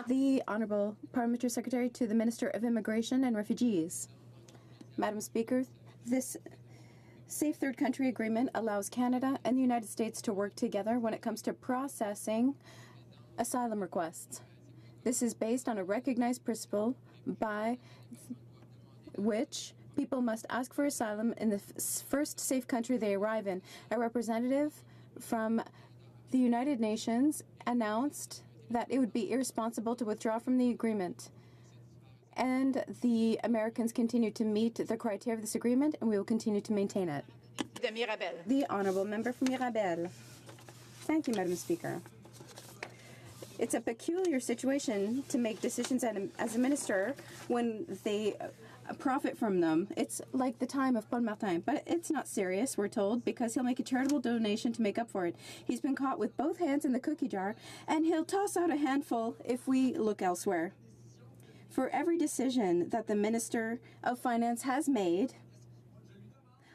The Honourable Parliamentary Secretary to the Minister of Immigration and Refugees. Madam Speaker, this Safe Third Country Agreement allows Canada and the United States to work together when it comes to processing asylum requests. This is based on a recognized principle by which people must ask for asylum in the first safe country they arrive in. A representative from the United Nations announced that it would be irresponsible to withdraw from the agreement. And the Americans continue to meet the criteria of this agreement, and we will continue to maintain it. The Honourable Member from Mirabel. Thank you, Madam Speaker. It's a peculiar situation to make decisions as a minister when they profit from them. It's like the time of Paul Martin, but it's not serious, we're told, because he'll make a charitable donation to make up for it. He's been caught with both hands in the cookie jar, and he'll toss out a handful if we look elsewhere. For every decision that the Minister of Finance has made,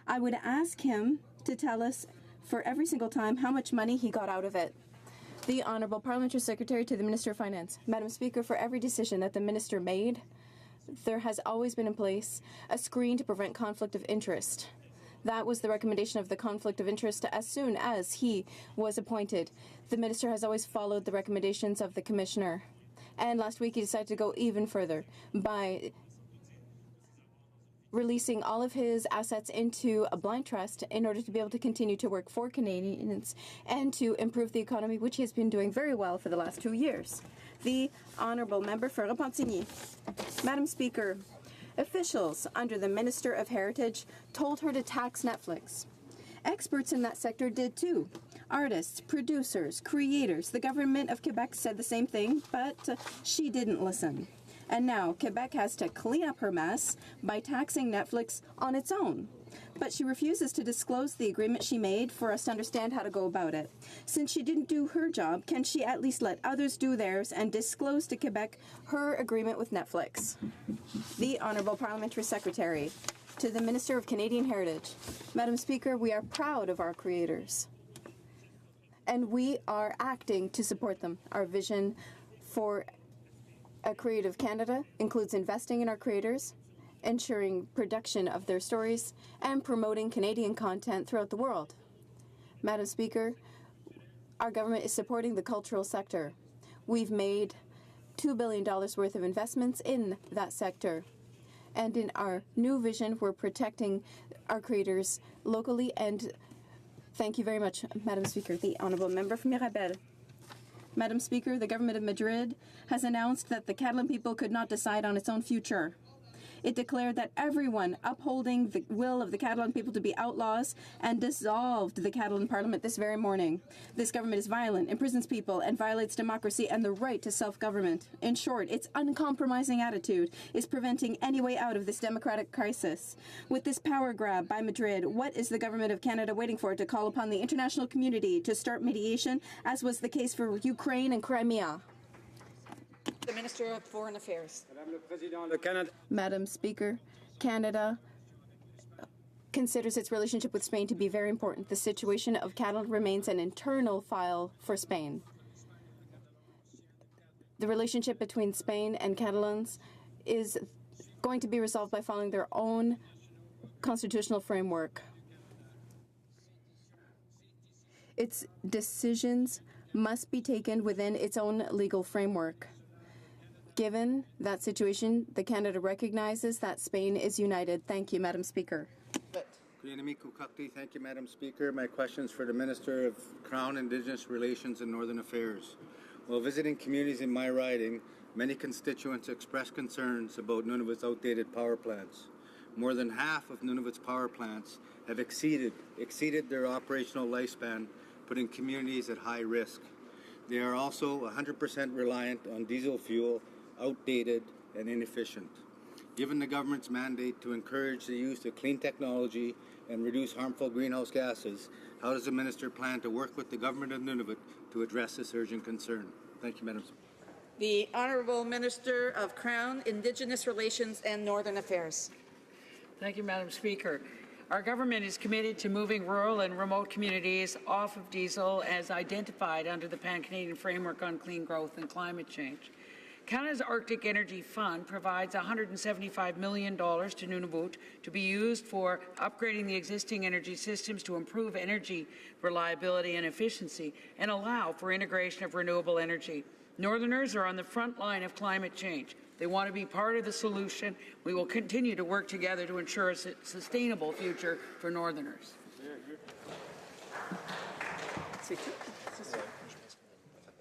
I would ask him to tell us for every single time how much money he got out of it. The Honourable Parliamentary Secretary to the Minister of Finance. Madam Speaker, for every decision that the Minister made, there has always been in place a screen to prevent conflict of interest. That was the recommendation of the conflict of interest as soon as he was appointed. The Minister has always followed the recommendations of the Commissioner. And last week he decided to go even further by releasing all of his assets into a blind trust in order to be able to continue to work for Canadians and to improve the economy, which he has been doing very well for the last 2 years. The Honourable Member for Repentigny. Madam Speaker, officials under the Minister of Heritage told her to tax Netflix. Experts in that sector did too. Artists, producers, creators. The government of Quebec said the same thing, but she didn't listen. And now Quebec has to clean up her mess by taxing Netflix on its own. But she refuses to disclose the agreement she made for us to understand how to go about it. Since she didn't do her job, can she at least let others do theirs and disclose to Quebec her agreement with Netflix? The Honourable Parliamentary Secretary to the Minister of Canadian Heritage. Madam Speaker, we are proud of our creators, and we are acting to support them. Our vision for a Creative Canada includes investing in our creators, ensuring production of their stories, and promoting Canadian content throughout the world. Madam Speaker, our government is supporting the cultural sector. We've made $2 billion worth of investments in that sector. And in our new vision, we're protecting our creators locally. And thank you very much, Madam Speaker. The Honourable Member from Mirabel. Madam Speaker, the government of Madrid has announced that the Catalan people could not decide on its own future. It declared that everyone upholding the will of the Catalan people to be outlaws and dissolved the Catalan parliament this very morning. This government is violent, imprisons people, and violates democracy and the right to self-government. In short, its uncompromising attitude is preventing any way out of this democratic crisis. With this power grab by Madrid, what is the government of Canada waiting for to call upon the international community to start mediation, as was the case for Ukraine and Crimea? The Minister of Foreign Affairs. Madam Speaker, Canada considers its relationship with Spain to be very important. The situation of Catalan remains an internal file for Spain. The relationship between Spain and Catalans is going to be resolved by following their own constitutional framework. Its decisions must be taken within its own legal framework. Given that situation, Canada recognizes that Spain is united. Thank you, Madam Speaker. Thank you, Madam Speaker. My question is for the Minister of Crown, Indigenous Relations and Northern Affairs. While visiting communities in my riding, many constituents expressed concerns about Nunavut's outdated power plants. More than half of Nunavut's power plants have exceeded their operational lifespan, putting communities at high risk. They are also 100% reliant on diesel fuel, outdated and inefficient. Given the government's mandate to encourage the use of clean technology and reduce harmful greenhouse gases, how does the minister plan to work with the government of Nunavut to address this urgent concern? Thank you, Madam Speaker. The Honourable Minister of Crown, Indigenous Relations and Northern Affairs. Thank you, Madam Speaker. Our government is committed to moving rural and remote communities off of diesel as identified under the Pan-Canadian Framework on Clean Growth and Climate Change. Canada's Arctic Energy Fund provides $175 million to Nunavut to be used for upgrading the existing energy systems to improve energy reliability and efficiency and allow for integration of renewable energy. Northerners are on the front line of climate change. They want to be part of the solution. We will continue to work together to ensure a sustainable future for Northerners.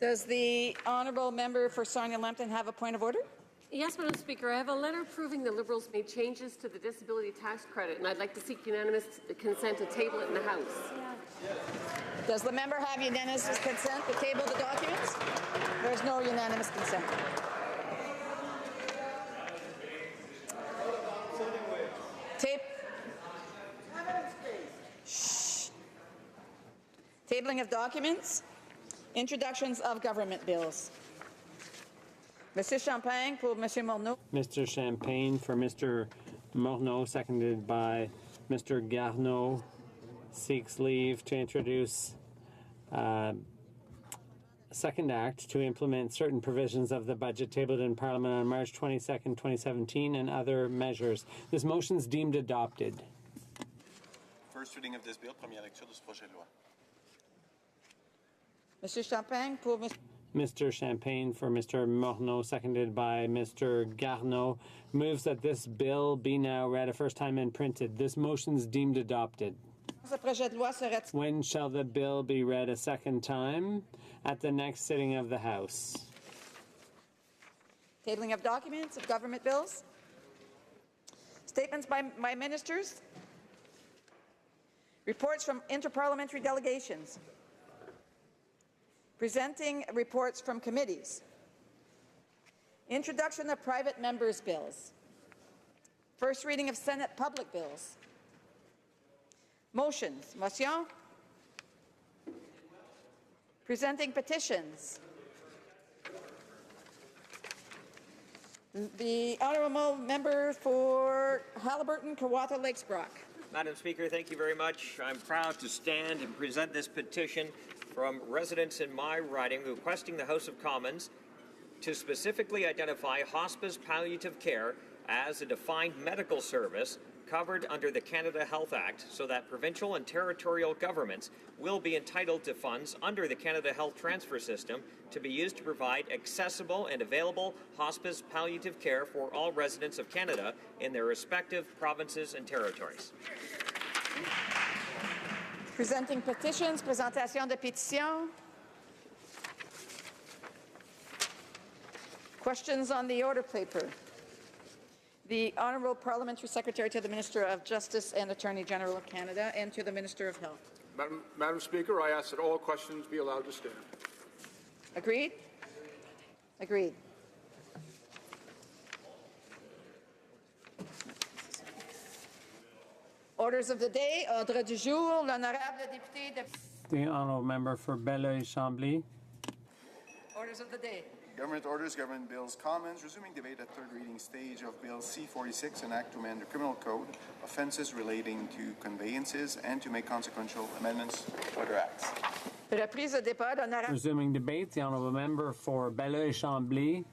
Does the Honourable Member for Sarnia-Lambton have a point of order? Yes, Madam Speaker. I have a letter proving the Liberals made changes to the disability tax credit, and I'd like to seek unanimous consent to table it in the House. Does the member have unanimous consent to table the documents? There's no unanimous consent. Tabling of documents. Introductions of government bills. Monsieur Champagne pour Monsieur Morneau. Mr. Champagne for Mr. Morneau, seconded by Mr. Garneau, seeks leave to introduce Second Act to implement certain provisions of the budget tabled in Parliament on March 22nd, 2017, and other measures. This motion is deemed adopted. First reading of this bill, première lecture de ce projet de loi. Monsieur Champagne pour Mr. Champagne for Mr. Morneau, seconded by Mr. Garneau, moves that this bill be now read a first time and printed. This motion is deemed adopted. When shall the bill be read a second time? At the next sitting of the House. Tabling of documents of government bills. Statements by ministers. Reports from interparliamentary delegations. Presenting reports from committees. Introduction of private members' bills. First reading of Senate public bills. Motions. Motion. Presenting petitions. The Honourable Member for Haliburton, Kawatha, Lakes Brock. Madam Speaker, thank you very much. I'm proud to stand and present this petition from residents in my riding requesting the House of Commons to specifically identify hospice palliative care as a defined medical service covered under the Canada Health Act so that provincial and territorial governments will be entitled to funds under the Canada Health Transfer System to be used to provide accessible and available hospice palliative care for all residents of Canada in their respective provinces and territories. Presenting petitions, présentation de pétitions. Questions on the order paper. The Honourable Parliamentary Secretary to the Minister of Justice and Attorney General of Canada and to the Minister of Health. Madam Speaker, I ask that all questions be allowed to stand. Agreed? Agreed. Orders of the day. Ordre du jour. L'honorable député de... The honourable member for Belleuil-Chambly. Orders of the day. Government orders, government bills, comments, resuming debate at third reading stage of Bill C-46, an act to amend the criminal code, offences relating to conveyances, and to make consequential amendments to other acts. Reprise de débat. L'honorable... Resuming debate, the honourable member for Belleuil-Chambly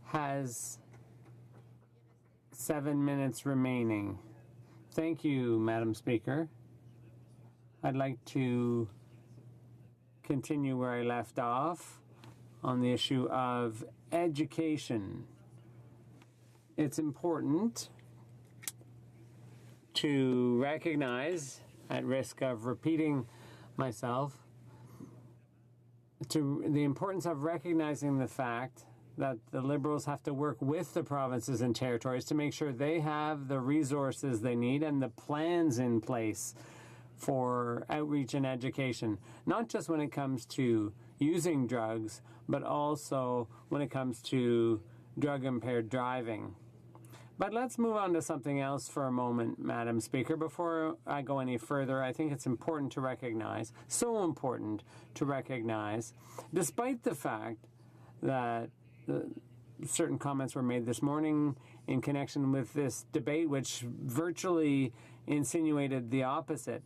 has 7 minutes remaining. Thank you, Madam Speaker. I'd like to continue where I left off on the issue of education. It's important to recognize, at risk of repeating myself, to the importance of recognizing the fact that the Liberals have to work with the provinces and territories to make sure they have the resources they need and the plans in place for outreach and education, not just when it comes to using drugs, but also when it comes to drug-impaired driving. But let's move on to something else for a moment, Madam Speaker. Before I go any further, I think it's important to recognize, so important to recognize, despite the fact that certain comments were made this morning in connection with this debate, which virtually insinuated the opposite.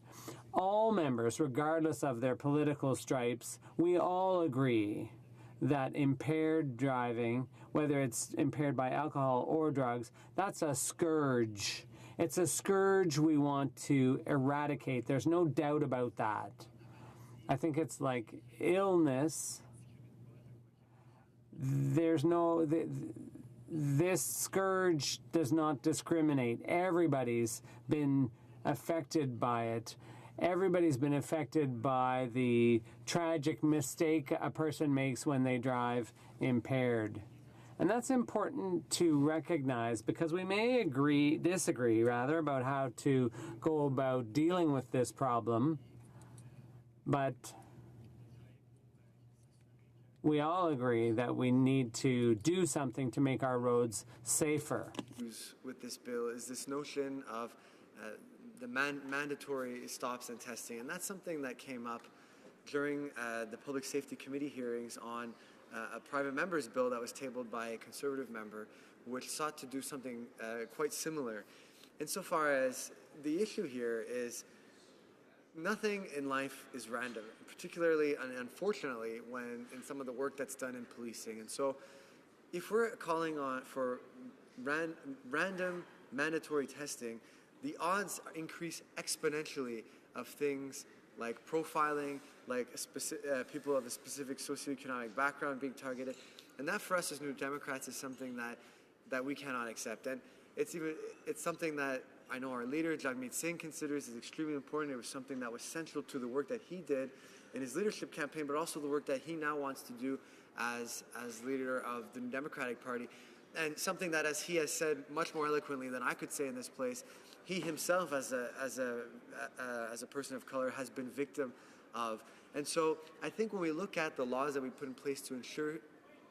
All members, regardless of their political stripes, we all agree that impaired driving, whether it's impaired by alcohol or drugs, that's a scourge. It's a scourge we want to eradicate. There's no doubt about that. I think it's like illness. This scourge does not discriminate. Everybody's been affected by it. Everybody's been affected by the tragic mistake a person makes when they drive impaired. And that's important to recognize because we may disagree about how to go about dealing with this problem, but we all agree that we need to do something to make our roads safer. With this bill is this notion of the mandatory stops and testing, and that's something that came up during the Public Safety Committee hearings on a private member's bill that was tabled by a Conservative member, which sought to do something quite similar. Insofar as the issue here is nothing in life is random, particularly and unfortunately when in some of the work that's done in policing. And so if we're calling on for random mandatory testing, the odds increase exponentially of things like profiling, like people of a specific socioeconomic background being targeted. And that for us as New Democrats is something that we cannot accept. And it's something that I know our leader, Jagmeet Singh, considers is extremely important. It was something that was central to the work that he did in his leadership campaign, but also the work that he now wants to do as leader of the Democratic Party. And something that, as he has said much more eloquently than I could say in this place, he himself, as a person of color, has been victim of. And so I think when we look at the laws that we put in place to ensure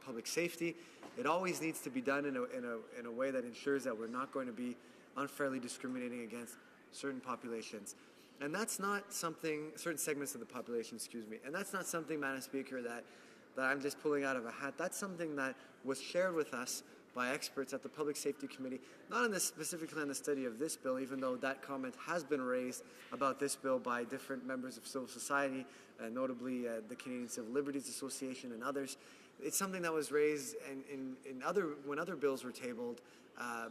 public safety, it always needs to be done in a way that ensures that we're not going to be unfairly discriminating against certain populations. And that's not something, certain segments of the population, and that's not something, Madam Speaker, that I'm just pulling out of a hat. That's something that was shared with us by experts at the Public Safety Committee, not specifically on the study of this bill, even though that comment has been raised about this bill by different members of civil society, notably the Canadian Civil Liberties Association and others. It's something that was raised when other bills were tabled,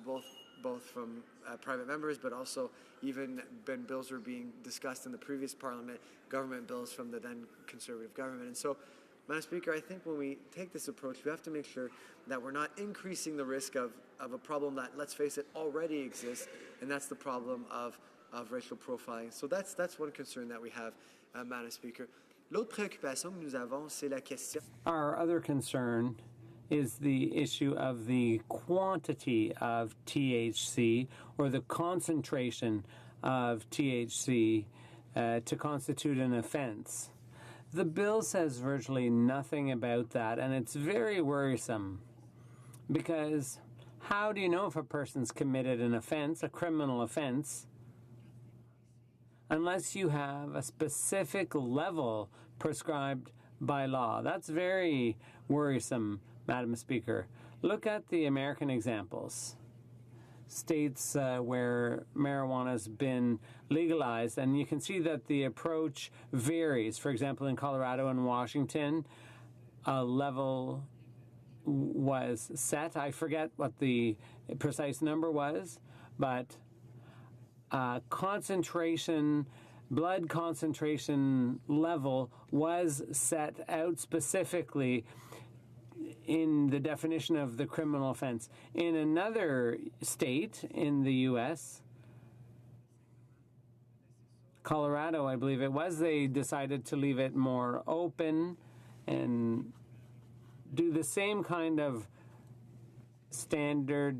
both both from private members, but also even when bills were being discussed in the previous parliament, government bills from the then Conservative government. And so, Madam Speaker, I think when we take this approach, we have to make sure that we're not increasing the risk of a problem that, let's face it, already exists, and that's the problem of racial profiling. So that's one concern that we have, Madam Speaker. L'autre préoccupation que nous avons, c'est la question. Our other concern is the issue of the quantity of THC or the concentration of THC to constitute an offense. The bill says virtually nothing about that, and it's very worrisome because how do you know if a person's committed an offense, a criminal offense, unless you have a specific level prescribed by law? That's very worrisome, Madam Speaker. Look at the American examples. States where marijuana has been legalized, and you can see that the approach varies. For example, in Colorado and Washington, a level was set. I forget what the precise number was, but blood concentration level was set out specifically in the definition of the criminal offense. In another state in the U.S., Colorado, I believe it was, they decided to leave it more open and do the same kind of standard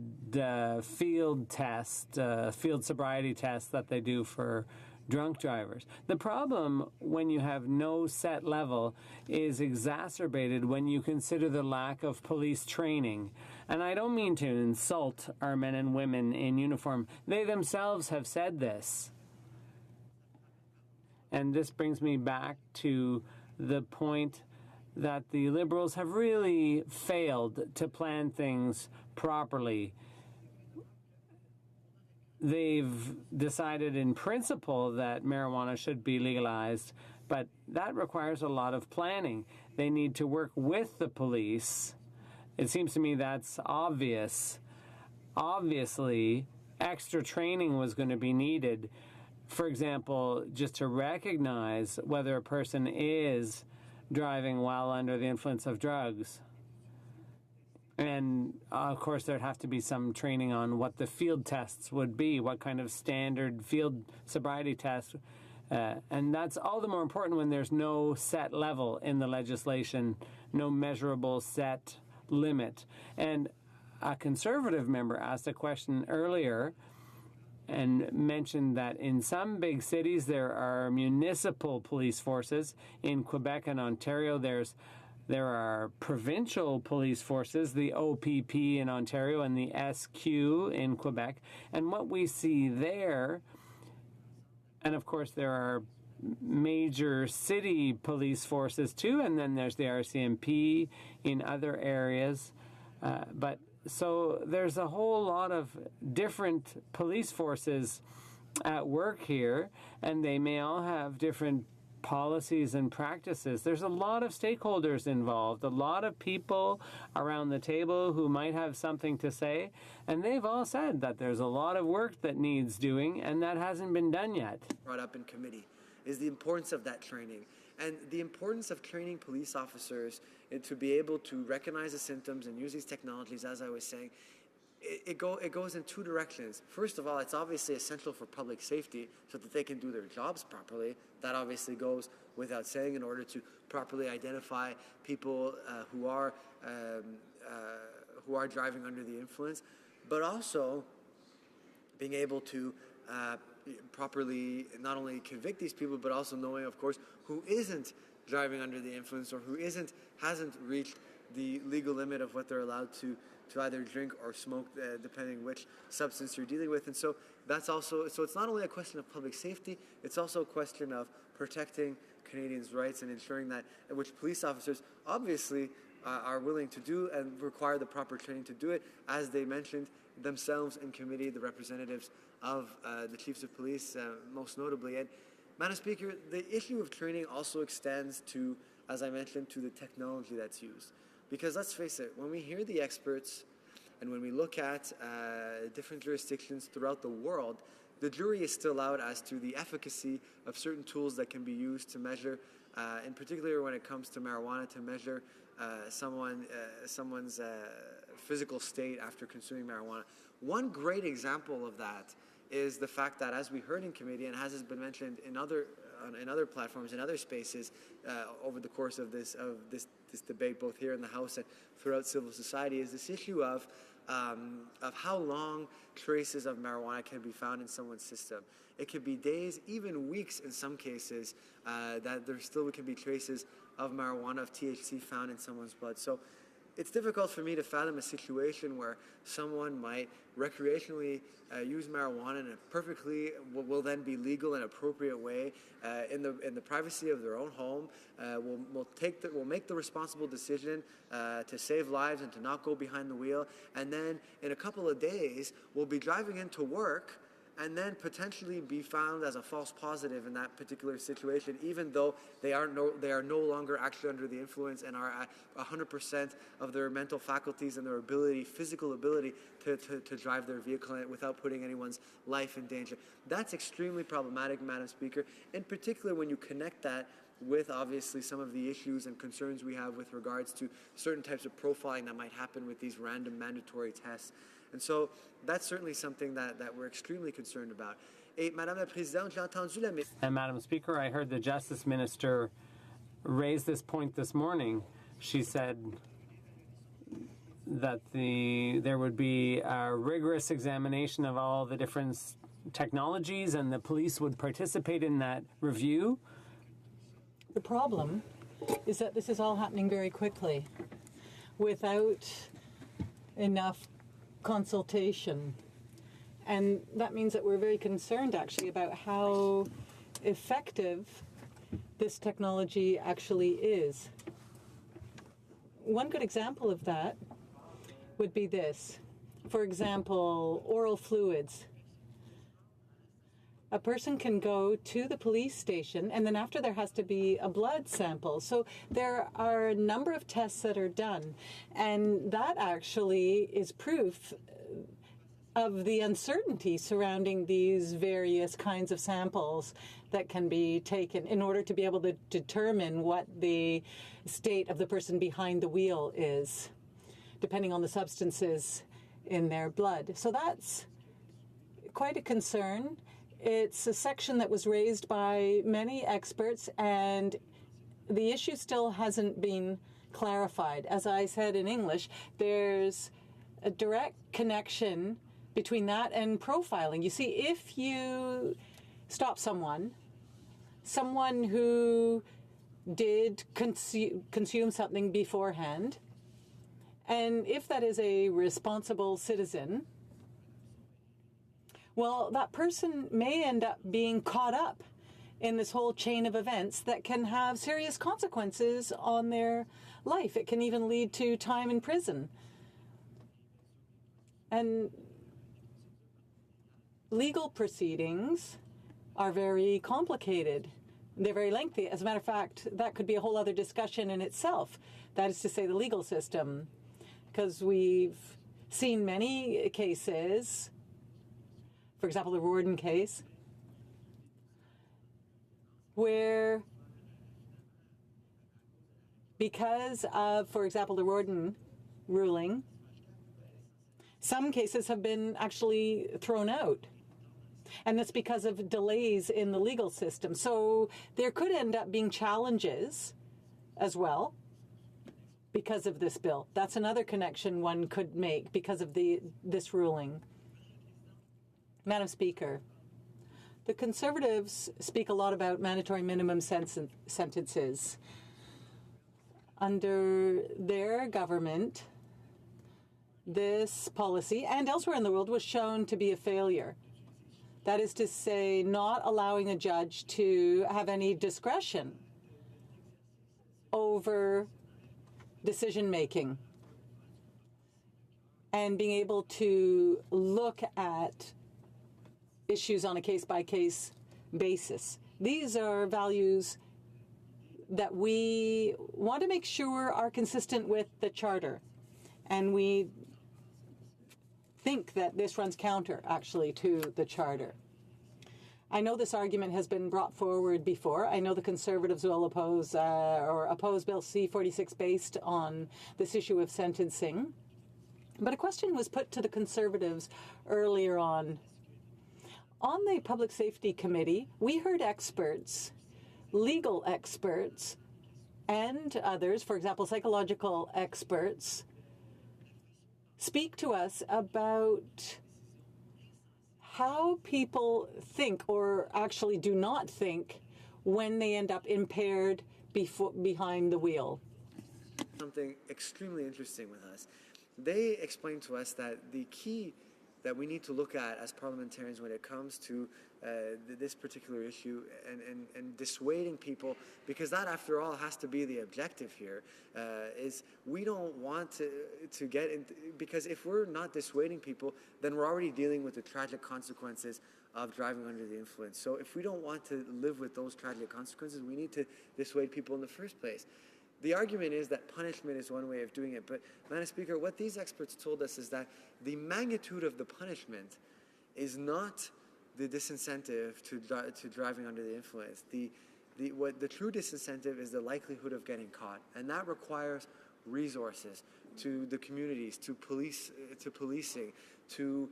field test, field sobriety test that they do for drunk drivers. The problem when you have no set level is exacerbated when you consider the lack of police training. And I don't mean to insult our men and women in uniform. They themselves have said this. And this brings me back to the point that the Liberals have really failed to plan things properly. They've decided in principle that marijuana should be legalized, but that requires a lot of planning. They need to work with the police. It seems to me that's obvious. Obviously, extra training was going to be needed. For example, just to recognize whether a person is driving while under the influence of drugs. And, of course, there'd have to be some training on what the field tests would be, what kind of standard field sobriety test. And that's all the more important when there's no set level in the legislation, no measurable set limit. And a Conservative member asked a question earlier and mentioned that in some big cities there are municipal police forces. In Quebec and Ontario, there are provincial police forces, the OPP in Ontario and the SQ in Quebec. And what we see there, and of course there are major city police forces too, and then there's the RCMP in other areas. So there's a whole lot of different police forces at work here, and they may all have different policies and practices. There's a lot of stakeholders involved, a lot of people around the table who might have something to say, and they've all said that there's a lot of work that needs doing, and that hasn't been done yet. Brought up in committee is the importance of that training and the importance of training police officers to be able to recognize the symptoms and use these technologies. As I was saying, it goes in two directions. First of all, it's obviously essential for public safety so that they can do their jobs properly. That obviously goes without saying, in order to properly identify people who are driving under the influence, but also being able to properly not only convict these people, but also knowing, of course, who isn't driving under the influence or who hasn't reached the legal limit of what they're allowed to either drink or smoke, depending which substance you're dealing with. And so that's also, so it's not only a question of public safety, it's also a question of protecting Canadians' rights and ensuring that, which police officers obviously are willing to do and require the proper training to do it, as they mentioned themselves in committee, the representatives of the chiefs of police, most notably. And Madam Speaker, the issue of training also extends to, as I mentioned, to the technology that's used. Because let's face it, when we hear the experts And when we look at different jurisdictions throughout the world, the jury is still out as to the efficacy of certain tools that can be used to measure, in particular when it comes to marijuana, to measure someone's physical state after consuming marijuana. One great example of that is the fact that, as we heard in committee and as has been mentioned in other platforms, in other spaces over the course of this debate, both here in the House and throughout civil society, is this issue of how long traces of marijuana can be found in someone's system. It could be days, even weeks in some cases, that there still can be traces of marijuana, of THC found in someone's blood. So it's difficult for me to fathom a situation where someone might recreationally use marijuana in a perfectly will then be legal and appropriate way in the privacy of their own home. Will make the responsible decision to save lives and to not go behind the wheel, and then in a couple of days will be driving into work and then potentially be found as a false positive in that particular situation, even though they are no longer actually under the influence and are at 100% of their mental faculties and their physical ability to drive their vehicle without putting anyone's life in danger. That's extremely problematic, Madam Speaker, in particular when you connect that with obviously some of the issues and concerns we have with regards to certain types of profiling that might happen with these random mandatory tests. And so that's certainly something that we're extremely concerned about. Madame la Présidente, j'ai entendu And Madam Speaker, I heard the Justice Minister raise this point this morning. She said that there would be a rigorous examination of all the different technologies and the police would participate in that review. The problem is that this is all happening very quickly without enough consultation. And that means that we're very concerned actually about how effective this technology actually is. One good example of that would be this. For example, oral fluids. A person can go to the police station, and then after there has to be a blood sample. So there are a number of tests that are done, and that actually is proof of the uncertainty surrounding these various kinds of samples that can be taken in order to be able to determine what the state of the person behind the wheel is, depending on the substances in their blood. So that's quite a concern. It's a section that was raised by many experts, and the issue still hasn't been clarified. As I said in English, there's a direct connection between that and profiling. You see, if you stop someone who did consume something beforehand, and if that is a responsible citizen, well, that person may end up being caught up in this whole chain of events that can have serious consequences on their life. It can even lead to time in prison. And legal proceedings are very complicated. They're very lengthy. As a matter of fact, that could be a whole other discussion in itself. That is to say, the legal system. Because we've seen many cases, for example, the Riordan case, where because of, for example, the Riordan ruling, some cases have been actually thrown out. And that's because of delays in the legal system. So there could end up being challenges as well because of this bill. That's another connection one could make because of this ruling. Madam Speaker, the Conservatives speak a lot about mandatory minimum sentences. Under their government, this policy, and elsewhere in the world, was shown to be a failure. That is to say, not allowing a judge to have any discretion over decision-making and being able to look at issues on a case-by-case basis. These are values that we want to make sure are consistent with the Charter. And we think that this runs counter, actually, to the Charter. I know this argument has been brought forward before. I know the Conservatives will oppose Bill C-46 based on this issue of sentencing. But a question was put to the Conservatives earlier on. On the Public Safety Committee, we heard experts, legal experts, and others, for example, psychological experts, speak to us about how people think or actually do not think when they end up impaired behind the wheel. Something extremely interesting with us. They explained to us that the key that we need to look at as parliamentarians when it comes to this particular issue and dissuading people, because that, after all, has to be the objective here, is we don't want to get into, because if we're not dissuading people, then we're already dealing with the tragic consequences of driving under the influence. So if we don't want to live with those tragic consequences, we need to dissuade people in the first place. The argument is that punishment is one way of doing it, but, Madam Speaker, what these experts told us is that the magnitude of the punishment is not the disincentive to driving under the influence. The true disincentive is the likelihood of getting caught, and that requires resources to the communities, to policing, to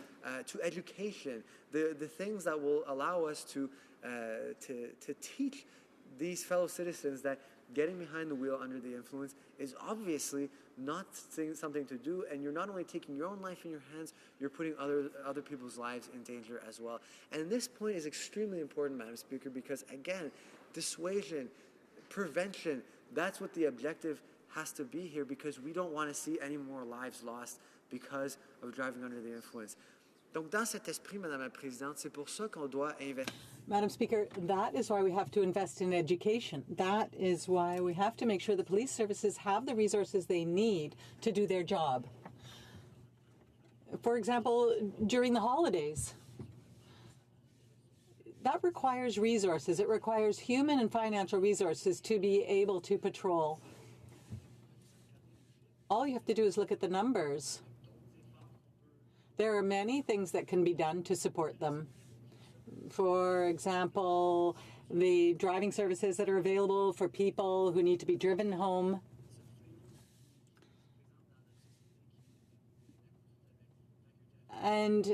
education, the things that will allow us to teach these fellow citizens that getting behind the wheel under the influence is obviously not something to do, and you're not only taking your own life in your hands, you're putting other people's lives in danger as well. And this point is extremely important, Madam Speaker, because again, dissuasion, prevention, that's what the objective has to be here, because we don't want to see any more lives lost because of driving under the influence. Donc, dans cet esprit, Madame la Présidente, c'est pour ça qu'on doit investir. Madam Speaker, that is why we have to invest in education. That is why we have to make sure the police services have the resources they need to do their job. For example, during the holidays, that requires resources. It requires human and financial resources to be able to patrol. All you have to do is look at the numbers. There are many things that can be done to support them. For example, the driving services that are available for people who need to be driven home. And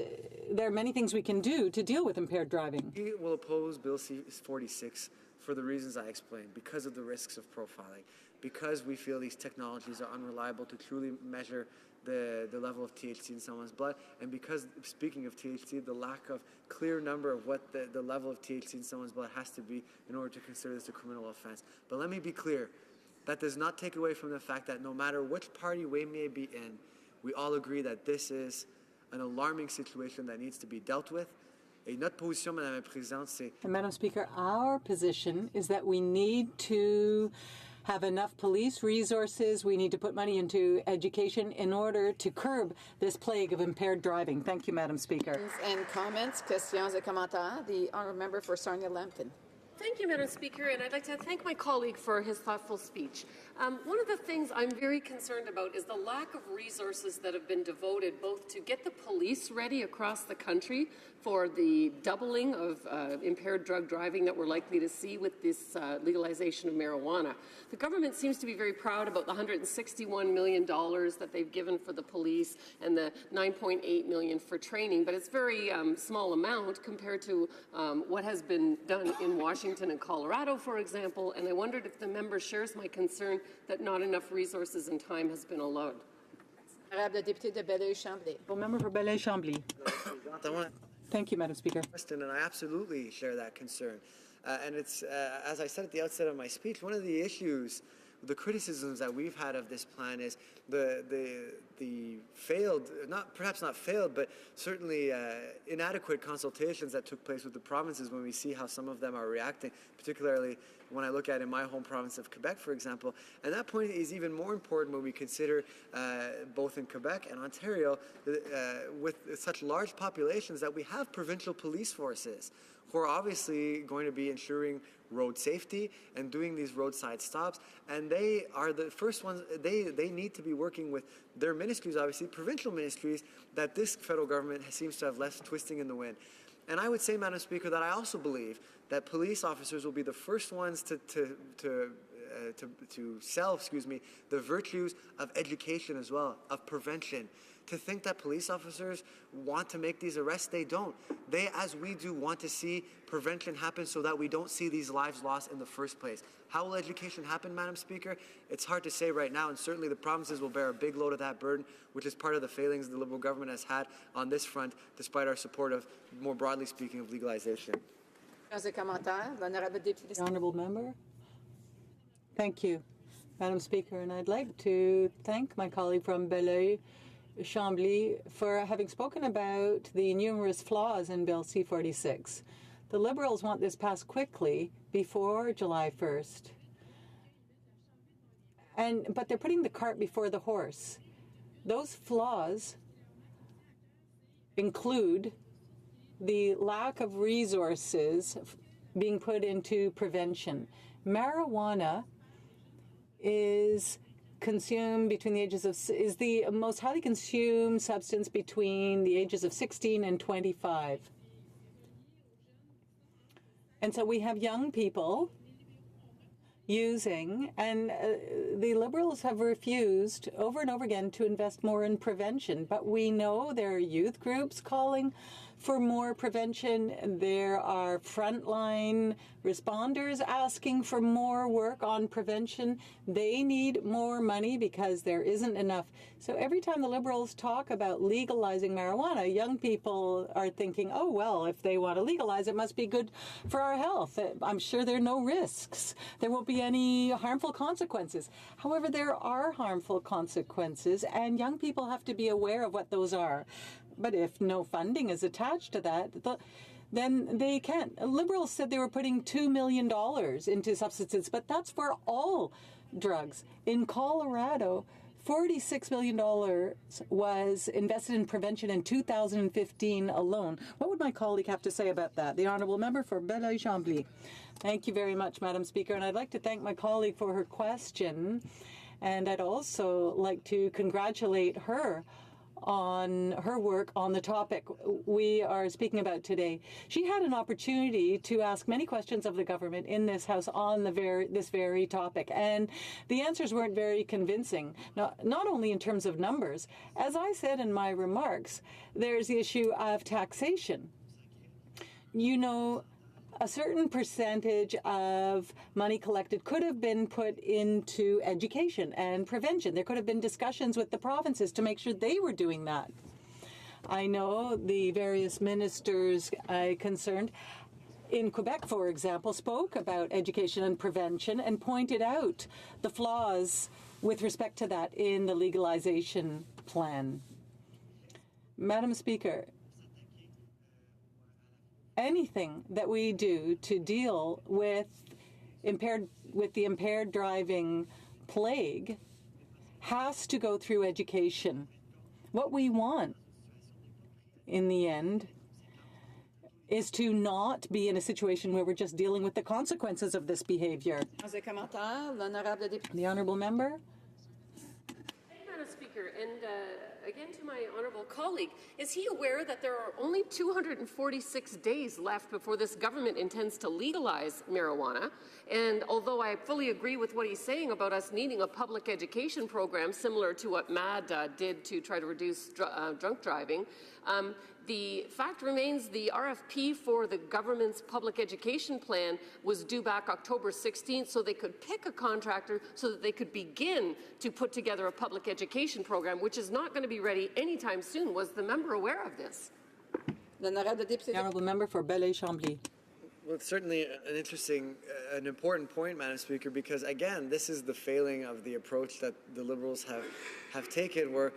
there are many things we can do to deal with impaired driving. We will oppose Bill C-46 for the reasons I explained, because of the risks of profiling, because we feel these technologies are unreliable to truly measure the level of THC in someone's blood, and because, speaking of THC, the lack of clear number of what the level of THC in someone's blood has to be in order to consider this a criminal offense. But let me be clear, that does not take away from the fact that no matter which party we may be in, we all agree that this is an alarming situation that needs to be dealt with. Et notre position, Madame la Présidente, c'est... And Madam Speaker, our position is that we need to have enough police resources. We need to put money into education in order to curb this plague of impaired driving. Thank you, Madam Speaker. And comments, questions et commentaires. The honourable member for Sarnia-Lambton. Thank you, Madam Speaker, and I'd like to thank my colleague for his thoughtful speech. One of the things I'm very concerned about is the lack of resources that have been devoted both to get the police ready across the country for the doubling of impaired drug driving that we're likely to see with this legalization of marijuana. The government seems to be very proud about the $161 million that they've given for the police and the $9.8 million for training, but it's a very small amount compared to what has been done in Washington and Colorado, for example, and I wondered if the member shares my concern that not enough resources and time has been allowed. Member for Belleuil-Chambly. Thank you, Madam Speaker. And I absolutely share that concern. And it's, as I said at the outset of my speech, one of the issues, the criticisms that we've had of this plan is the failed, perhaps not failed, but certainly inadequate consultations that took place with the provinces when we see how some of them are reacting, particularly when I look at in my home province of Quebec, for example. And that point is even more important when we consider both in Quebec and Ontario, with such large populations, that we have provincial police forces. who are obviously going to be ensuring road safety and doing these roadside stops, and they are the first ones. They need to be working with their ministries, obviously provincial ministries, that this federal government seems to have left twisting in the wind. And I would say, Madam Speaker, that I also believe that police officers will be the first ones to sell, the virtues of education as well, of prevention. To think that police officers want to make these arrests, they don't. They, as we do, want to see prevention happen so that we don't see these lives lost in the first place. How will education happen, Madam Speaker? It's hard to say right now, and certainly the provinces will bear a big load of that burden, which is part of the failings the Liberal government has had on this front, despite our support of, more broadly speaking, of legalization. The honourable member. Thank you, Madam Speaker, and I'd like to thank my colleague from Chambly for having spoken about the numerous flaws in Bill C-46. The Liberals want this passed quickly before July 1st. But they're putting the cart before the horse. Those flaws include the lack of resources being put into prevention. Marijuana is consumed between the ages of is the most highly consumed substance between the ages of 16 and 25. And so we have young people using, and the Liberals have refused over and over again to invest more in prevention. But we know there are youth groups calling for more prevention. There are frontline responders asking for more work on prevention. They need more money because there isn't enough. So every time the Liberals talk about legalizing marijuana, young people are thinking, oh, well, if they want to legalize, it must be good for our health. I'm sure there are no risks. There won't be any harmful consequences. However, there are harmful consequences, and young people have to be aware of what those are. But if no funding is attached to that, then they can't. Liberals said they were putting $2 million into substances, but that's for all drugs. In Colorado, $46 million was invested in prevention in 2015 alone. What would my colleague have to say about that? The honourable member for Belleuil-Chambly. Thank you very much, Madam Speaker, and I'd like to thank my colleague for her question, and I'd also like to congratulate her on her work on the topic we are speaking about today. She had an opportunity to ask many questions of the government in this House on this very topic, and the answers weren't very convincing, not only in terms of numbers. As I said in my remarks, there's the issue of taxation. You know, a certain percentage of money collected could have been put into education and prevention. There could have been discussions with the provinces to make sure they were doing that. I know the various ministers concerned in Quebec, for example, spoke about education and prevention and pointed out the flaws with respect to that in the legalization plan. Madam Speaker, anything that we do to deal with the impaired driving plague has to go through education. What we want in the end is to not be in a situation where we're just dealing with the consequences of this behavior. The honourable member. Madam Speaker, and again to my honourable colleague, is he aware that there are only 246 days left before this government intends to legalize marijuana? And although I fully agree with what he's saying about us needing a public education program similar to what MAD did to try to reduce drunk driving, the fact remains the RFP for the government's public education plan was due back October 16th, so they could pick a contractor so that they could begin to put together a public education program, which is not going to be ready anytime soon. Was the member aware of this? The honourable member for Belleuil-Chambly. Well, it's certainly an interesting, an important point, Madam Speaker, because again, this is the failing of the approach that the Liberals have taken, where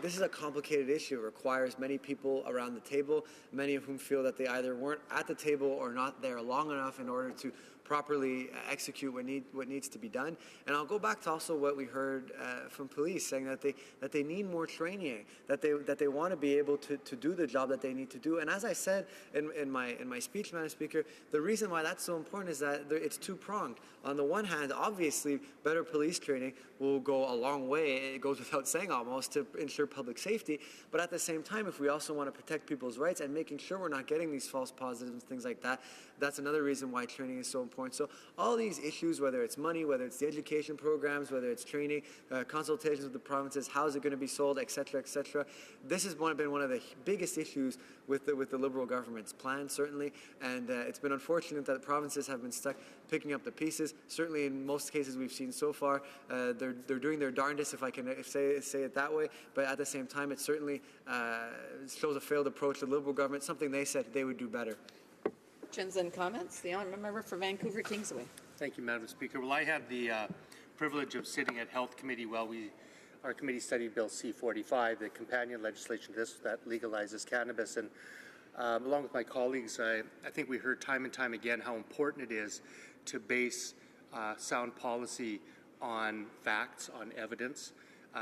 this is a complicated issue. It requires many people around the table, many of whom feel that they either weren't at the table or not there long enough in order to properly execute what needs to be done. And I'll go back to also what we heard from police saying that they need more training, that they want to be able to do the job that they need to do. And as I said in my speech, Madam Speaker, the reason why that's so important is that it's two-pronged. On the one hand, obviously, better police training will go a long way, it goes without saying almost, to ensure public safety. But at the same time, if we also want to protect people's rights and making sure we're not getting these false positives and things like that, that's another reason why training is so important. So all these issues, whether it's money, whether it's the education programs, whether it's training, consultations with the provinces, how is it going to be sold, et cetera, this has been one of the biggest issues with the Liberal government's plan, certainly. And it's been unfortunate that the provinces have been stuck picking up the pieces. Certainly in most cases we've seen so far, they're doing their darndest, if I can say it that way. But at the same time, it certainly shows a failed approach to the Liberal government, something they said they would do better. Questions and comments? The honourable member for Vancouver Kingsway. Thank you, Madam Speaker. Well, I had the privilege of sitting at Health Committee while our committee studied Bill C-45, the companion legislation to this that legalizes cannabis. And along with my colleagues, I think we heard time and time again how important it is to base sound policy on facts, on evidence.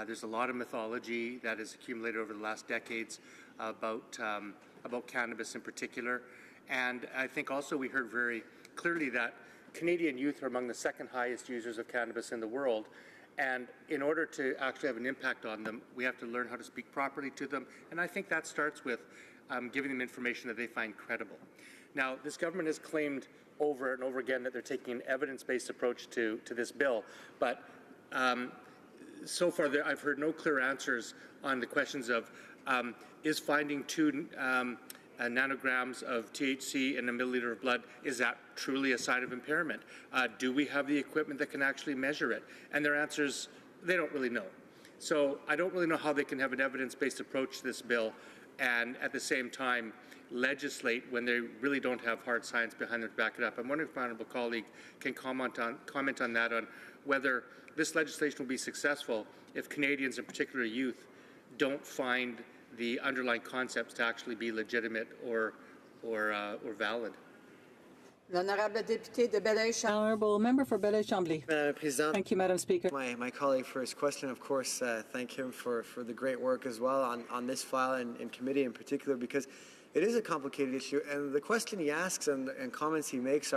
There's a lot of mythology that has accumulated over the last decades about cannabis in particular. And I think also we heard very clearly that Canadian youth are among the second highest users of cannabis in the world. And in order to actually have an impact on them, we have to learn how to speak properly to them. And I think that starts with giving them information that they find credible. Now, this government has claimed over and over again that they're taking an evidence-based approach to this bill. But so far, I've heard no clear answers on the questions of is finding 2 nanograms of THC in a milliliter of blood, is that truly a sign of impairment? Do we have the equipment that can actually measure it? And their answers, they don't really know. So I don't really know how they can have an evidence-based approach to this bill and at the same time legislate when they really don't have hard science behind them to back it up. I'm wondering if my honourable colleague can comment on that, on whether this legislation will be successful if Canadians, in particular youth, don't find the underlying concepts to actually be legitimate or valid. Honourable member for Belleuil-Chambly. Madam President. Thank you, Madam Speaker. My colleague for his question, of course, thank him for the great work as well on this file and in committee in particular, because it is a complicated issue. And the question he asks and comments he makes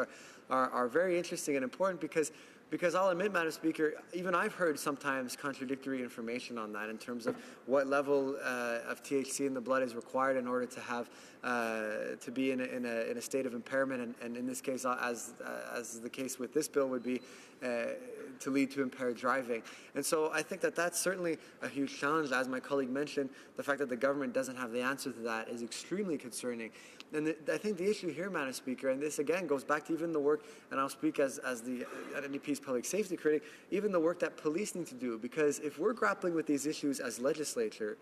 are very interesting and important because I'll admit, Madam Speaker, even I've heard sometimes contradictory information on that in terms of what level of THC in the blood is required in order to have to be in a state of impairment, and in this case, as the case with this bill would be, to lead to impaired driving. And so I think that that's certainly a huge challenge. As my colleague mentioned, the fact that the government doesn't have the answer to that is extremely concerning. And I think the issue here, Madam Speaker, and this again goes back to even the work, and I'll speak as the NDP's public safety critic, even the work that police need to do. Because if we're grappling with these issues as legislators,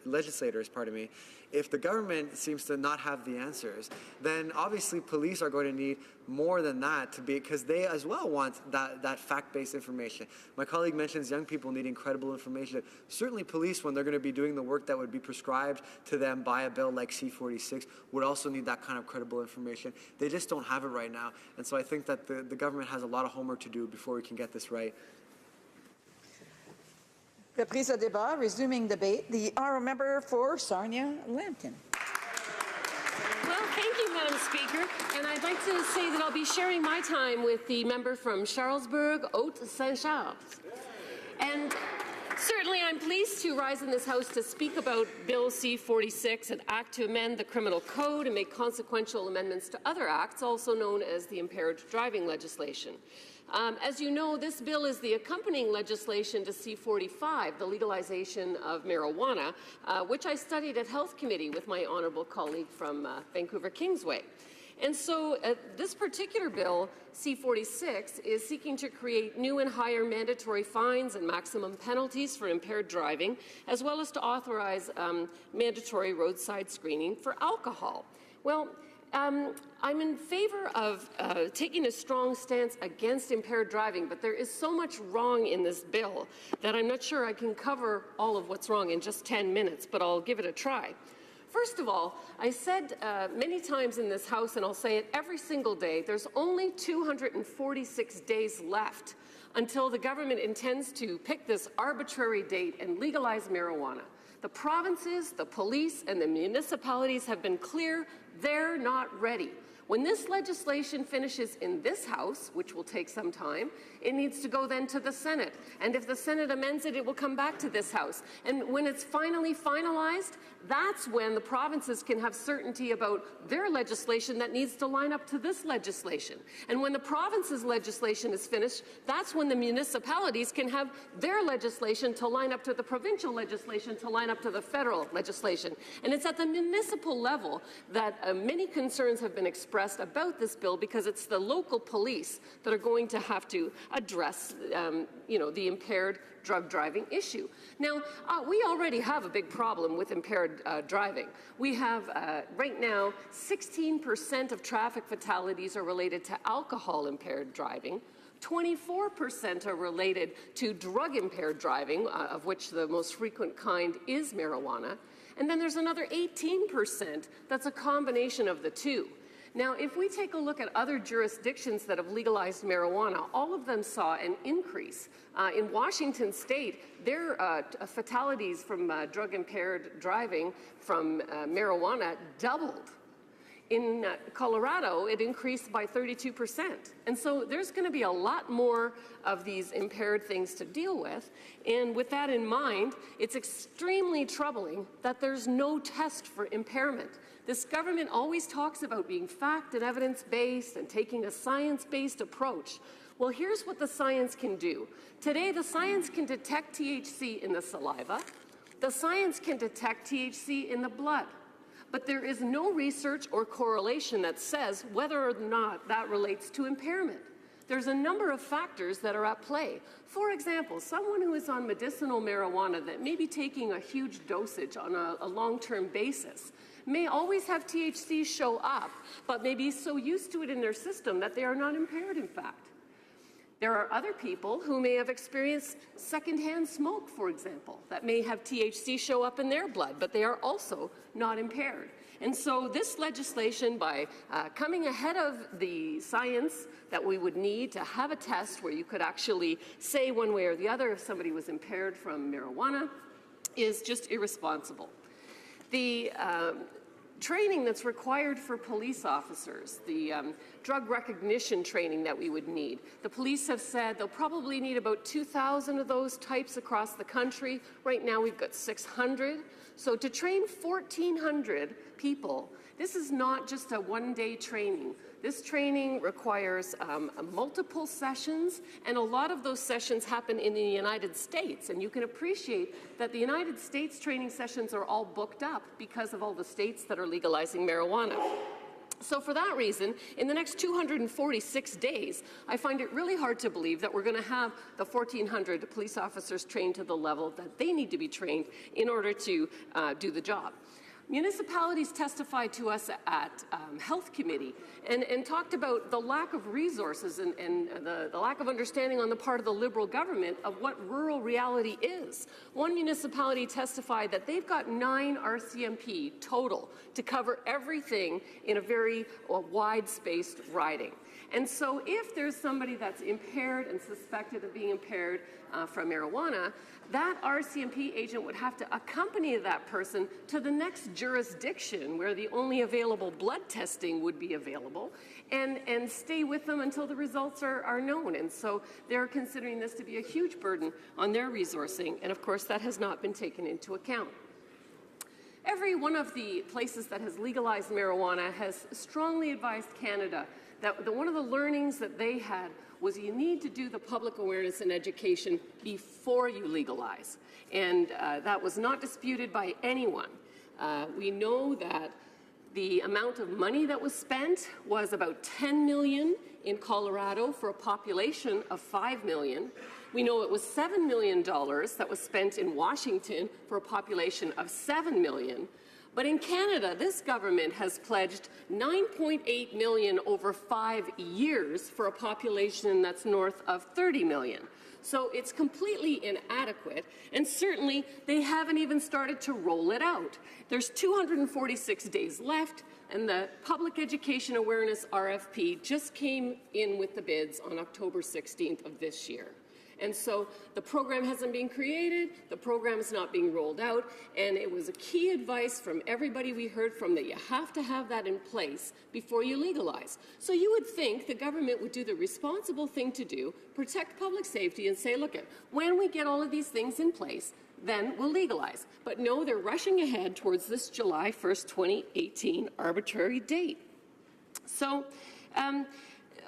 if the government seems to not have the answers, then obviously police are going to need more than that to be, because they as well want that fact-based information. My colleague mentions young people needing credible information. Certainly police, when they're going to be doing the work that would be prescribed to them by a bill like C-46, would also need that kind of credible information. They just don't have it right now. And so I think that the government has a lot of homework to do before we can get this right. Reprise au débat, resuming debate. The honourable member for Sarnia-Lambton. Well, thank you, Madam Speaker. And I'd like to say that I'll be sharing my time with the member from Charlesbourg, Haute-Saint-Charles. And certainly I'm pleased to rise in this House to speak about Bill C-46, an act to amend the Criminal Code and make consequential amendments to other acts, also known as the impaired driving legislation. As you know, this bill is the accompanying legislation to C-45, the legalization of marijuana, which I studied at Health Committee with my honourable colleague from Vancouver Kingsway. And so this particular bill, C-46, is seeking to create new and higher mandatory fines and maximum penalties for impaired driving, as well as to authorize mandatory roadside screening for alcohol. Well, I'm in favor of taking a strong stance against impaired driving, but there is so much wrong in this bill that I'm not sure I can cover all of what's wrong in just 10 minutes, but I'll give it a try. First of all, I said many times in this House, and I'll say it every single day, there's only 246 days left until the government intends to pick this arbitrary date and legalize marijuana. The provinces, the police, and the municipalities have been clear they're not ready. When this legislation finishes in this House, which will take some time, it needs to go then to the Senate. And if the Senate amends it, it will come back to this House. And when it's finally finalized, that's when the provinces can have certainty about their legislation that needs to line up to this legislation. And when the province's legislation is finished, that's when the municipalities can have their legislation to line up to the provincial legislation to line up to the federal legislation. And it's at the municipal level that many concerns have been expressed about this bill, because it's the local police that are going to have to address, the impaired drug driving issue. Now, we already have a big problem with impaired driving. We have, right now, 16% of traffic fatalities are related to alcohol-impaired driving. 24% are related to drug-impaired driving, of which the most frequent kind is marijuana. And then there's another 18% that's a combination of the two. Now, if we take a look at other jurisdictions that have legalized marijuana, all of them saw an increase. In Washington state, their fatalities from drug-impaired driving from marijuana doubled. In Colorado, it increased by 32%. And so there's going to be a lot more of these impaired things to deal with. And with that in mind, it's extremely troubling that there's no test for impairment. This government always talks about being fact and evidence-based and taking a science-based approach. Well, here's what the science can do. Today, the science can detect THC in the saliva. The science can detect THC in the blood. But there is no research or correlation that says whether or not that relates to impairment. There's a number of factors that are at play. For example, someone who is on medicinal marijuana that may be taking a huge dosage on a long-term basis may always have THC show up, but may be so used to it in their system that they are not impaired, in fact. There are other people who may have experienced secondhand smoke, for example, that may have THC show up in their blood, but they are also not impaired. And so this legislation, by coming ahead of the science that we would need to have a test where you could actually say one way or the other if somebody was impaired from marijuana, is just irresponsible. The training that's required for police officers, the drug recognition training that we would need. The police have said they'll probably need about 2,000 of those types across the country. Right now we've got 600. So to train 1,400 people, this is not just a one-day training. This training requires multiple sessions, and a lot of those sessions happen in the United States. And you can appreciate that the United States training sessions are all booked up because of all the states that are legalizing marijuana. So for that reason, in the next 246 days, I find it really hard to believe that we're going to have the 1,400 police officers trained to the level that they need to be trained in order to do the job. Municipalities testified to us at Health Committee and talked about the lack of resources and the lack of understanding on the part of the Liberal government of what rural reality is. One municipality testified that they've got 9 RCMP total to cover everything in a very wide-spaced riding. And so if there's somebody that's impaired and suspected of being impaired from marijuana, that RCMP agent would have to accompany that person to the next jurisdiction where the only available blood testing would be available and stay with them until the results are known. And so they're considering this to be a huge burden on their resourcing, and of course that has not been taken into account. Every one of the places that has legalized marijuana has strongly advised Canada that one of the learnings that they had was you need to do the public awareness and education before you legalize. And that was not disputed by anyone. We know that the amount of money that was spent was about $10 million in Colorado for a population of 5 million. We know it was $7 million that was spent in Washington for a population of 7 million. But in Canada, this government has pledged $9.8 million over 5 years for a population that's north of 30 million. So it's completely inadequate, and certainly they haven't even started to roll it out. There's 246 days left, and the Public Education Awareness RFP just came in with the bids on October 16th of this year. And so the program hasn't been created, the program is not being rolled out, and it was a key advice from everybody we heard from that you have to have that in place before you legalize. So you would think the government would do the responsible thing to do, protect public safety, and say, look, when we get all of these things in place, then we'll legalize. But no, they're rushing ahead towards this July 1st, 2018 arbitrary date. So,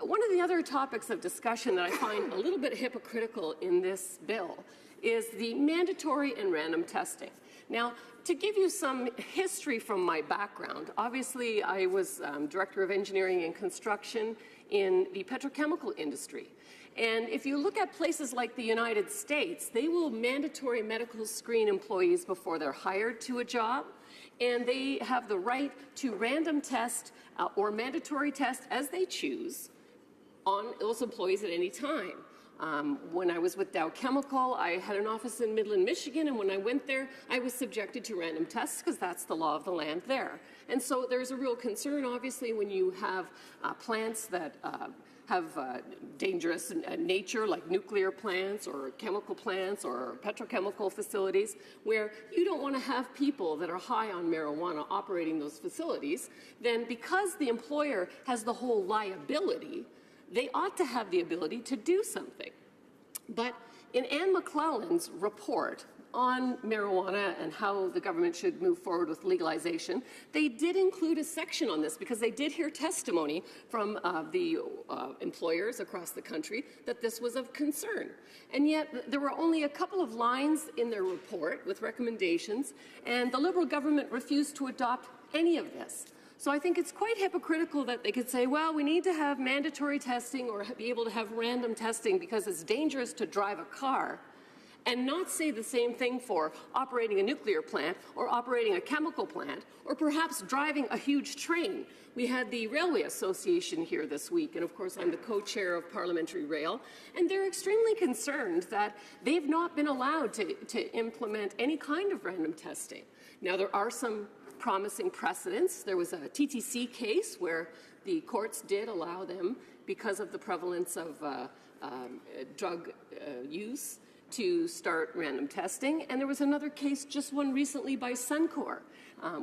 one of the other topics of discussion that I find a little bit hypocritical in this bill is the mandatory and random testing. Now, to give you some history from my background, obviously I was Director of Engineering and Construction in the petrochemical industry. And if you look at places like the United States, they will mandatory medical screen employees before they're hired to a job, and they have the right to random test or mandatory test as they choose on those employees at any time. When I was with Dow Chemical, I had an office in Midland, Michigan, and when I went there, I was subjected to random tests because that's the law of the land there. And so there's a real concern, obviously, when you have plants that have dangerous nature, like nuclear plants or chemical plants or petrochemical facilities, where you don't want to have people that are high on marijuana operating those facilities. Then because the employer has the whole liability, they ought to have the ability to do something. But in Anne McClellan's report on marijuana and how the government should move forward with legalization, they did include a section on this because they did hear testimony from the employers across the country that this was of concern. And yet there were only a couple of lines in their report with recommendations, and the Liberal government refused to adopt any of this. So I think it's quite hypocritical that they could say, well, we need to have mandatory testing or be able to have random testing because it's dangerous to drive a car, and not say the same thing for operating a nuclear plant or operating a chemical plant or perhaps driving a huge train. We had the Railway Association here this week, and of course I'm the co-chair of Parliamentary Rail, and they're extremely concerned that they've not been allowed to implement any kind of random testing. Now, there are some promising precedents. There was a TTC case where the courts did allow them, because of the prevalence of drug use, to start random testing. And there was another case, just one recently by Suncor,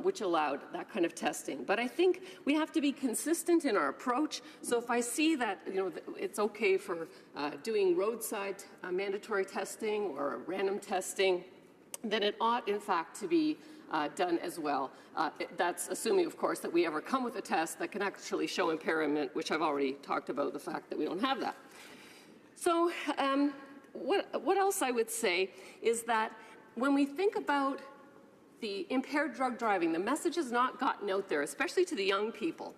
which allowed that kind of testing. But I think we have to be consistent in our approach. So if I see that it's okay for doing roadside mandatory testing or random testing, then it ought, in fact, to be done as well. That's assuming, of course, that we ever come with a test that can actually show impairment, which I've already talked about, the fact that we don't have that. So what else I would say is that when we think about the impaired drug driving, the message has not gotten out there, especially to the young people.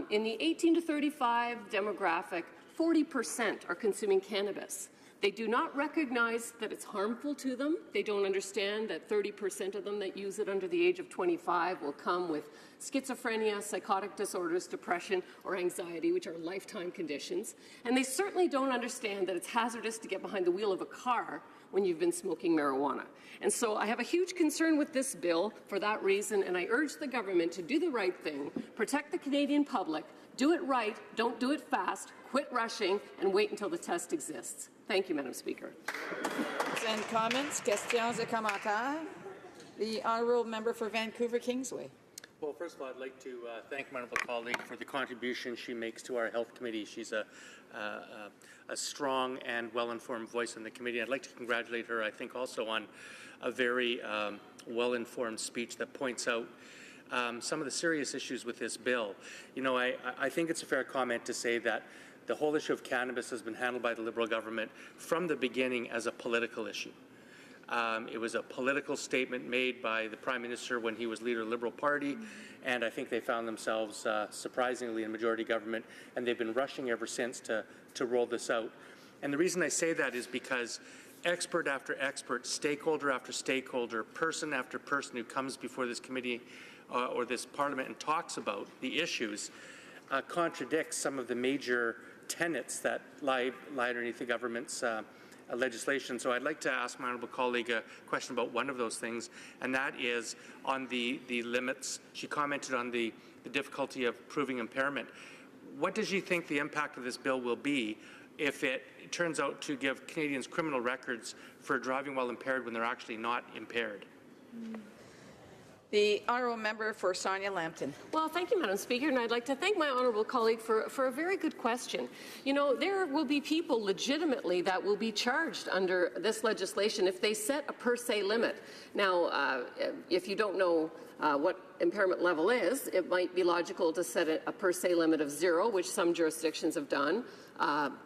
In the 18 to 35 demographic, 40% are consuming cannabis. They do not recognize that it's harmful to them. They don't understand that 30% of them that use it under the age of 25 will come with schizophrenia, psychotic disorders, depression, or anxiety, which are lifetime conditions. And they certainly don't understand that it's hazardous to get behind the wheel of a car when you've been smoking marijuana. And so I have a huge concern with this bill for that reason, and I urge the government to do the right thing, protect the Canadian public, do it right, don't do it fast, quit rushing, and wait until the test exists. Thank you, Madam Speaker. And comments, questions et commentaires. The honourable member for Vancouver Kingsway. Well, first of all, I'd like to thank my honourable colleague for the contribution she makes to our Health Committee. She's a strong and well-informed voice in the committee. I'd like to congratulate her, I think, also on a very well-informed speech that points out some of the serious issues with this bill. I think it's a fair comment to say that the whole issue of cannabis has been handled by the Liberal government from the beginning as a political issue. It was a political statement made by the Prime Minister when he was leader of the Liberal Party, and I think they found themselves surprisingly in majority government, and they've been rushing ever since to roll this out. And the reason I say that is because expert after expert, stakeholder after stakeholder, person after person who comes before this committee or this parliament and talks about the issues contradicts some of the major tenets that lie underneath the government's legislation. So I'd like to ask my honourable colleague a question about one of those things, and that is on the limits. She commented on the difficulty of proving impairment. What does she think the impact of this bill will be if it turns out to give Canadians criminal records for driving while impaired when they're actually not impaired? The honourable member for Sarnia Lambton. Well, thank you, Madam Speaker, and I'd like to thank my honourable colleague for a very good question. You know, there will be people legitimately that will be charged under this legislation if they set a per se limit. Now, if you don't know what impairment level is, it might be logical to set a per se limit of 0, which some jurisdictions have done.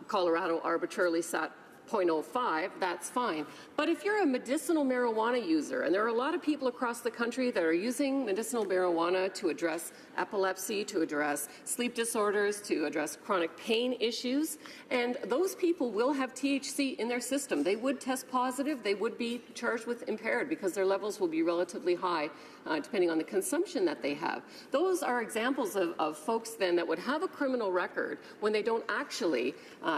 Colorado arbitrarily set 0.05, that's fine. But if you're a medicinal marijuana user, and there are a lot of people across the country that are using medicinal marijuana to address epilepsy, to address sleep disorders, to address chronic pain issues, and those people will have THC in their system. They would test positive, they would be charged with impaired because their levels will be relatively high depending on the consumption that they have. Those are examples of folks then that would have a criminal record when they don't actually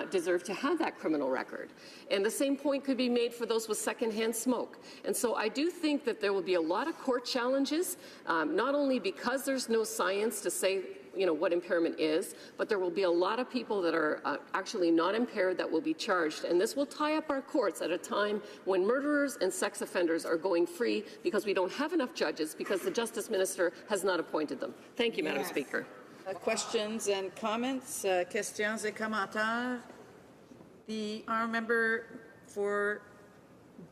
deserve to have that criminal record. And the same point could be made for those with secondhand smoke. And so I do think that there will be a lot of court challenges, not only because there's no science to say what impairment is, but there will be a lot of people that are actually not impaired that will be charged. And this will tie up our courts at a time when murderers and sex offenders are going free because we don't have enough judges because the Justice Minister has not appointed them. Thank you, Madam Speaker. Questions and comments? Questions et commentaires? The honourable member for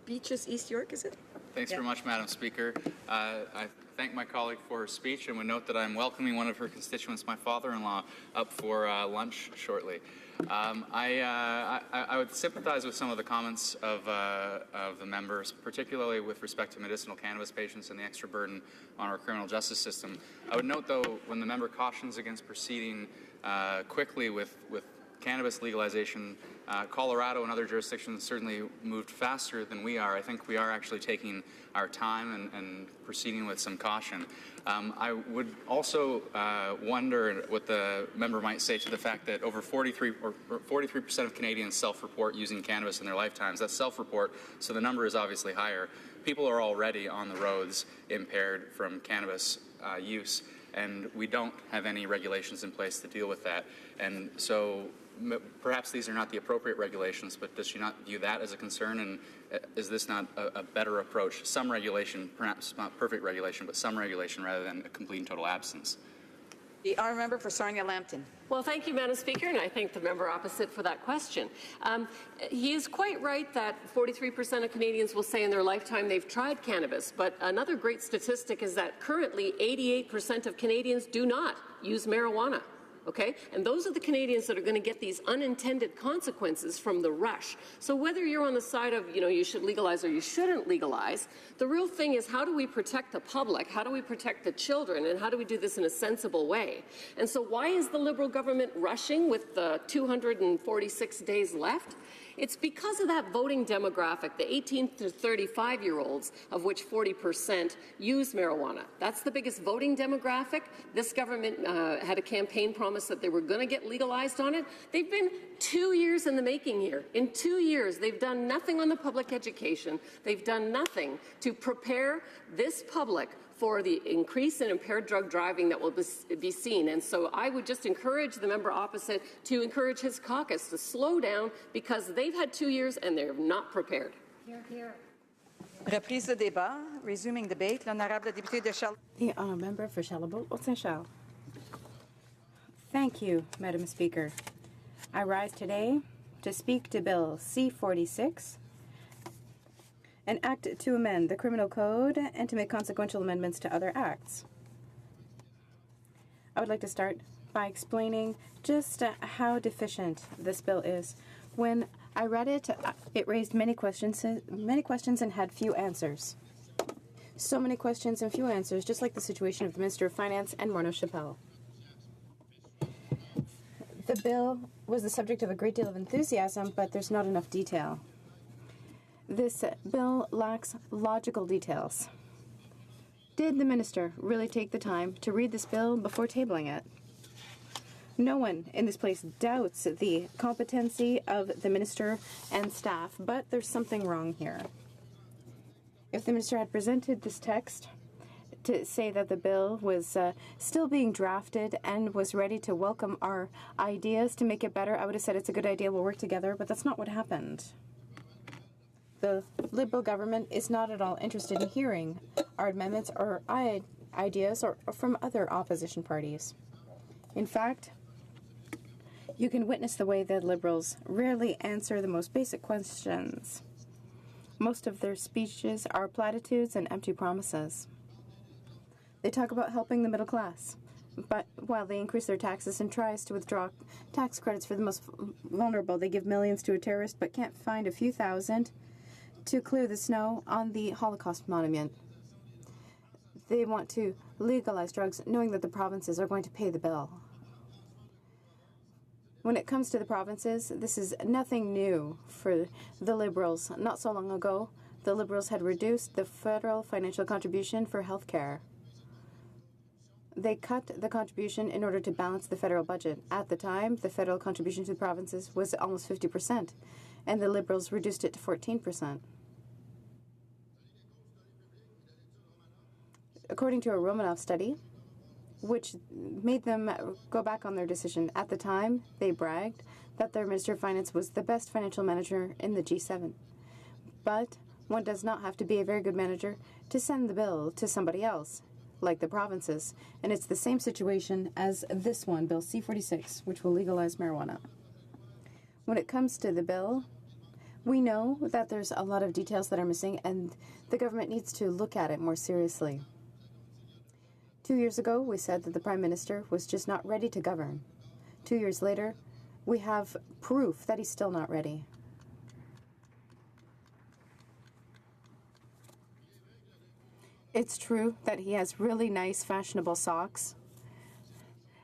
Beaches, East York, is it? Thanks very much, Madam Speaker. I thank my colleague for her speech and would note that I'm welcoming one of her constituents, my father-in-law, up for lunch shortly. I would sympathize with some of the comments of the members, particularly with respect to medicinal cannabis patients and the extra burden on our criminal justice system. I would note, though, when the member cautions against proceeding quickly with cannabis legalization, Colorado and other jurisdictions certainly moved faster than we are. I think we are actually taking our time and proceeding with some caution. I would also wonder what the member might say to the fact that over 43% of Canadians self-report using cannabis in their lifetimes. That's self-report, so the number is obviously higher. People are already on the roads impaired from cannabis use, and we don't have any regulations in place to deal with that. And so perhaps these are not the appropriate regulations, but does she not view that as a concern? And is this not a better approach? Some regulation, perhaps not perfect regulation, but some regulation rather than a complete and total absence. The honourable member for Sarnia Lambton. Well, thank you, Madam Speaker, and I thank the member opposite for that question. He is quite right that 43% of Canadians will say in their lifetime they've tried cannabis, but another great statistic is that currently 88% of Canadians do not use marijuana. Okay? And those are the Canadians that are going to get these unintended consequences from the rush. So whether you're on the side of, you should legalize or you shouldn't legalize, the real thing is how do we protect the public? How do we protect the children? And how do we do this in a sensible way? And so why is the Liberal government rushing with the 246 days left? It's because of that voting demographic, the 18 to 35-year-olds, of which 40% use marijuana. That's the biggest voting demographic. This government had a campaign promise that they were going to get legalized on it. They've been 2 years in the making here. In 2 years, they've done nothing on the public education. They've done nothing to prepare this public for the increase in impaired drug driving that will be seen. And so I would just encourage the member opposite to encourage his caucus to slow down because they've had 2 years and they're not prepared. Here, here. Reprise de débat, resuming debate. L'honorable député de Charles. The honourable member for Charlebourg-Haute-Saint-Charles. Thank you, Madam Speaker. I rise today to speak to Bill C-46, an act to amend the Criminal Code and to make consequential amendments to other acts. I would like to start by explaining just how deficient this bill is. When I read it, it raised many questions and had few answers. So many questions and few answers, just like the situation of the Minister of Finance and Morneau Chappelle. The bill was the subject of a great deal of enthusiasm, but there's not enough detail. This bill lacks logical details. Did the minister really take the time to read this bill before tabling it? No one in this place doubts the competency of the minister and staff, but there's something wrong here. If the minister had presented this text to say that the bill was still being drafted and was ready to welcome our ideas to make it better, I would have said it's a good idea, we'll work together, but that's not what happened. The Liberal government is not at all interested in hearing our amendments or ideas or from other opposition parties. In fact, you can witness the way that Liberals rarely answer the most basic questions. Most of their speeches are platitudes and empty promises. They talk about helping the middle class, but while they increase their taxes and tries to withdraw tax credits for the most vulnerable, they give millions to a terrorist but can't find a few thousand to clear the snow on the Holocaust monument. They want to legalize drugs knowing that the provinces are going to pay the bill. When it comes to the provinces, this is nothing new for the Liberals. Not so long ago, the Liberals had reduced the federal financial contribution for health care. They cut the contribution in order to balance the federal budget. At the time, the federal contribution to the provinces was almost 50%, and the Liberals reduced it to 14%. According to a Romanov study, which made them go back on their decision. At the time, they bragged that their Minister of Finance was the best financial manager in the G7. But one does not have to be a very good manager to send the bill to somebody else, like the provinces. And it's the same situation as this one, Bill C-46, which will legalize marijuana. When it comes to the bill, we know that there's a lot of details that are missing, and the government needs to look at it more seriously. 2 years ago, we said that the Prime Minister was just not ready to govern. 2 years later, we have proof that he's still not ready. It's true that he has really nice, fashionable socks,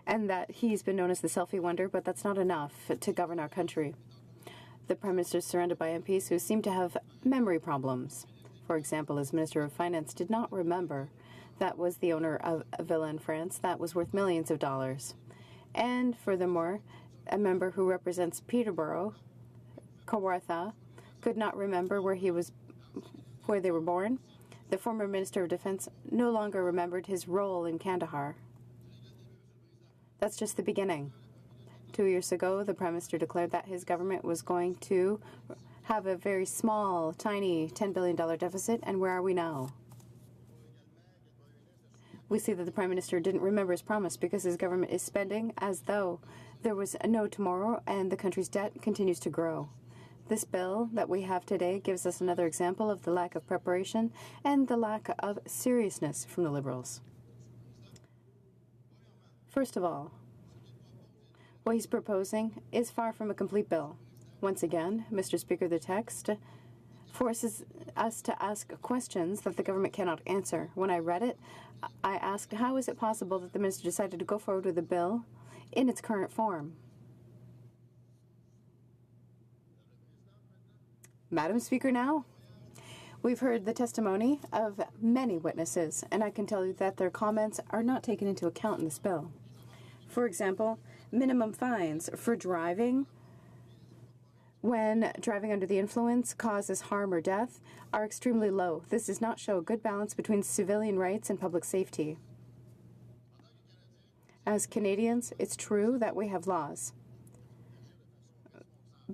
and that he's been known as the selfie wonder, but that's not enough to govern our country. The Prime Minister is surrounded by MPs who seem to have memory problems. For example, his Minister of Finance did not remember that was the owner of a villa in France that was worth millions of dollars. And furthermore, a member who represents Peterborough, Kawartha, could not remember where they were born. The former Minister of Defense no longer remembered his role in Kandahar. That's just the beginning. 2 years ago, the Prime Minister declared that his government was going to have a very small, tiny $10 billion deficit, and where are we now? We see that the Prime Minister didn't remember his promise because his government is spending as though there was no tomorrow and the country's debt continues to grow. This bill that we have today gives us another example of the lack of preparation and the lack of seriousness from the Liberals. First of all, what he's proposing is far from a complete bill. Once again, Mr. Speaker, the text forces us to ask questions that the government cannot answer. When I read it, I asked, how is it possible that the minister decided to go forward with a bill in its current form? Madam Speaker, now, we've heard the testimony of many witnesses, and I can tell you that their comments are not taken into account in this bill. For example, minimum fines for driving when driving under the influence causes harm or death are extremely low. This does not show a good balance between civilian rights and public safety. As Canadians, it's true that we have laws,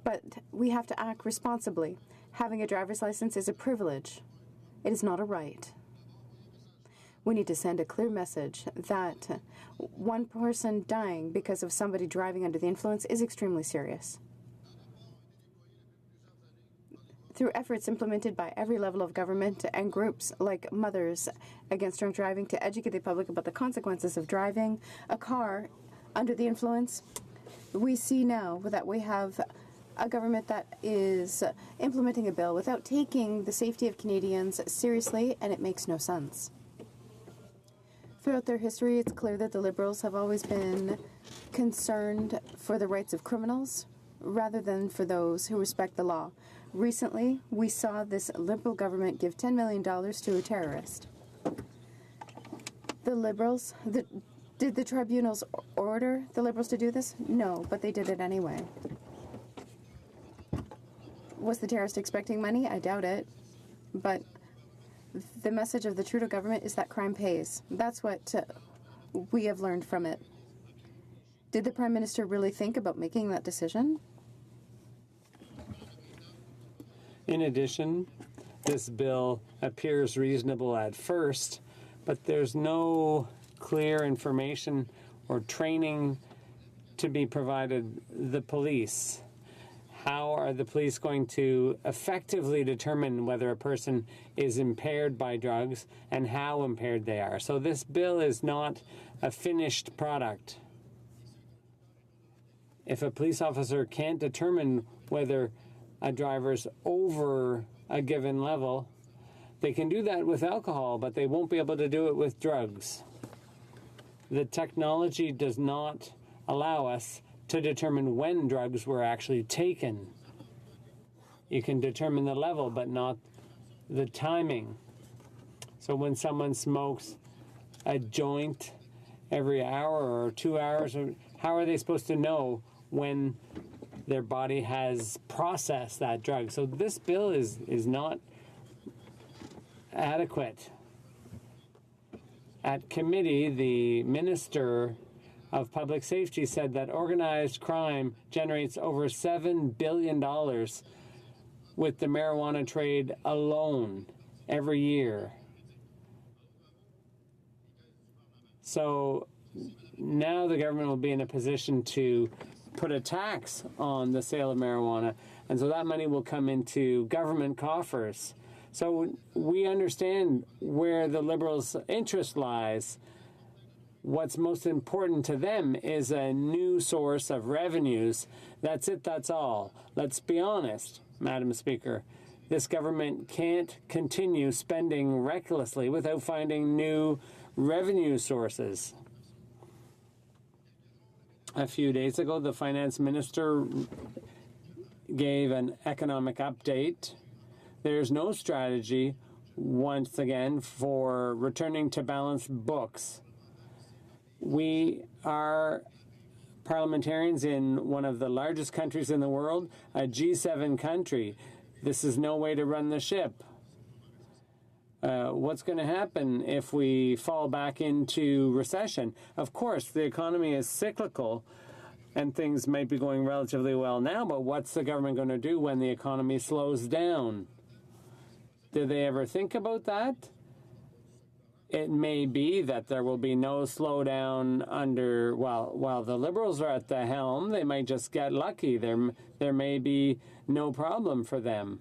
but we have to act responsibly. Having a driver's license is a privilege. It is not a right. We need to send a clear message that one person dying because of somebody driving under the influence is extremely serious. Through efforts implemented by every level of government and groups like Mothers Against Drunk Driving to educate the public about the consequences of driving a car under the influence, we see now that we have a government that is implementing a bill without taking the safety of Canadians seriously, and it makes no sense. Throughout their history, it's clear that the Liberals have always been concerned for the rights of criminals rather than for those who respect the law. Recently, we saw this Liberal government give $10 million to a terrorist. The Liberals, did the tribunals order the Liberals to do this? No, but they did it anyway. Was the terrorist expecting money? I doubt it. But the message of the Trudeau government is that crime pays. That's what we have learned from it. Did the Prime Minister really think about making that decision? In addition, this bill appears reasonable at first, but there's no clear information or training to be provided the police. How are the police going to effectively determine whether a person is impaired by drugs and how impaired they are? So this bill is not a finished product. If a police officer can't determine whether a driver's over a given level, they can do that with alcohol, but they won't be able to do it with drugs. The technology does not allow us to determine when drugs were actually taken. You can determine the level, but not the timing. So when someone smokes a joint every hour or 2 hours, how are they supposed to know when their body has processed that drug? So this bill is not adequate. At committee, the Minister of Public Safety said that organized crime generates over $7 billion with the marijuana trade alone every year. So now the government will be in a position to put a tax on the sale of marijuana, and so that money will come into government coffers. So we understand where the Liberals' interest lies. What's most important to them is a new source of revenues. That's it, that's all. Let's be honest, Madam Speaker. This government can't continue spending recklessly without finding new revenue sources. A few days ago, the Finance Minister gave an economic update. There's no strategy, once again, for returning to balanced books. We are parliamentarians in one of the largest countries in the world, a G7 country. This is no way to run the ship. What's going to happen if we fall back into recession? Of course, the economy is cyclical and things might be going relatively well now, but what's the government going to do when the economy slows down? Did they ever think about that? It may be that there will be no slowdown while the Liberals are at the helm. They might just get lucky. There may be no problem for them.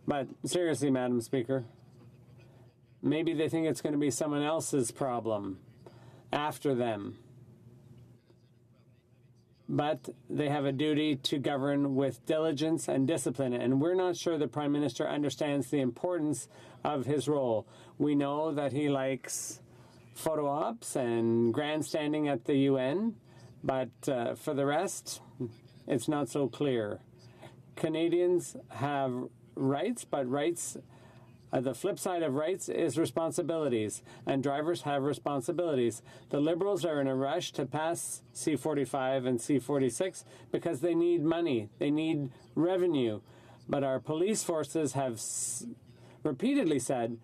But seriously, Madam Speaker, maybe they think it's going to be someone else's problem after them. But they have a duty to govern with diligence and discipline, and we're not sure the Prime Minister understands the importance of his role. We know that he likes photo ops and grandstanding at the UN, but for the rest, it's not so clear. Canadians have rights, but rights, the flip side of rights is responsibilities, and drivers have responsibilities. The Liberals are in a rush to pass C-45 and C-46 because they need money, they need revenue. But our police forces have repeatedly said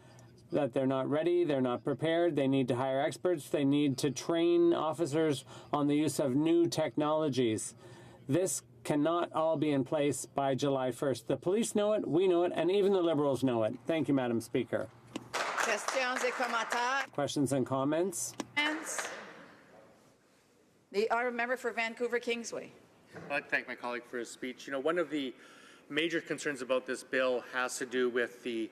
that they're not ready, they're not prepared, they need to hire experts, they need to train officers on the use of new technologies. This cannot all be in place by July 1st. The police know it, we know it, and even the Liberals know it. Thank you, Madam Speaker. Questions and comments? The honourable member for Vancouver Kingsway. I'd like to thank my colleague for his speech. You know, one of the major concerns about this bill has to do with the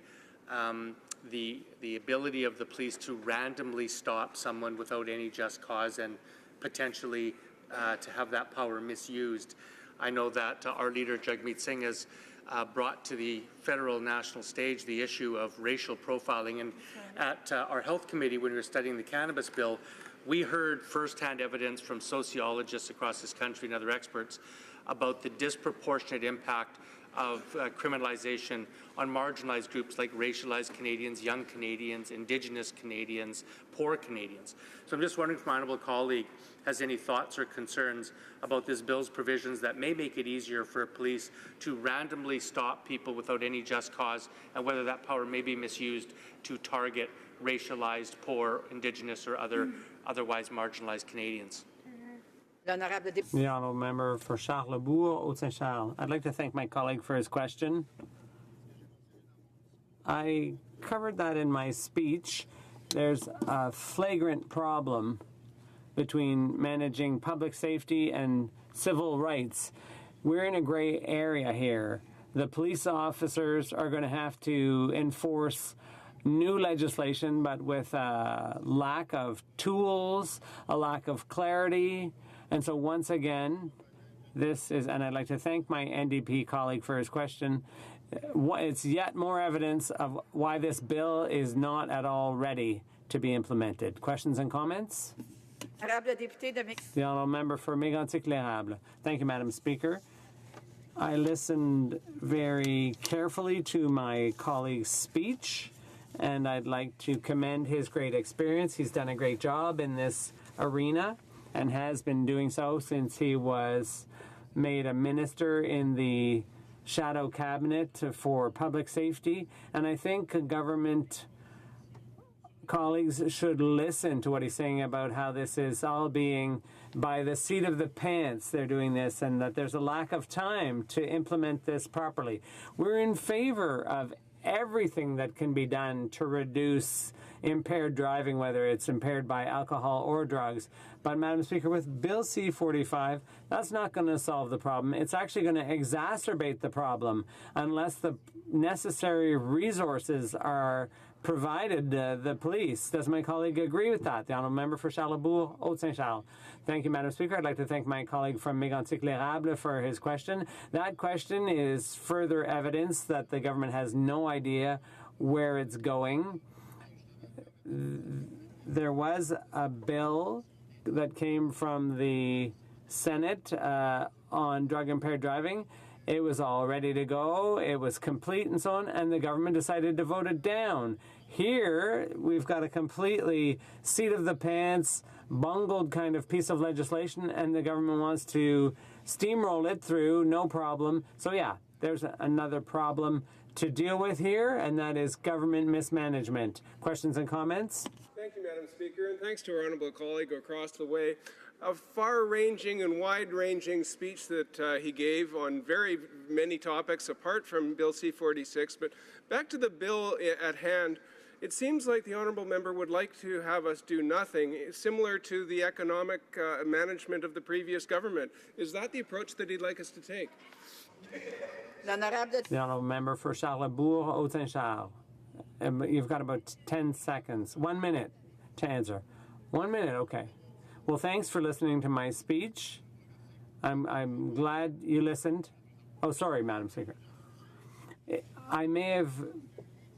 ability of the police to randomly stop someone without any just cause and potentially to have that power misused. I know that our leader, Jagmeet Singh, has brought to the federal national stage the issue of racial profiling. And at our health committee, when we were studying the cannabis bill, We heard firsthand evidence from sociologists across this country and other experts about the disproportionate impact of criminalization on marginalized groups like racialized Canadians, young Canadians, Indigenous Canadians, poor Canadians. So I'm just wondering if my honourable colleague has any thoughts or concerns about this bill's provisions that may make it easier for police to randomly stop people without any just cause, and whether that power may be misused to target racialized, poor, Indigenous or otherwise marginalized Canadians. The honourable member for Charlebourg, Haute-Saint-Charles. I'd like to thank my colleague for his question. I covered that in my speech. There's a flagrant problem between managing public safety and civil rights. We're in a gray area here. The police officers are going to have to enforce new legislation, but with a lack of tools, a lack of clarity. And so once again, this is, and I'd like to thank my NDP colleague for his question, it's yet more evidence of why this bill is not at all ready to be implemented. Questions and comments? The honourable member for Mégantic-L'Érable. Thank you, Madam Speaker. I listened very carefully to my colleague's speech, and I'd like to commend his great experience. He's done a great job in this arena and has been doing so since he was made a minister in the shadow cabinet for public safety. And I think government colleagues should listen to what he's saying about how this is all being by the seat of the pants they're doing this, and that there's a lack of time to implement this properly. We're in favor of everything that can be done to reduce impaired driving, whether it's impaired by alcohol or drugs. But, Madam Speaker, with Bill C-45, that's not going to solve the problem. It's actually going to exacerbate the problem unless the necessary resources are provided the police. Does my colleague agree with that? The honourable member for Charlebourg, Haute-Saint-Charles. Thank you, Madam Speaker. I'd like to thank my colleague from Mégantic-L'Érable for his question. That question is further evidence that the government has no idea where it's going. There was a bill that came from the Senate on drug-impaired driving. It was all ready to go. It was complete and so on, and the government decided to vote it down. Here, we've got a completely seat-of-the-pants, bungled kind of piece of legislation, and the government wants to steamroll it through, no problem. So, yeah, there's another problem to deal with here, and that is government mismanagement. Questions and comments? Thank you, Madam Speaker, and thanks to our honourable colleague across the way. A far-ranging and wide-ranging speech that he gave on very many topics apart from Bill C-46. But back to the bill at hand, it seems like the honourable member would like to have us do nothing, similar to the economic management of the previous government. Is that the approach that he'd like us to take? The honourable member for Charlebourg, Haute-Saint-Charles. You've got about 10 seconds. 1 minute to answer. 1 minute, okay. Well, thanks for listening to my speech. I'm glad you listened. Oh, sorry, Madam Speaker. I may have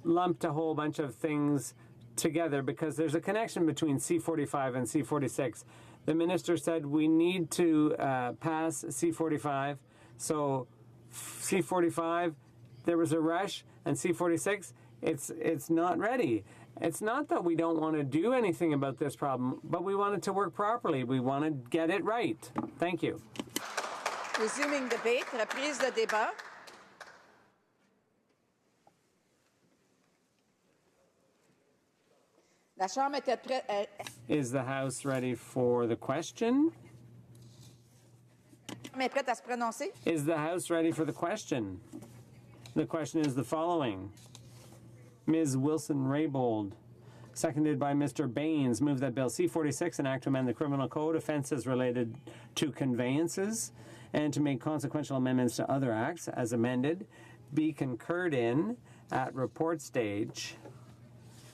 lumped a whole bunch of things together because there's a connection between C-45 and C-46. The minister said we need to pass C-45. So C-45, there was a rush, and C-46, it's not ready. It's not that we don't want to do anything about this problem, but we want it to work properly. We want to get it right. Thank you. Resuming debate, reprise de débat. La Chambre était prête. Is the House ready for the question? Est prête à se prononcer? Is the House ready for the question? The question is the following. Ms. Wilson-Raybould, seconded by Mr. Baines, move that Bill C-46, an act to amend the Criminal Code, offences related to conveyances, and to make consequential amendments to other acts, as amended, be concurred in at report stage.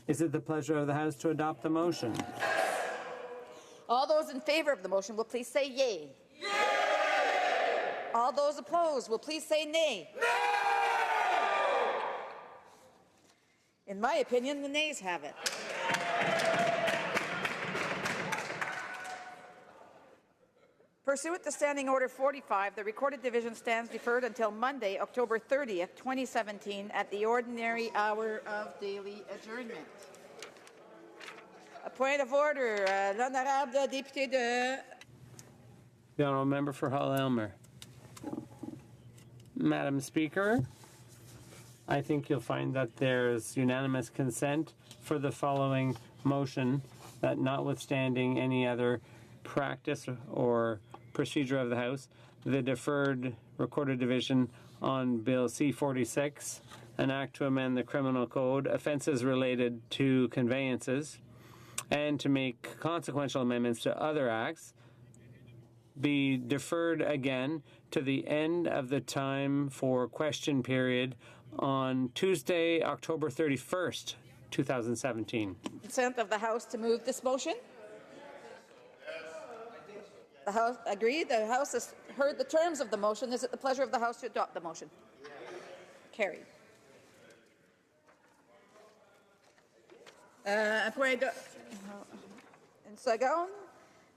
Is it the pleasure of the House to adopt the motion? All those in favour of the motion will please say yea. Yay! All those opposed will please say nay. Nay! In my opinion, the nays have it. Pursuant to Standing Order 45, the Recorded Division stands deferred until Monday, October 30th, 2017, at the ordinary hour of daily adjournment. A point of order, l'honorable député de... The honourable member for Hull-Aylmer. Madam Speaker, I think you'll find that there's unanimous consent for the following motion, that notwithstanding any other practice or procedure of the House, the deferred recorded division on Bill C-46, an act to amend the criminal code, offences related to conveyances, and to make consequential amendments to other acts, be deferred again to the end of the time for question period on Tuesday, October 31st, 2017. Consent of the House to move this motion? The House agreed. The House has heard the terms of the motion. Is it the pleasure of the House to adopt the motion? Carried. In second,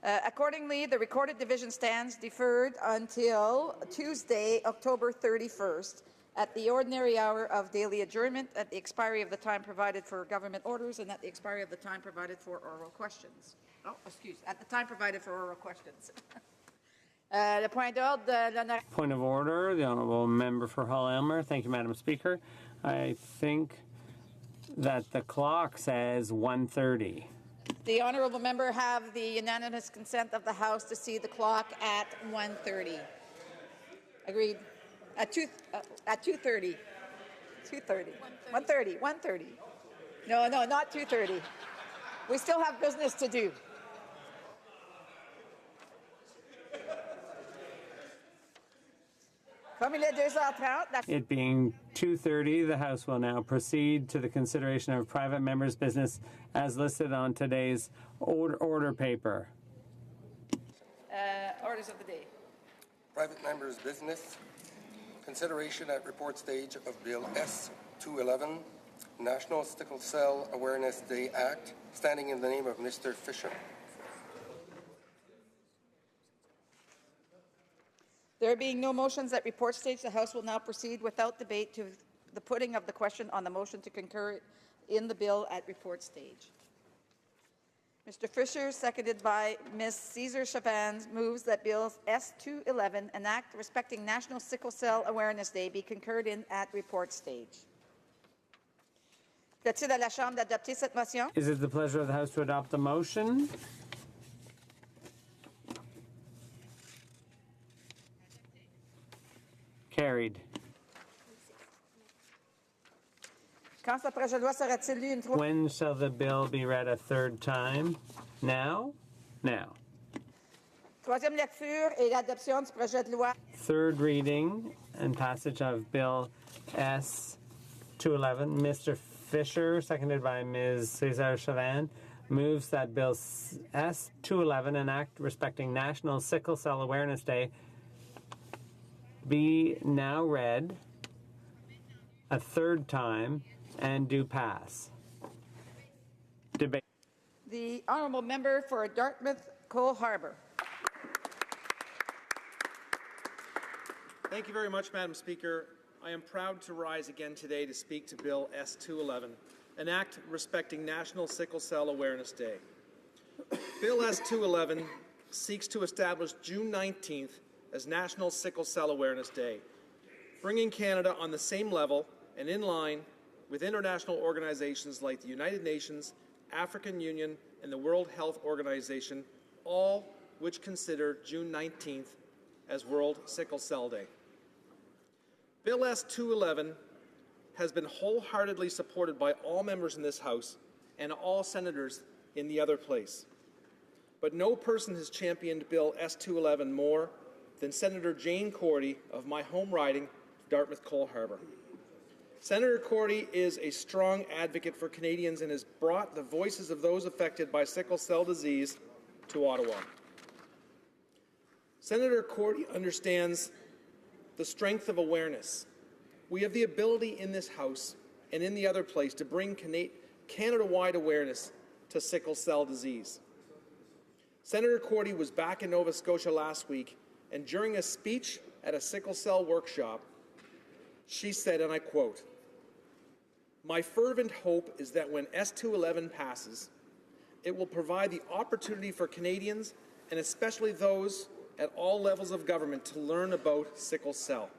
accordingly, the recorded division stands deferred until Tuesday, October 31st, at the ordinary hour of daily adjournment, at the expiry of the time provided for government orders, and at the expiry of the time provided for oral questions. Oh, excuse, at the time provided for oral questions. Le point d'ordre, Point of order, the honourable member for Hull-Aylmer. Thank you, Madam Speaker. I think that the clock says 1:30. The honourable member have the unanimous consent of the House to see the clock at 1:30. Agreed. At 2:30. 2:30. 1:30. 1:30. No, not 2:30. We still have business to do. It being 2:30, the House will now proceed to the consideration of private members' business as listed on today's order paper. Orders of the day. Private members' business. Consideration at report stage of Bill S-211, National Sickle Cell Awareness Day Act, standing in the name of Mr. Fisher. There being no motions at report stage, the House will now proceed without debate to the putting of the question on the motion to concur in the bill at report stage. Mr. Fisher, seconded by Ms. Cesar Chavez, moves that Bill S-211, an act respecting National Sickle Cell Awareness Day, be concurred in at report stage. Plaît-il à la Chambre d'adopter cette motion? Is it the pleasure of the House to adopt the motion? Carried. When shall the bill be read a third time? Now? Now. Troisième lecture et l'adoption du projet de loi. Third reading and passage of Bill S-211. Mr. Fisher, seconded by Ms. Cesar Chavez, moves that Bill S-211, an act respecting National Sickle Cell Awareness Day, be now read a third time and do pass. Debate. The honourable member for Dartmouth Cole Harbour. Thank you very much, Madam Speaker. I am proud to rise again today to speak to Bill S-211, an act respecting National Sickle Cell Awareness Day. Bill S-211 seeks to establish June 19th as National Sickle Cell Awareness Day, bringing Canada on the same level and in line with international organizations like the United Nations, African Union, and the World Health Organization, all which consider June 19th as World Sickle Cell Day. Bill S-211 has been wholeheartedly supported by all members in this House and all senators in the other place. But no person has championed Bill S-211 more than Senator Jane Cordy of my home riding, Dartmouth Cole Harbour. Senator Cordy is a strong advocate for Canadians and has brought the voices of those affected by sickle cell disease to Ottawa. Senator Cordy understands the strength of awareness. We have the ability in this House and in the other place to bring Canada-wide awareness to sickle cell disease. Senator Cordy was back in Nova Scotia last week, and during a speech at a sickle cell workshop, she said, and I quote, "My fervent hope is that when S211 passes, it will provide the opportunity for Canadians, and especially those at all levels of government, to learn about sickle cell.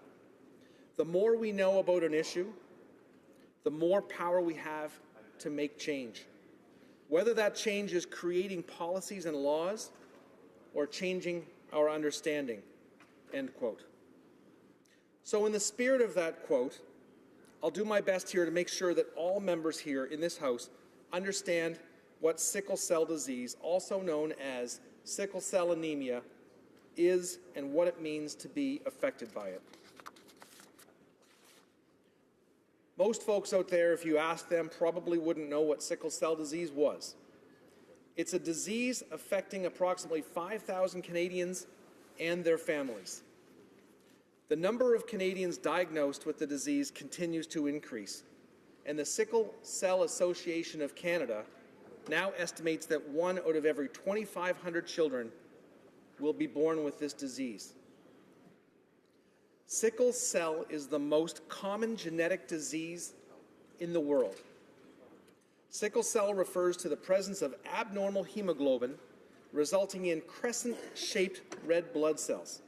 The more we know about an issue, the more power we have to make change. Whether that change is creating policies and laws or changing our understanding," end quote. So in the spirit of that quote, I'll do my best here to make sure that all members here in this House understand what sickle cell disease, also known as sickle cell anemia, is and what it means to be affected by it. Most folks out there, if you ask them, probably wouldn't know what sickle cell disease was. It's a disease affecting approximately 5,000 Canadians and their families. The number of Canadians diagnosed with the disease continues to increase, and the Sickle Cell Association of Canada now estimates that 1 out of every 2,500 children will be born with this disease. Sickle cell is the most common genetic disease in the world. Sickle cell refers to the presence of abnormal hemoglobin resulting in crescent-shaped red blood cells.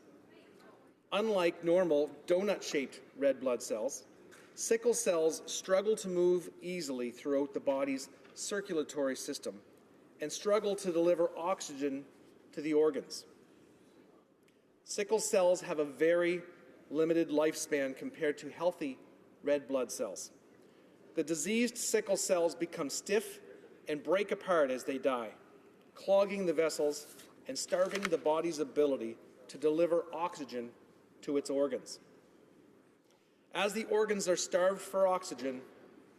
Unlike normal donut-shaped red blood cells, sickle cells struggle to move easily throughout the body's circulatory system and struggle to deliver oxygen to the organs. Sickle cells have a very limited lifespan compared to healthy red blood cells. The diseased sickle cells become stiff and break apart as they die, clogging the vessels and starving the body's ability to deliver oxygen to its organs. As the organs are starved for oxygen,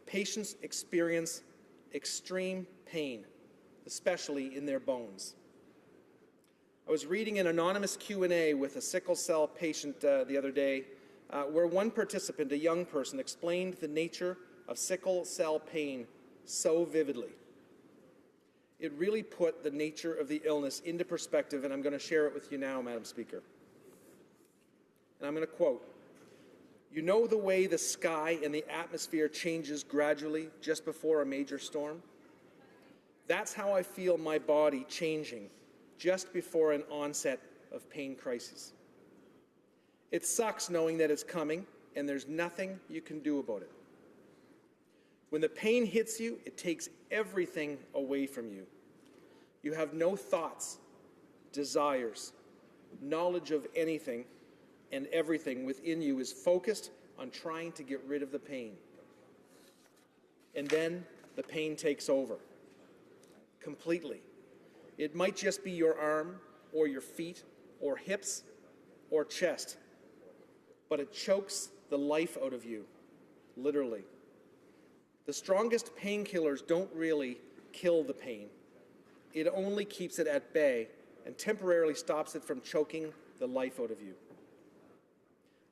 patients experience extreme pain, especially in their bones. I was reading an anonymous Q&A with a sickle cell patient the other day, where one participant, a young person, explained the nature of sickle cell pain so vividly. It really put the nature of the illness into perspective, and I'm going to share it with you now, Madam Speaker. And I'm going to quote, "You know the way the sky and the atmosphere changes gradually just before a major storm? That's how I feel my body changing just before an onset of pain crisis. It sucks knowing that it's coming and there's nothing you can do about it. When the pain hits you, it takes everything away from you. You have no thoughts, desires, knowledge of anything, and everything within you is focused on trying to get rid of the pain. And then the pain takes over completely. It might just be your arm or your feet or hips or chest, but it chokes the life out of you, literally. The strongest painkillers don't really kill the pain. It only keeps it at bay and temporarily stops it from choking the life out of you.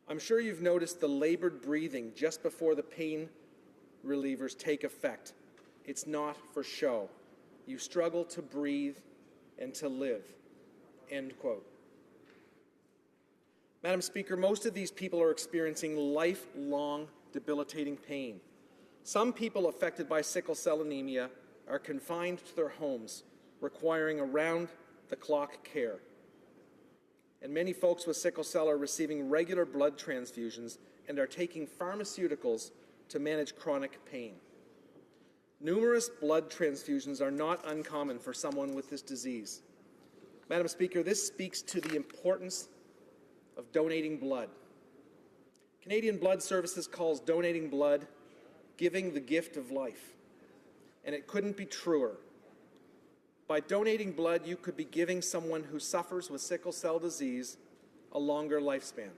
I'm sure you've noticed the labored breathing just before the pain relievers take effect. It's not for show. You struggle to breathe and to live." End quote. Madam Speaker, most of these people are experiencing lifelong debilitating pain. Some people affected by sickle cell anemia are confined to their homes, requiring around-the-clock care. And many folks with sickle cell are receiving regular blood transfusions and are taking pharmaceuticals to manage chronic pain. Numerous blood transfusions are not uncommon for someone with this disease. Madam Speaker, this speaks to the importance of donating blood. Canadian Blood Services calls donating blood giving the gift of life, and it couldn't be truer. By donating blood, you could be giving someone who suffers with sickle cell disease a longer lifespan.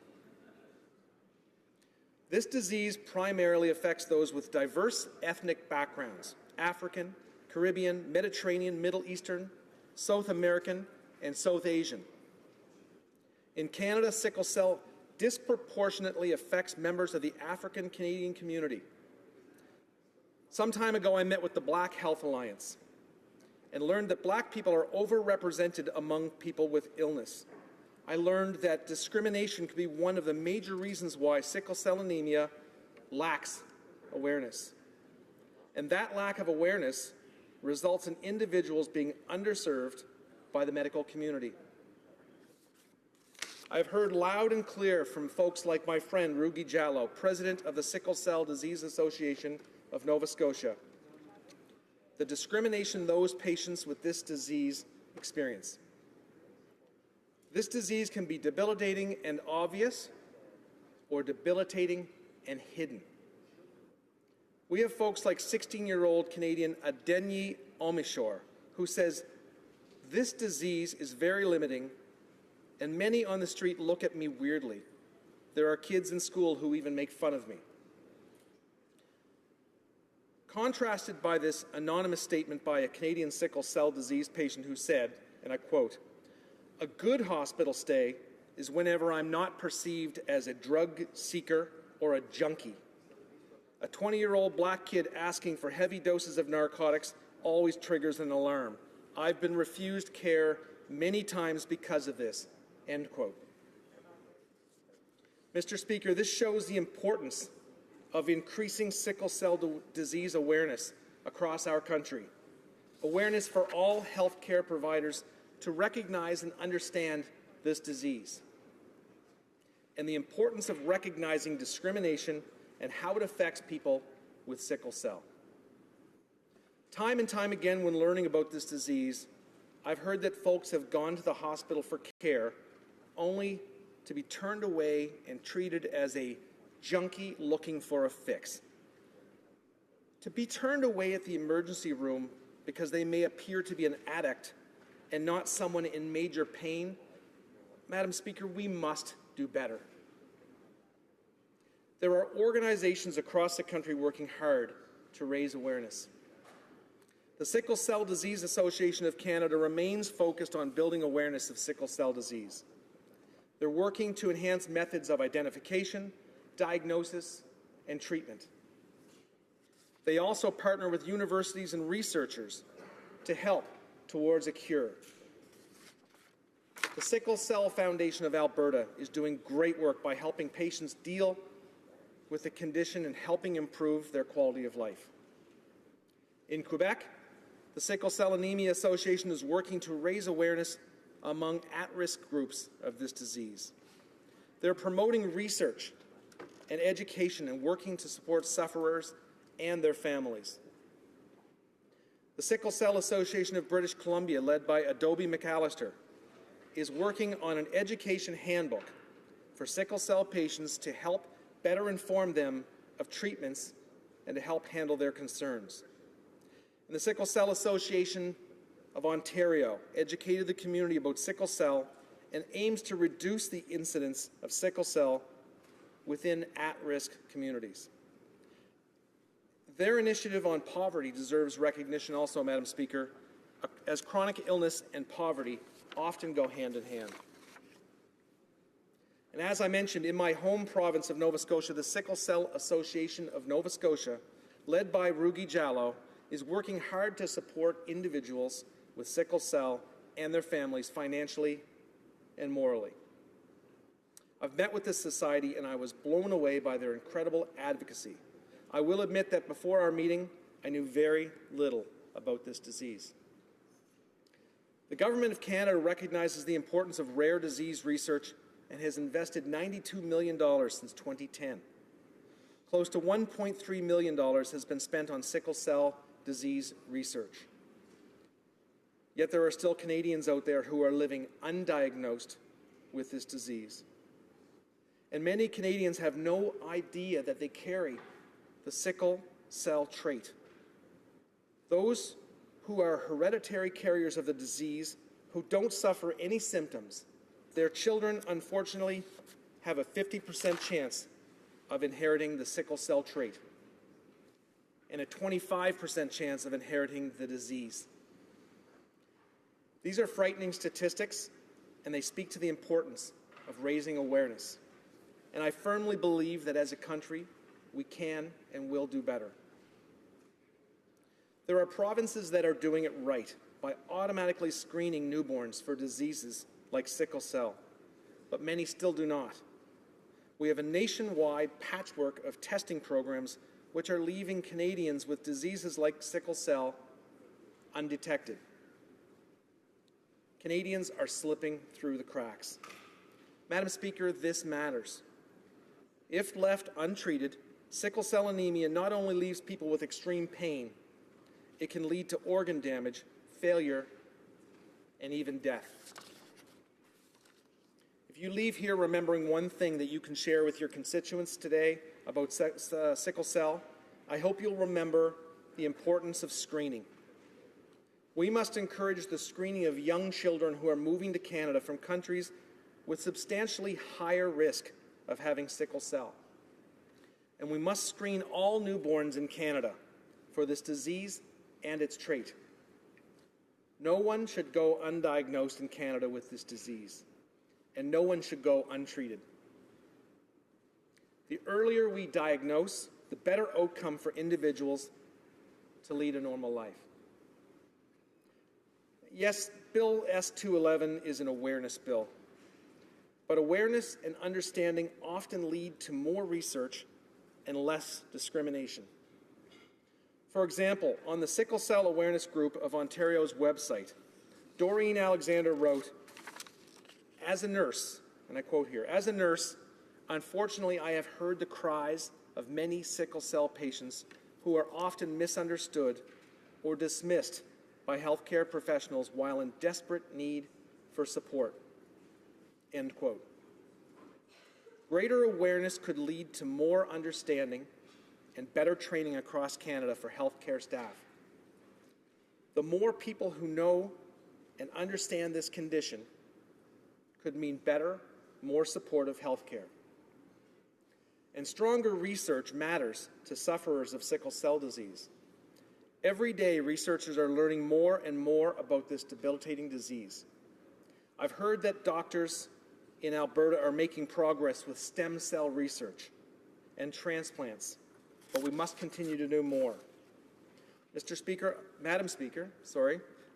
This disease primarily affects those with diverse ethnic backgrounds: African, Caribbean, Mediterranean, Middle Eastern, South American, and South Asian. In Canada, sickle cell disproportionately affects members of the African Canadian community. Some time ago, I met with the Black Health Alliance, and learned that black people are overrepresented among people with illness. I learned that discrimination could be one of the major reasons why sickle cell anemia lacks awareness. And that lack of awareness results in individuals being underserved by the medical community. I've heard loud and clear from folks like my friend Rugi Jallo, president of the Sickle Cell Disease Association of Nova Scotia, the discrimination those patients with this disease experience. This disease can be debilitating and obvious, or debilitating and hidden. We have folks like 16-year-old Canadian Adenyi Omishore, who says, "This disease is very limiting, and many on the street look at me weirdly. There are kids in school who even make fun of me." Contrasted by this anonymous statement by a Canadian sickle cell disease patient who said, and I quote, "A good hospital stay is whenever I'm not perceived as a drug seeker or a junkie. A 20-year-old black kid asking for heavy doses of narcotics always triggers an alarm. I've been refused care many times because of this." End quote. Mr. Speaker, this shows the importance of increasing sickle cell disease awareness across our country. Awareness for all healthcare providers to recognize and understand this disease, and the importance of recognizing discrimination and how it affects people with sickle cell. Time and time again, when learning about this disease, I've heard that folks have gone to the hospital for care only to be turned away and treated as a junkie looking for a fix. To be turned away at the emergency room because they may appear to be an addict and not someone in major pain, Madam Speaker, we must do better. There are organizations across the country working hard to raise awareness. The Sickle Cell Disease Association of Canada remains focused on building awareness of sickle cell disease. They're working to enhance methods of identification, diagnosis, and treatment. They also partner with universities and researchers to help towards a cure. The Sickle Cell Foundation of Alberta is doing great work by helping patients deal with the condition and helping improve their quality of life. In Quebec, the Sickle Cell Anemia Association is working to raise awareness among at-risk groups of this disease. They're promoting research and education and working to support sufferers and their families. The Sickle Cell Association of British Columbia, led by Adobe McAllister, is working on an education handbook for sickle cell patients to help better inform them of treatments and to help handle their concerns. And the Sickle Cell Association of Ontario educated the community about sickle cell and aims to reduce the incidence of sickle cell within at-risk communities. Their initiative on poverty deserves recognition also, Madam Speaker, as chronic illness and poverty often go hand in hand. And as I mentioned, in my home province of Nova Scotia, the Sickle Cell Association of Nova Scotia, led by Rugi Jallo, is working hard to support individuals with sickle cell and their families financially and morally. I've met with this society and I was blown away by their incredible advocacy. I will admit that before our meeting, I knew very little about this disease. The Government of Canada recognizes the importance of rare disease research and has invested $92 million since 2010. Close to $1.3 million has been spent on sickle cell disease research. Yet there are still Canadians out there who are living undiagnosed with this disease. And many Canadians have no idea that they carry the sickle cell trait. Those who are hereditary carriers of the disease, who don't suffer any symptoms, their children, unfortunately, have a 50% chance of inheriting the sickle cell trait and a 25% chance of inheriting the disease. These are frightening statistics, and they speak to the importance of raising awareness. And I firmly believe that as a country, we can and will do better. There are provinces that are doing it right by automatically screening newborns for diseases like sickle cell, but many still do not. We have a nationwide patchwork of testing programs which are leaving Canadians with diseases like sickle cell undetected. Canadians are slipping through the cracks. Madam Speaker, this matters. If left untreated, sickle cell anemia not only leaves people with extreme pain, it can lead to organ damage, failure, and even death. If you leave here remembering one thing that you can share with your constituents today about sickle cell, I hope you'll remember the importance of screening. We must encourage the screening of young children who are moving to Canada from countries with substantially higher risk of having sickle cell. And we must screen all newborns in Canada for this disease and its trait. No one should go undiagnosed in Canada with this disease, and no one should go untreated. The earlier we diagnose, the better outcome for individuals to lead a normal life. Yes, Bill S-211 is an awareness bill, but awareness and understanding often lead to more research and less discrimination. For example, on the Sickle Cell Awareness Group of Ontario's website, Doreen Alexander wrote, "As a nurse," and I quote here, "as a nurse, unfortunately I have heard the cries of many sickle cell patients who are often misunderstood or dismissed by healthcare professionals while in desperate need for support." End quote. Greater awareness could lead to more understanding and better training across Canada for healthcare staff. The more people who know and understand this condition could mean better, more supportive healthcare. And stronger research matters to sufferers of sickle cell disease. Every day, researchers are learning more and more about this debilitating disease. I've heard that doctors in Alberta are making progress with stem cell research and transplants, but we must continue to do more. Madam Speaker,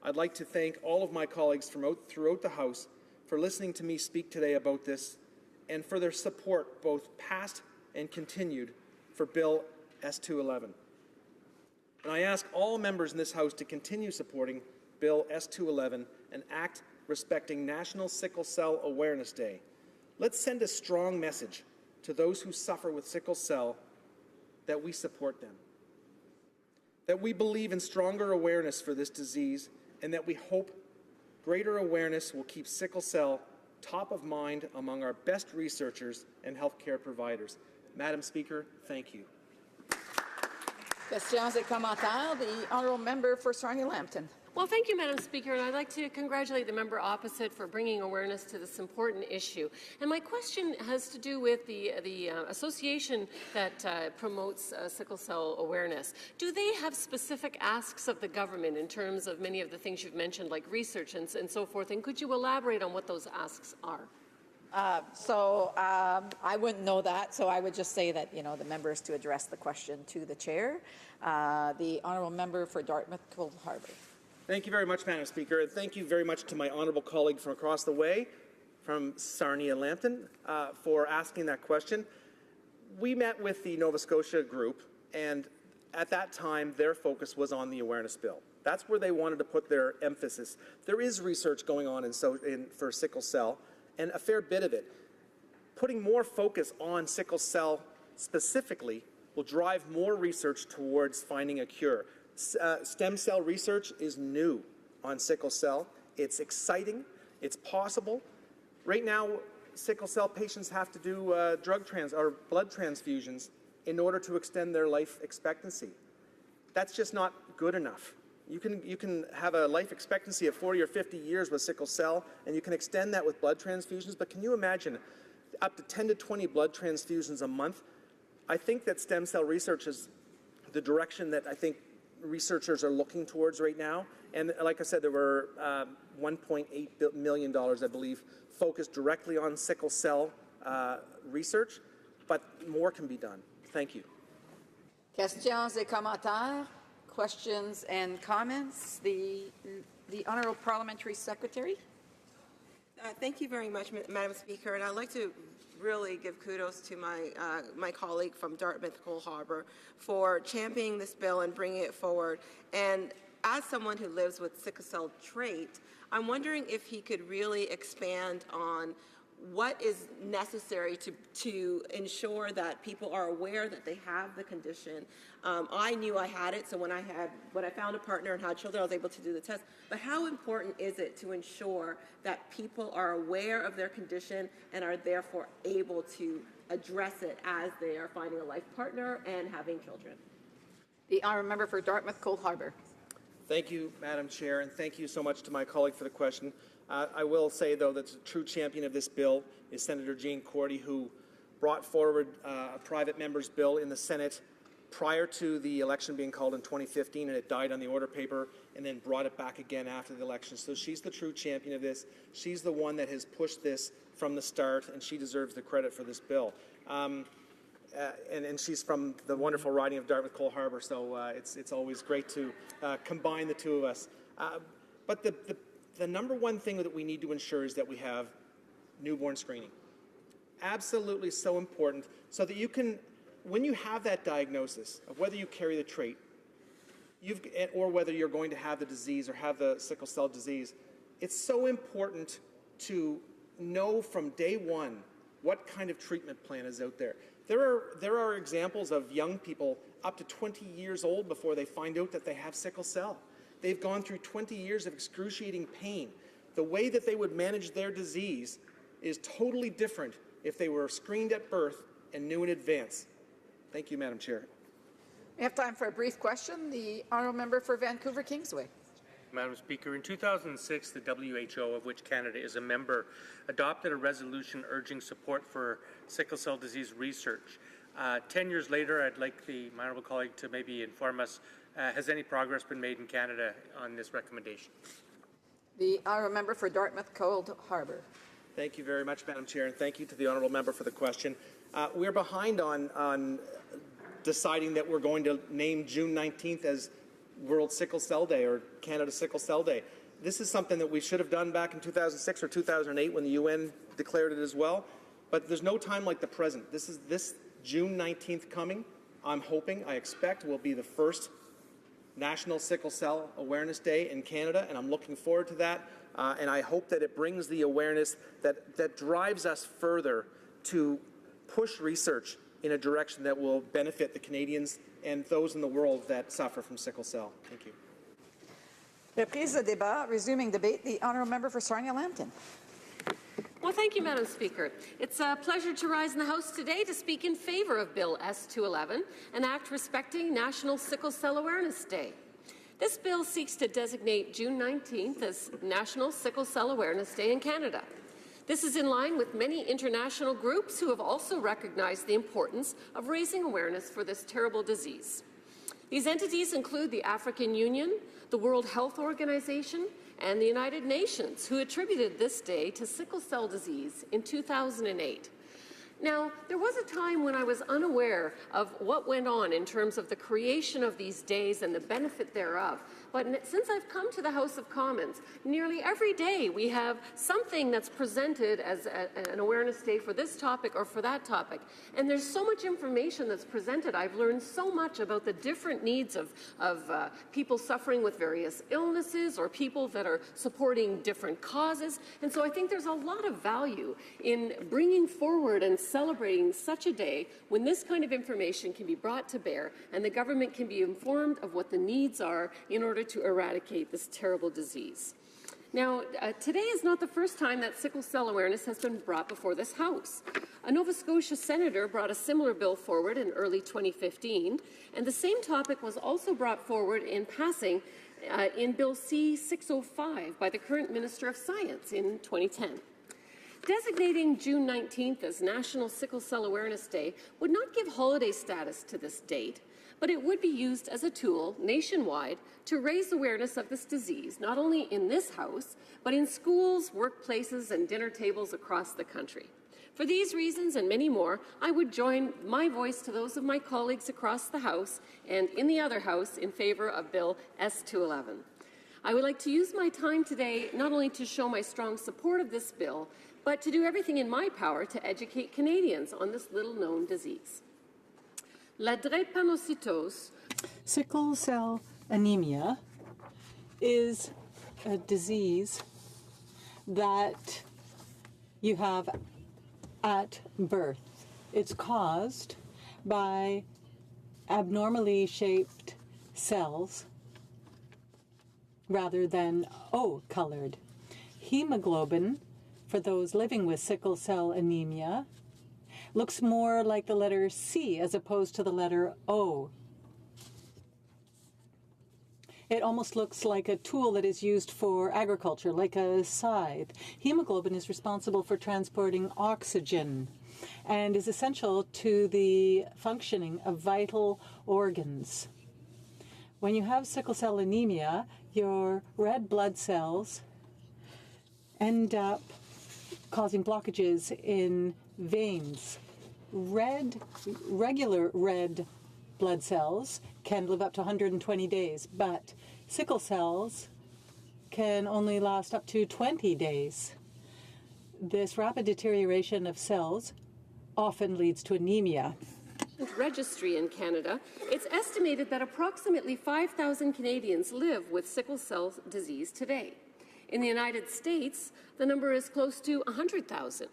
I'd like to thank all of my colleagues throughout the House for listening to me speak today about this and for their support, both past and continued, for Bill S-211. And I ask all members in this House to continue supporting Bill S-211, an act respecting National Sickle Cell Awareness Day. Let's send a strong message to those who suffer with sickle cell that we support them, that we believe in stronger awareness for this disease, and that we hope greater awareness will keep sickle cell top of mind among our best researchers and healthcare providers. Madam Speaker, thank you. Questions et commentaires. The honourable member for Sarnia-Lambton. Well, thank you, Madam Speaker, and I'd like to congratulate the member opposite for bringing awareness to this important issue. And my question has to do with the association that promotes sickle cell awareness. Do they have specific asks of the government in terms of many of the things you've mentioned, like research and so forth? And could you elaborate on what those asks are? I wouldn't know that, so I would just say that, the member is to address the question to the chair. The honourable member for Dartmouth-Cold Harbour. Thank you very much, Madam Speaker, and thank you very much to my honourable colleague from across the way, from Sarnia-Lambton, for asking that question. We met with the Nova Scotia group, and at that time, their focus was on the awareness bill. That's where they wanted to put their emphasis. There is research going on for sickle cell, and a fair bit of it. Putting more focus on sickle cell specifically will drive more research towards finding a cure. Stem cell research is new on sickle cell. It's exciting. It's possible. Right now, sickle cell patients have to do blood transfusions in order to extend their life expectancy. That's just not good enough. You can have a life expectancy of 40 or 50 years with sickle cell, and you can extend that with blood transfusions, but can you imagine up to 10 to 20 blood transfusions a month? I think that stem cell research is the direction that I think researchers are looking towards right now. And like I said, there were $1.8 million, I believe, focused directly on sickle cell research, but more can be done. Thank you. Questions et commentaires? Questions and comments? The The Honourable Parliamentary Secretary. Thank you very much, Madam Speaker, and I'd like to really give kudos to my colleague from Dartmouth Cole Harbour for championing this bill and bringing it forward. And as someone who lives with sickle cell trait, I'm wondering if he could really expand on what is necessary to ensure that people are aware that they have the condition. I knew I had it, so when I found a partner and had children, I was able to do the test. But how important is it to ensure that people are aware of their condition and are therefore able to address it as they are finding a life partner and having children? The Honourable Member for Dartmouth Cole Harbour. Thank you, Madam Chair, and thank you so much to my colleague for the question. I will say, though, that the true champion of this bill is Senator Jane Cordy, who brought forward a private member's bill in the Senate prior to the election being called in 2015, and it died on the order paper, and then brought it back again after the election. So she's the true champion of this. She's the one that has pushed this from the start, and she deserves the credit for this bill. And she's from the wonderful riding of Dartmouth Cole Harbour, so it's always great to combine the two of us. But the number one thing that we need to ensure is that we have newborn screening. Absolutely so important, so that you can, when you have that diagnosis of whether you carry the trait, or whether you're going to have the disease or have the sickle cell disease, it's so important to know from day one what kind of treatment plan is out there. There are examples of young people up to 20 years old before they find out that they have sickle cell. They've gone through 20 years of excruciating pain. The way that they would manage their disease is totally different if they were screened at birth and knew in advance. Thank you, Madam Chair. We have time for a brief question. The Honourable Member for Vancouver Kingsway. Madam Speaker, in 2006, the WHO, of which Canada is a member, adopted a resolution urging support for sickle cell disease research. 10 years later, I'd like my honourable colleague to maybe inform us, has any progress been made in Canada on this recommendation? The Honourable Member for Dartmouth Cole Harbour. Thank you very much, Madam Chair, and thank you to the Honourable Member for the question. We're behind on deciding that we're going to name June 19th as World Sickle Cell Day or Canada Sickle Cell Day. This is something that we should have done back in 2006 or 2008 when the UN declared it as well, but there's no time like the present. This June 19th coming, I expect, will be the first National Sickle Cell Awareness Day in Canada, and I'm looking forward to that. And I hope that it brings the awareness that drives us further to push research in a direction that will benefit the Canadians and those in the world that suffer from sickle cell. Thank you. Reprise de débat, resuming debate. The Honourable Member for Sarnia-Lambton. Well, thank you, Madam Speaker. It's a pleasure to rise in the House today to speak in favour of Bill S-211, an act respecting National Sickle Cell Awareness Day. This bill seeks to designate June 19th as National Sickle Cell Awareness Day in Canada. This is in line with many international groups who have also recognized the importance of raising awareness for this terrible disease. These entities include the African Union, the World Health Organization, and the United Nations, who attributed this day to sickle cell disease in 2008. Now, there was a time when I was unaware of what went on in terms of the creation of these days and the benefit thereof. But since I've come to the House of Commons, nearly every day we have something that's presented as an awareness day for this topic or for that topic. And there's so much information that's presented. I've learned so much about the different needs of people suffering with various illnesses or people that are supporting different causes. And so I think there's a lot of value in bringing forward and celebrating such a day when this kind of information can be brought to bear and the government can be informed of what the needs are in order to eradicate this terrible disease. Now, today is not the first time that sickle cell awareness has been brought before this House. A Nova Scotia senator brought a similar bill forward in early 2015, and the same topic was also brought forward in passing in Bill C-605 by the current Minister of Science in 2010. Designating June 19th as National Sickle Cell Awareness Day would not give holiday status to this date, but it would be used as a tool nationwide to raise awareness of this disease, not only in this House, but in schools, workplaces, and dinner tables across the country. For these reasons and many more, I would join my voice to those of my colleagues across the House and in the other House in favor of Bill S-211. I would like to use my time today not only to show my strong support of this bill, but to do everything in my power to educate Canadians on this little-known disease. La drépanocytose. Sickle cell anemia is a disease that you have at birth. It's caused by abnormally shaped cells rather than O-colored. Hemoglobin, for those living with sickle cell anemia, looks more like the letter C as opposed to the letter O. It almost looks like a tool that is used for agriculture, like a scythe. Hemoglobin is responsible for transporting oxygen and is essential to the functioning of vital organs. When you have sickle cell anemia, your red blood cells end up causing blockages in veins. Regular red blood cells can live up to 120 days, but sickle cells can only last up to 20 days. This rapid deterioration of cells often leads to anemia. Registry in Canada, it's estimated that approximately 5,000 Canadians live with sickle cell disease today. In the United States, the number is close to 100,000.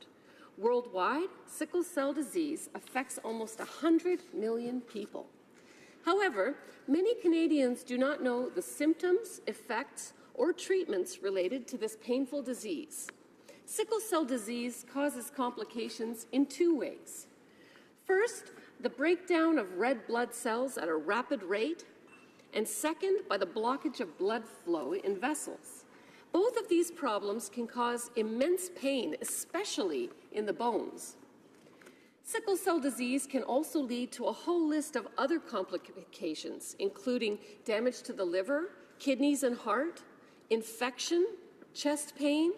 Worldwide, sickle cell disease affects almost 100 million people. However, many Canadians do not know the symptoms, effects, or treatments related to this painful disease. Sickle cell disease causes complications in two ways. First, the breakdown of red blood cells at a rapid rate, and second, by the blockage of blood flow in vessels. Both of these problems can cause immense pain, especially in the bones. Sickle cell disease can also lead to a whole list of other complications, including damage to the liver, kidneys and heart, infection, chest pain,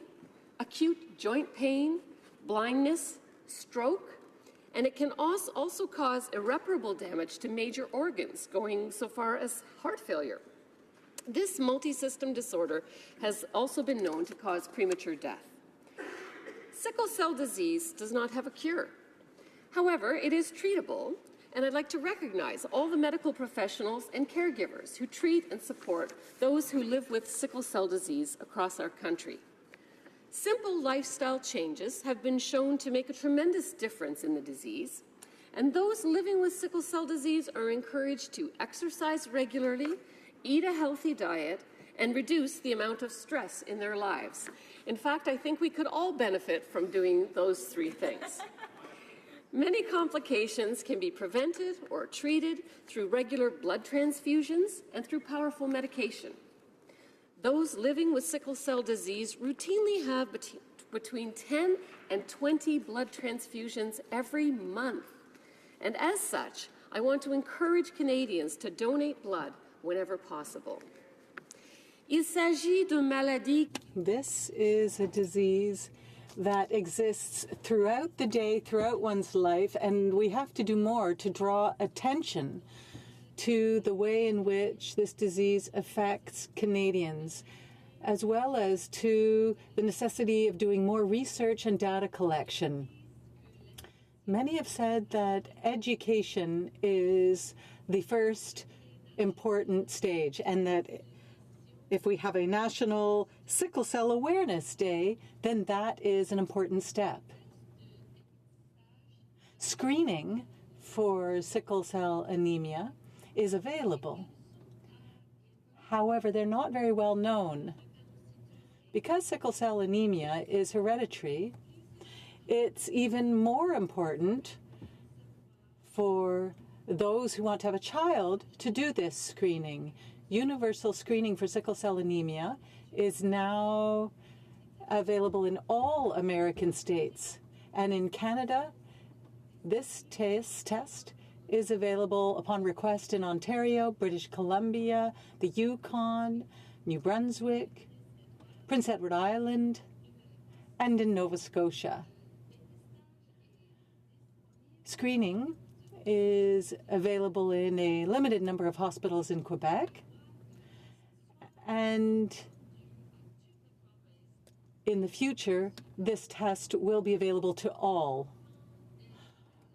acute joint pain, blindness, stroke, and it can also cause irreparable damage to major organs, going so far as heart failure. This multi-system disorder has also been known to cause premature death. Sickle cell disease does not have a cure. However, it is treatable, and I'd like to recognize all the medical professionals and caregivers who treat and support those who live with sickle cell disease across our country. Simple lifestyle changes have been shown to make a tremendous difference in the disease, and those living with sickle cell disease are encouraged to exercise regularly, eat a healthy diet, and reduce the amount of stress in their lives. In fact, I think we could all benefit from doing those three things. Many complications can be prevented or treated through regular blood transfusions and through powerful medication. Those living with sickle cell disease routinely have between 10 and 20 blood transfusions every month. And as such, I want to encourage Canadians to donate blood whenever possible. Il s'agit d'une maladie. This is a disease that exists throughout the day, throughout one's life, and we have to do more to draw attention to the way in which this disease affects Canadians, as well as to the necessity of doing more research and data collection. Many have said that education is the first important stage, and that if we have a National Sickle Cell Awareness Day, then that is an important step. Screening for sickle cell anemia is available. However, they're not very well known. Because sickle cell anemia is hereditary, it's even more important for those who want to have a child to do this screening. Universal screening for sickle cell anemia is now available in all American states. And in Canada, this test is available upon request in Ontario, British Columbia, the Yukon, New Brunswick, Prince Edward Island, and in Nova Scotia. Screening is available in a limited number of hospitals in Quebec, And in the future, this test will be available to all.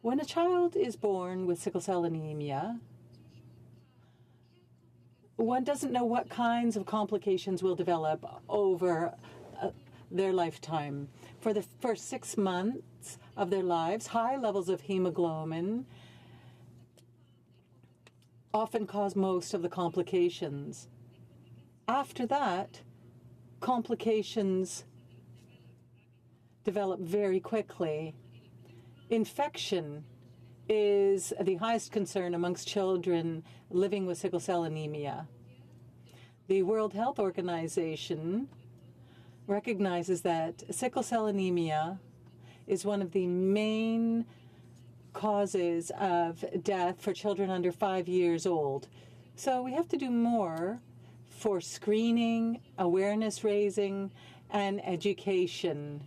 When a child is born with sickle cell anemia, one doesn't know what kinds of complications will develop over their lifetime. For the first 6 months of their lives, high levels of hemoglobin often cause most of the complications. After that, complications develop very quickly. Infection is the highest concern amongst children living with sickle cell anemia. The World Health Organization recognizes that sickle cell anemia is one of the main causes of death for children under 5 years old. So we have to do more for screening, awareness raising, and education.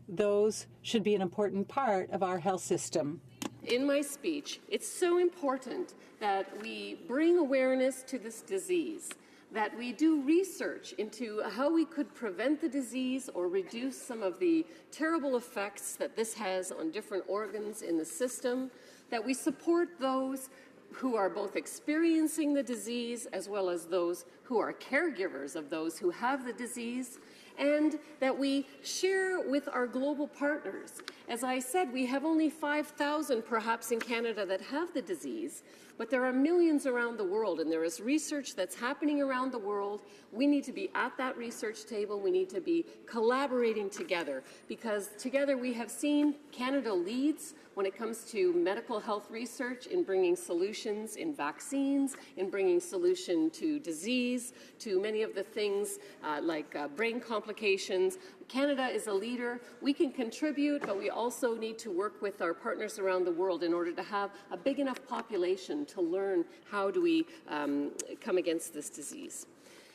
Those should be an important part of our health system. In my speech, it's so important that we bring awareness to this disease, that we do research into how we could prevent the disease or reduce some of the terrible effects that this has on different organs in the system, that we support those who are both experiencing the disease as well as those who are caregivers of those who have the disease, and that we share with our global partners. As I said, we have only 5,000 perhaps in Canada that have the disease, but there are millions around the world, and there is research that's happening around the world. We need to be at that research table. We need to be collaborating together, because together we have seen Canada leads when it comes to medical health research in bringing solutions in vaccines, in bringing solution to disease, to many of the things like brain complications. Canada is a leader. We can contribute, but we also need to work with our partners around the world in order to have a big enough population to learn how do we come against this disease.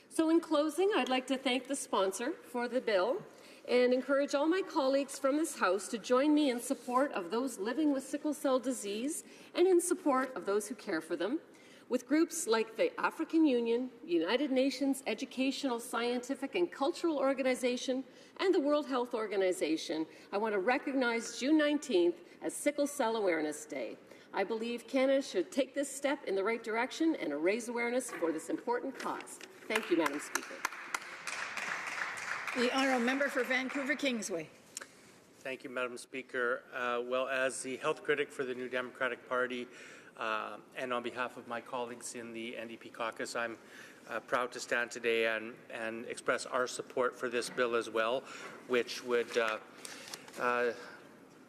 So in closing, I'd like to thank the sponsor for the bill and encourage all my colleagues from this House to join me in support of those living with sickle cell disease and in support of those who care for them. With groups like the African Union, United Nations Educational, Scientific and Cultural Organization, and the World Health Organization, I want to recognize June 19th as Sickle Cell Awareness Day. I believe Canada should take this step in the right direction and raise awareness for this important cause. Thank you, Madam Speaker. The honourable member for Vancouver Kingsway. Thank you, Madam Speaker. Well, as the health critic for the New Democratic Party, and on behalf of my colleagues in the NDP caucus, I'm proud to stand today and express our support for this bill as well, which would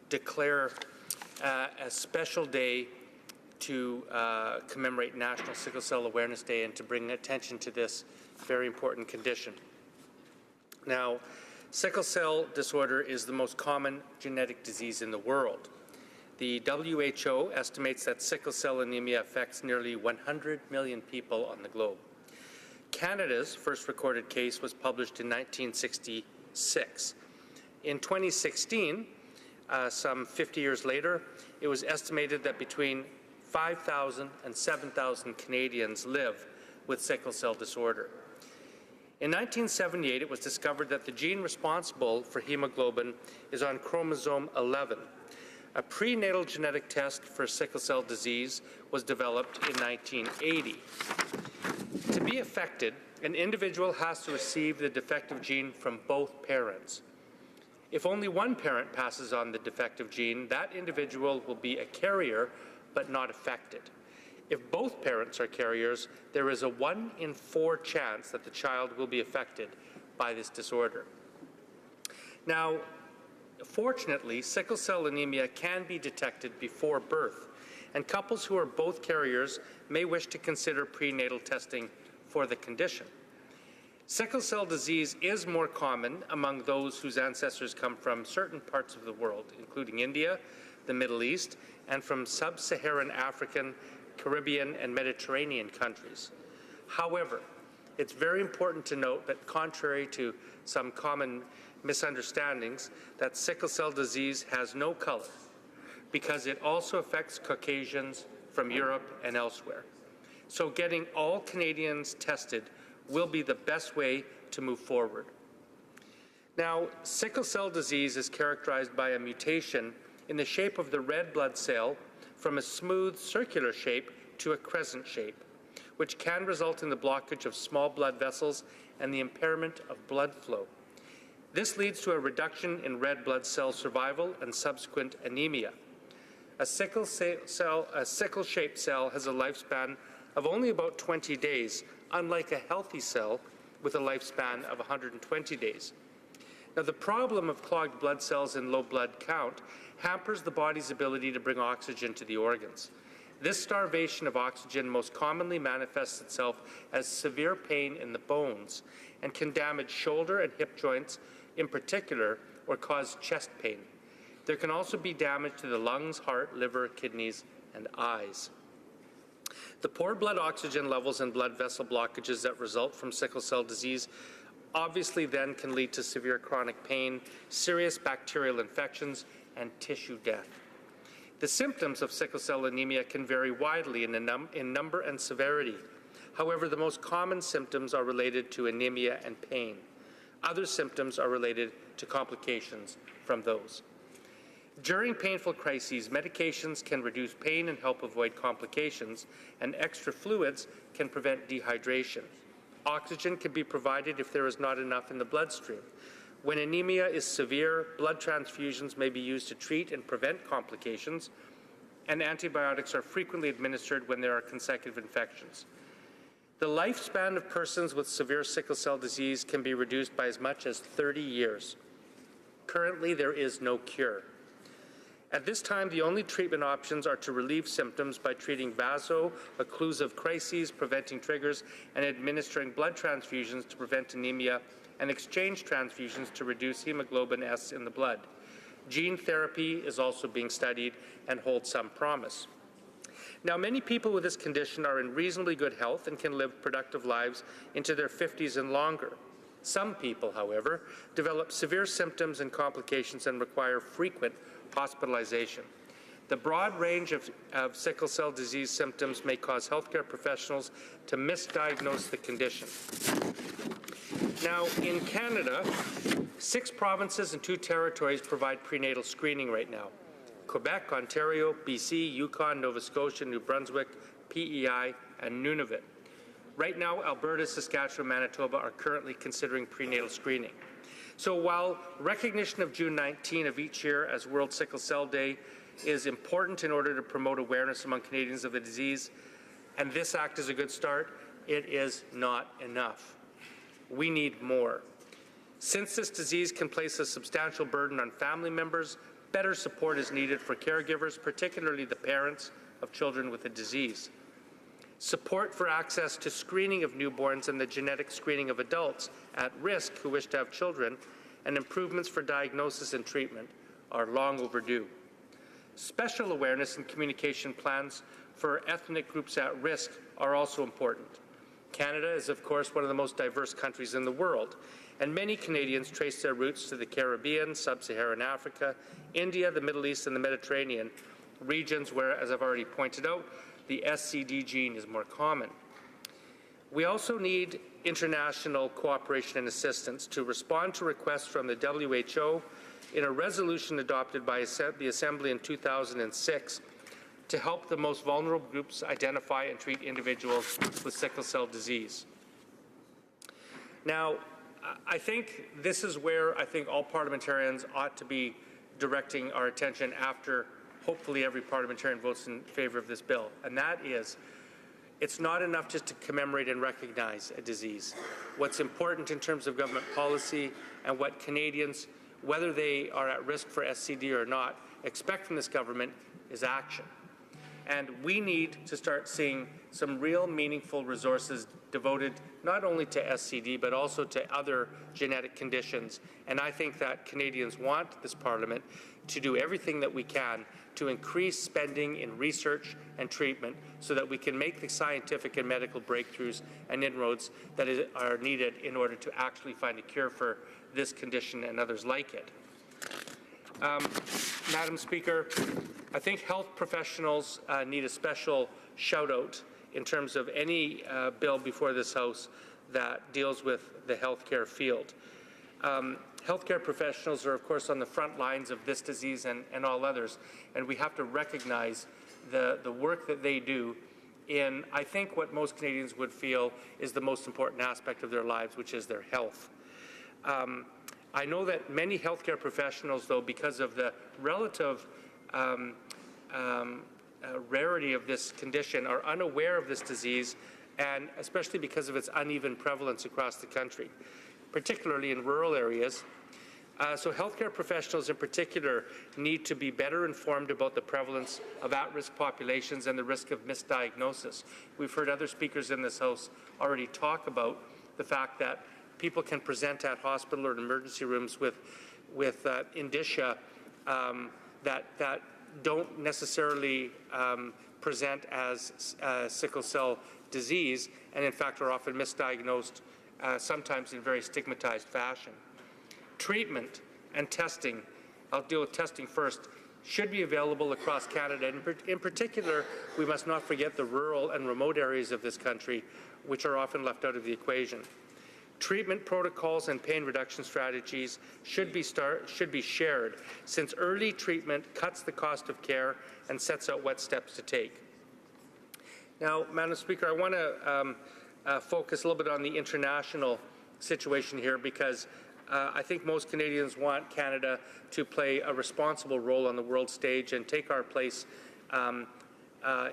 declare a special day to commemorate National Sickle Cell Awareness Day and to bring attention to this very important condition. Now, sickle cell disorder is the most common genetic disease in the world. The WHO estimates that sickle cell anemia affects nearly 100 million people on the globe. Canada's first recorded case was published in 1966. In 2016, some 50 years later, it was estimated that between 5,000 and 7,000 Canadians live with sickle cell disorder. In 1978, it was discovered that the gene responsible for hemoglobin is on chromosome 11. A prenatal genetic test for sickle cell disease was developed in 1980. To be affected, an individual has to receive the defective gene from both parents. If only one parent passes on the defective gene, that individual will be a carrier but not affected. If both parents are carriers, there is a 1 in 4 chance that the child will be affected by this disorder. Now, fortunately, sickle cell anemia can be detected before birth, and couples who are both carriers may wish to consider prenatal testing for the condition. Sickle cell disease is more common among those whose ancestors come from certain parts of the world, including India, the Middle East, and from sub-Saharan African, Caribbean, and Mediterranean countries. However, it's very important to note that contrary to some common misunderstandings, that sickle cell disease has no color, because it also affects Caucasians from Europe and elsewhere. So getting all Canadians tested will be the best way to move forward. Now, sickle cell disease is characterized by a mutation in the shape of the red blood cell from a smooth circular shape to a crescent shape, which can result in the blockage of small blood vessels and the impairment of blood flow. This leads to a reduction in red blood cell survival and subsequent anemia. A sickle-shaped cell has a lifespan of only about 20 days, unlike a healthy cell with a lifespan of 120 days. Now, the problem of clogged blood cells and low blood count hampers the body's ability to bring oxygen to the organs. This starvation of oxygen most commonly manifests itself as severe pain in the bones and can damage shoulder and hip joints in particular, or cause chest pain. There can also be damage to the lungs, heart, liver, kidneys, and eyes. The poor blood oxygen levels and blood vessel blockages that result from sickle cell disease obviously then can lead to severe chronic pain, serious bacterial infections, and tissue death. The symptoms of sickle cell anemia can vary widely in number and severity. However, the most common symptoms are related to anemia and pain. Other symptoms are related to complications from those. During painful crises, medications can reduce pain and help avoid complications, and extra fluids can prevent dehydration. Oxygen can be provided if there is not enough in the bloodstream. When anemia is severe, blood transfusions may be used to treat and prevent complications, and antibiotics are frequently administered when there are consecutive infections. The lifespan of persons with severe sickle cell disease can be reduced by as much as 30 years. Currently, there is no cure. At this time, the only treatment options are to relieve symptoms by treating vaso-occlusive crises, preventing triggers, and administering blood transfusions to prevent anemia, and exchange transfusions to reduce hemoglobin S in the blood. Gene therapy is also being studied and holds some promise. Now, many people with this condition are in reasonably good health and can live productive lives into their 50s and longer. Some people, however, develop severe symptoms and complications and require frequent hospitalization. The broad range of sickle cell disease symptoms may cause healthcare professionals to misdiagnose the condition. Now, in Canada, 6 provinces and 2 territories provide prenatal screening right now: Quebec, Ontario, BC, Yukon, Nova Scotia, New Brunswick, PEI, and Nunavut. Right now, Alberta, Saskatchewan, Manitoba are currently considering prenatal screening. So while recognition of June 19 of each year as World Sickle Cell Day is important in order to promote awareness among Canadians of the disease, and this act is a good start, it is not enough. We need more. Since this disease can place a substantial burden on family members, better support is needed for caregivers, particularly the parents of children with the disease. Support for access to screening of newborns and the genetic screening of adults at risk who wish to have children, and improvements for diagnosis and treatment are long overdue. Special awareness and communication plans for ethnic groups at risk are also important. Canada is, of course, one of the most diverse countries in the world, and many Canadians trace their roots to the Caribbean, Sub-Saharan Africa, India, the Middle East, and the Mediterranean, regions where, as I've already pointed out, the SCD gene is more common. We also need international cooperation and assistance to respond to requests from the WHO in a resolution adopted by the Assembly in 2006 to help the most vulnerable groups identify and treat individuals with sickle cell disease. Now, I think this is where I think all parliamentarians ought to be directing our attention after hopefully every parliamentarian votes in favor of this bill, and that is, it's not enough just to commemorate and recognize a disease. What's important in terms of government policy and what Canadians, whether they are at risk for SCD or not, expect from this government is action. And we need to start seeing some real meaningful resources devoted not only to SCD but also to other genetic conditions. And I think that Canadians want this Parliament to do everything that we can to increase spending in research and treatment so that we can make the scientific and medical breakthroughs and inroads that are needed in order to actually find a cure for this condition and others like it. Madam Speaker, I think health professionals need a special shout-out in terms of any bill before this House that deals with the healthcare field. Healthcare professionals are, of course, on the front lines of this disease and all others, and we have to recognize the work that they do in, I think, what most Canadians would feel is the most important aspect of their lives, which is their health. I know that many healthcare professionals, though, because of the relative rarity of this condition, are unaware of this disease, and especially because of its uneven prevalence across the country, particularly in rural areas. So healthcare professionals in particular need to be better informed about the prevalence of at-risk populations and the risk of misdiagnosis. We've heard other speakers in this House already talk about the fact that people can present at hospital or emergency rooms with indicia that don't necessarily present as sickle cell disease, and in fact are often misdiagnosed, sometimes in very stigmatized fashion. Treatment and testing, I'll deal with testing first, should be available across Canada. And in particular, we must not forget the rural and remote areas of this country, which are often left out of the equation. Treatment protocols and pain reduction strategies should be shared, since early treatment cuts the cost of care and sets out what steps to take. Now, Madam Speaker, I want to focus a little bit on the international situation here, because I think most Canadians want Canada to play a responsible role on the world stage and take our place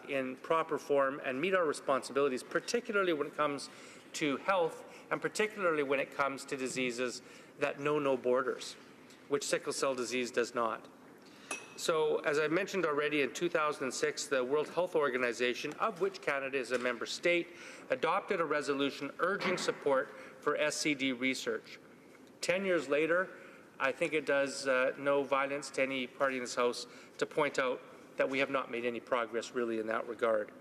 in proper form and meet our responsibilities, particularly when it comes to health and particularly when it comes to diseases that know no borders, which sickle cell disease does not. So, as I mentioned already, in 2006, the World Health Organization, of which Canada is a member state, adopted a resolution urging support for SCD research. 10 years later, I think it does no violence to any party in this House to point out that we have not made any progress really in that regard.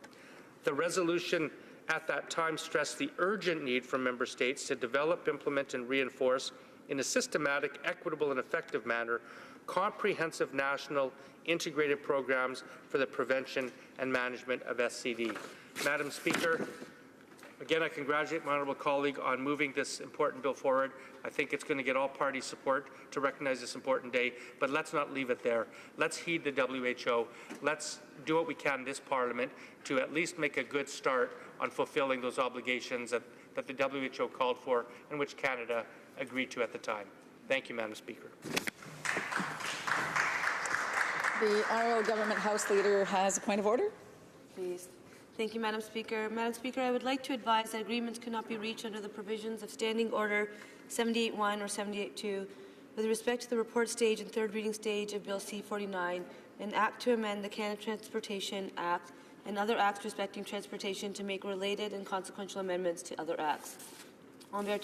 The resolution at that time stressed the urgent need for member states to develop, implement, and reinforce in a systematic, equitable, and effective manner comprehensive national integrated programs for the prevention and management of SCD. Madam Speaker, again, I congratulate my honourable colleague on moving this important bill forward. I think it's going to get all party support to recognize this important day, but let's not leave it there. Let's heed the WHO. Let's do what we can in this Parliament to at least make a good start on fulfilling those obligations that the WHO called for and which Canada agreed to at the time. Thank you, Madam Speaker. The Honourable Government House Leader has a point of order. Please. Thank you, Madam Speaker. Madam Speaker, I would like to advise that agreements cannot be reached under the provisions of Standing Order 78.1 or 78.2 with respect to the report stage and third reading stage of Bill C-49, an Act to amend the Canada Transportation Act and other acts respecting transportation to make related and consequential amendments to other acts. Under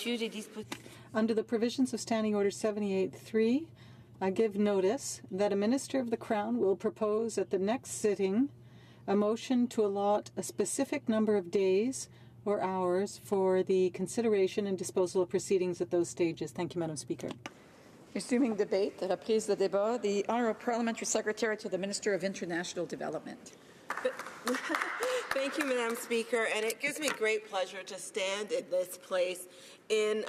the provisions of Standing Order 78.3, I give notice that a Minister of the Crown will propose at the next sitting a motion to allot a specific number of days or hours for the consideration and disposal of proceedings at those stages. Thank you, Madam Speaker. Resuming debate, reprise de débat, the Honourable Parliamentary Secretary to the Minister of International Development. Thank you, Madam Speaker, and it gives me great pleasure to stand in this place in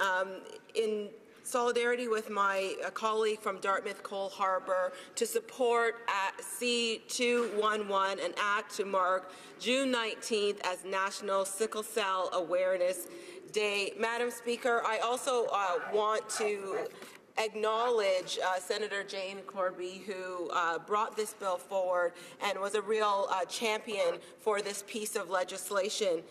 solidarity with my colleague from Dartmouth Cole Harbour to support C-211, an act to mark June 19th as National Sickle Cell Awareness Day. Madam Speaker, I also want to acknowledge Senator Jane Corby, who brought this bill forward and was a real champion for this piece of legislation.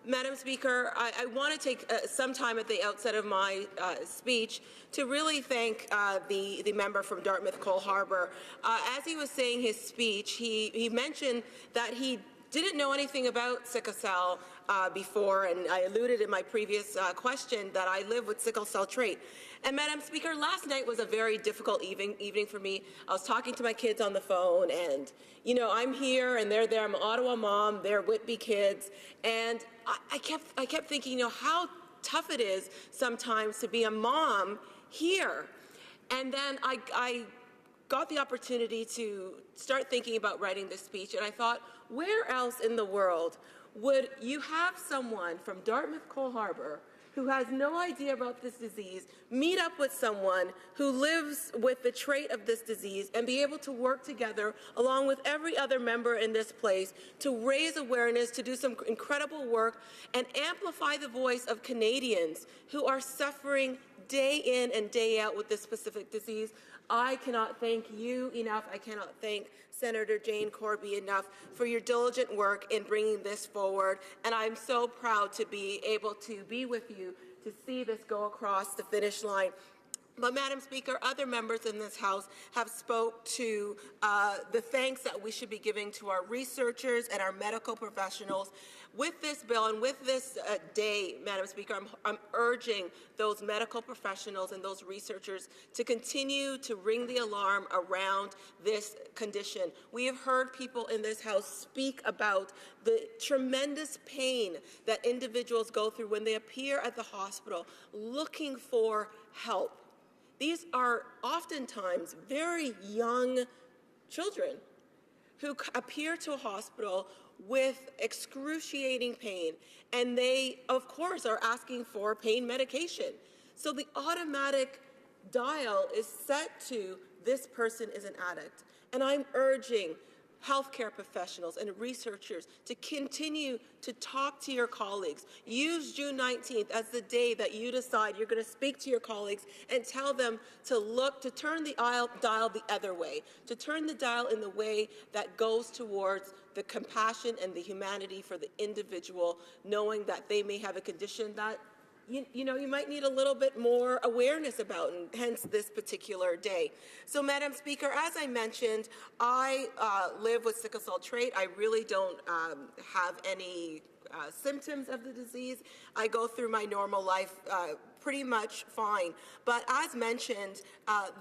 Madam Speaker, I want to take some time at the outset of my speech to really thank the member from Dartmouth Cole Harbour. As he was saying his speech, he mentioned that he didn't know anything about sickle cell before, and I alluded in my previous question that I live with sickle cell trait. And Madam Speaker, last night was a very difficult evening for me. I was talking to my kids on the phone, and you know, I'm here and they're there. I'm an Ottawa mom, they're Whitby kids, and I kept thinking, you know, how tough it is sometimes to be a mom here. And then I got the opportunity to start thinking about writing this speech, and I thought, where else in the world would you have someone from Dartmouth Cole Harbour who has no idea about this disease meet up with someone who lives with the trait of this disease and be able to work together along with every other member in this place to raise awareness, to do some incredible work, and amplify the voice of Canadians who are suffering day in and day out with this specific disease. I cannot thank you enough. I cannot thank Senator Jane Corby enough for your diligent work in bringing this forward. And I'm so proud to be able to be with you to see this go across the finish line. But, Madam Speaker, other members in this House have spoke to the thanks that we should be giving to our researchers and our medical professionals. With this bill and with this day, Madam Speaker, I'm urging those medical professionals and those researchers to continue to ring the alarm around this condition. We have heard people in this House speak about the tremendous pain that individuals go through when they appear at the hospital looking for help. These are oftentimes very young children who appear to a hospital with excruciating pain, and they, of course, are asking for pain medication. So the automatic dial is set to this person is an addict. And I'm urging healthcare professionals and researchers to continue to talk to your colleagues. Use June 19th as the day that you decide you're going to speak to your colleagues and tell them to turn the dial the other way, to turn the dial in the way that goes towards the compassion and the humanity for the individual, knowing that they may have a condition that you might need a little bit more awareness about, and hence this particular day. So, Madam Speaker, as I mentioned, I live with sickle cell trait. I really don't have any symptoms of the disease. I go through my normal life pretty much fine. But as mentioned,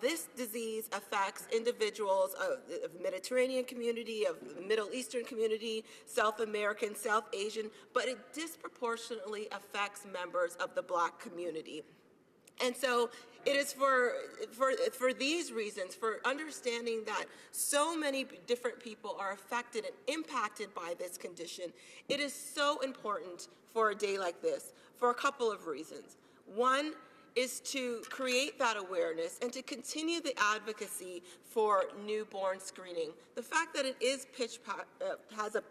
this disease affects individuals of the Mediterranean community, of the Middle Eastern community, South American, South Asian, but it disproportionately affects members of the Black community. And so it is for these reasons, for understanding that so many different people are affected and impacted by this condition, it is so important for a day like this for a couple of reasons. One is to create that awareness and to continue the advocacy for newborn screening. The fact that it is has a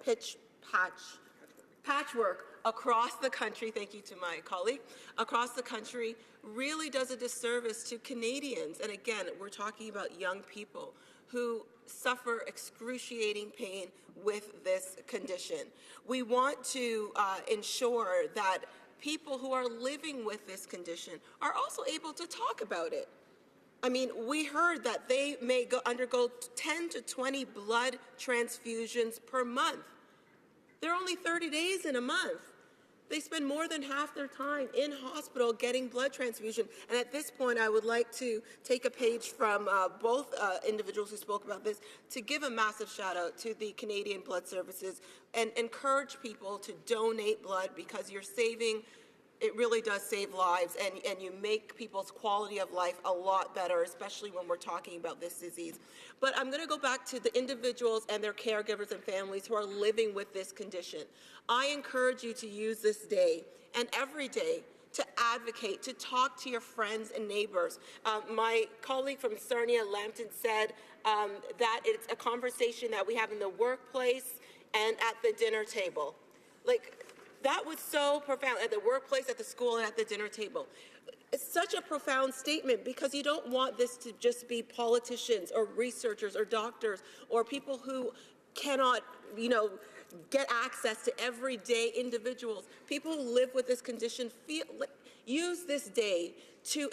patchwork across the country, thank you to my colleague, across the country really does a disservice to Canadians. And again, we're talking about young people who suffer excruciating pain with this condition. We want to ensure that people who are living with this condition are also able to talk about it. I mean, we heard that they may undergo 10 to 20 blood transfusions per month. They're only 30 days in a month. They spend more than half their time in hospital getting blood transfusion. And at this point, I would like to take a page from both individuals who spoke about this to give a massive shout out to the Canadian Blood Services and encourage people to donate blood, because you're saving, it really does save lives, and you make people's quality of life a lot better, especially when we're talking about this disease. But I'm going to go back to the individuals and their caregivers and families who are living with this condition. I encourage you to use this day and every day to advocate, to talk to your friends and neighbors. My colleague from Sarnia Lambton said that it's a conversation that we have in the workplace and at the dinner table. Like, that was so profound, at the workplace, at the school, and at the dinner table. It's such a profound statement, because you don't want this to just be politicians or researchers or doctors or people who cannot, get access to everyday individuals. People who live with this condition use this day to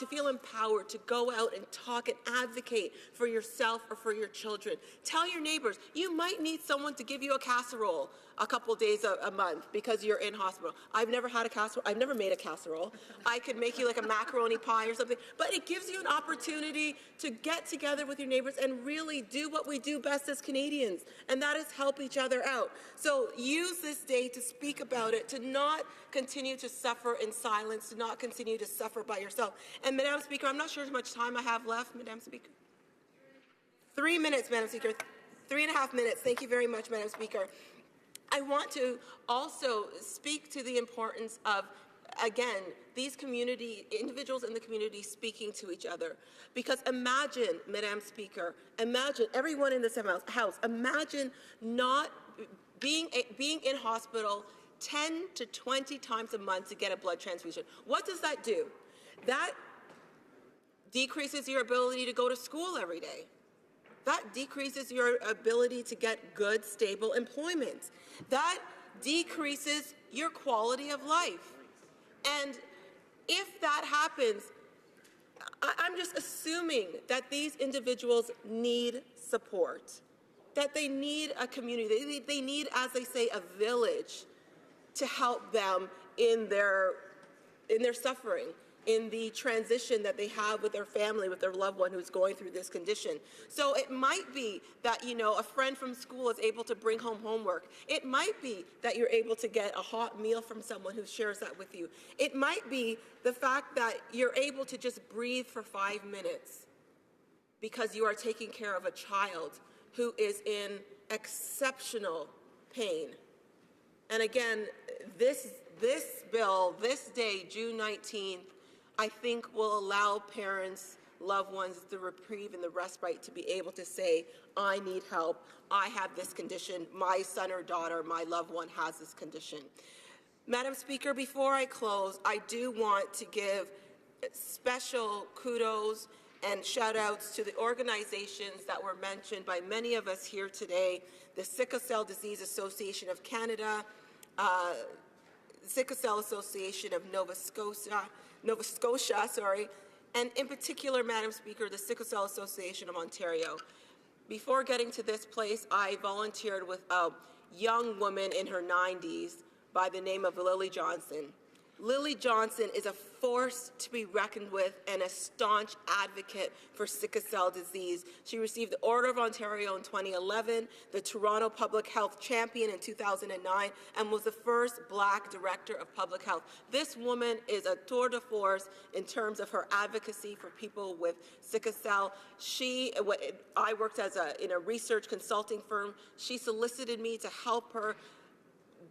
feel empowered to go out and talk and advocate for yourself or for your children. Tell your neighbors, you might need someone to give you a casserole a couple days a month because you're in hospital. I've never had a casserole. I've never made a casserole. I could make you like a macaroni pie or something, but it gives you an opportunity to get together with your neighbors and really do what we do best as Canadians, and that is help each other out. So use this day to speak about it, to not continue to suffer in silence, to not continue to suffer by yourself. And Madam Speaker, I'm not sure how much time I have left, Madam Speaker. 3 minutes, Madam Speaker. 3.5 minutes. Thank you very much, Madam Speaker. I want to also speak to the importance of, again, these individuals in the community speaking to each other. Because imagine, Madam Speaker, imagine everyone in this house, imagine not being in hospital 10 to 20 times a month to get a blood transfusion. What does that do? That decreases your ability to go to school every day. That decreases your ability to get good, stable employment. That decreases your quality of life. And if that happens, I'm just assuming that these individuals need support, that they need a community, they need, as they say, a village to help them in their suffering, in the transition that they have with their family, with their loved one who's going through this condition. So it might be that, a friend from school is able to bring home homework. It might be that you're able to get a hot meal from someone who shares that with you. It might be the fact that you're able to just breathe for 5 minutes because you are taking care of a child who is in exceptional pain. And again, this bill, this day, June 19th, I think will allow parents, loved ones, the reprieve and the respite to be able to say, I need help, I have this condition, my son or daughter, my loved one has this condition. Madam Speaker, before I close, I do want to give special kudos and shout-outs to the organizations that were mentioned by many of us here today, the Sickle Cell Disease Association of Canada, Sickle Cell Association of Nova Scotia, and in particular, Madam Speaker, the Sickle Cell Association of Ontario. Before getting to this place, I volunteered with a young woman in her 90s by the name of Lily Johnson. Lily Johnson is a force to be reckoned with and a staunch advocate for sickle cell disease. She received the Order of Ontario in 2011, the Toronto Public Health Champion in 2009, and was the first Black Director of Public Health. This woman is a tour de force in terms of her advocacy for people with sickle cell. I worked in a research consulting firm. She solicited me to help her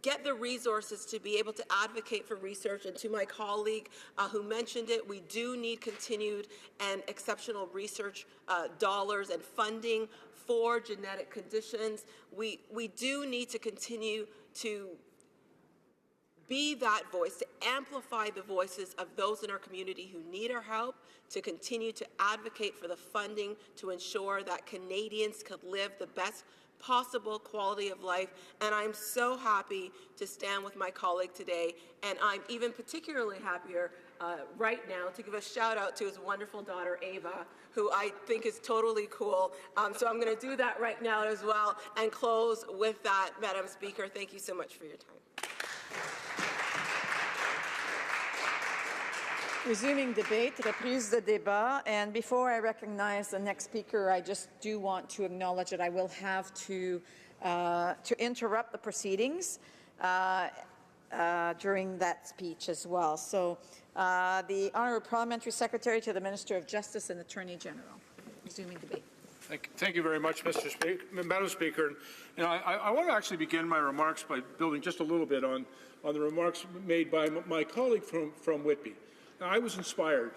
get the resources to be able to advocate for research. And to my colleague who mentioned it, we do need continued and exceptional research dollars and funding for genetic conditions. We do need to continue to be that voice, to amplify the voices of those in our community who need our help, to continue to advocate for the funding to ensure that Canadians could live the best possible quality of life. And I'm so happy to stand with my colleague today, and I'm even particularly happier right now to give a shout out to his wonderful daughter Ava, who I think is totally cool. So I'm going to do that right now as well and close with that, Madam Speaker. Thank you so much for your time. Resuming debate, reprise de débat, and before I recognize the next speaker, I just do want to acknowledge that I will have to interrupt the proceedings during that speech as well. So, the Honourable Parliamentary Secretary to the Minister of Justice and Attorney General. Resuming debate. Thank you very much, Madam Speaker. And I want to actually begin my remarks by building just a little bit on the remarks made by my colleague from Whitby. Now, I was inspired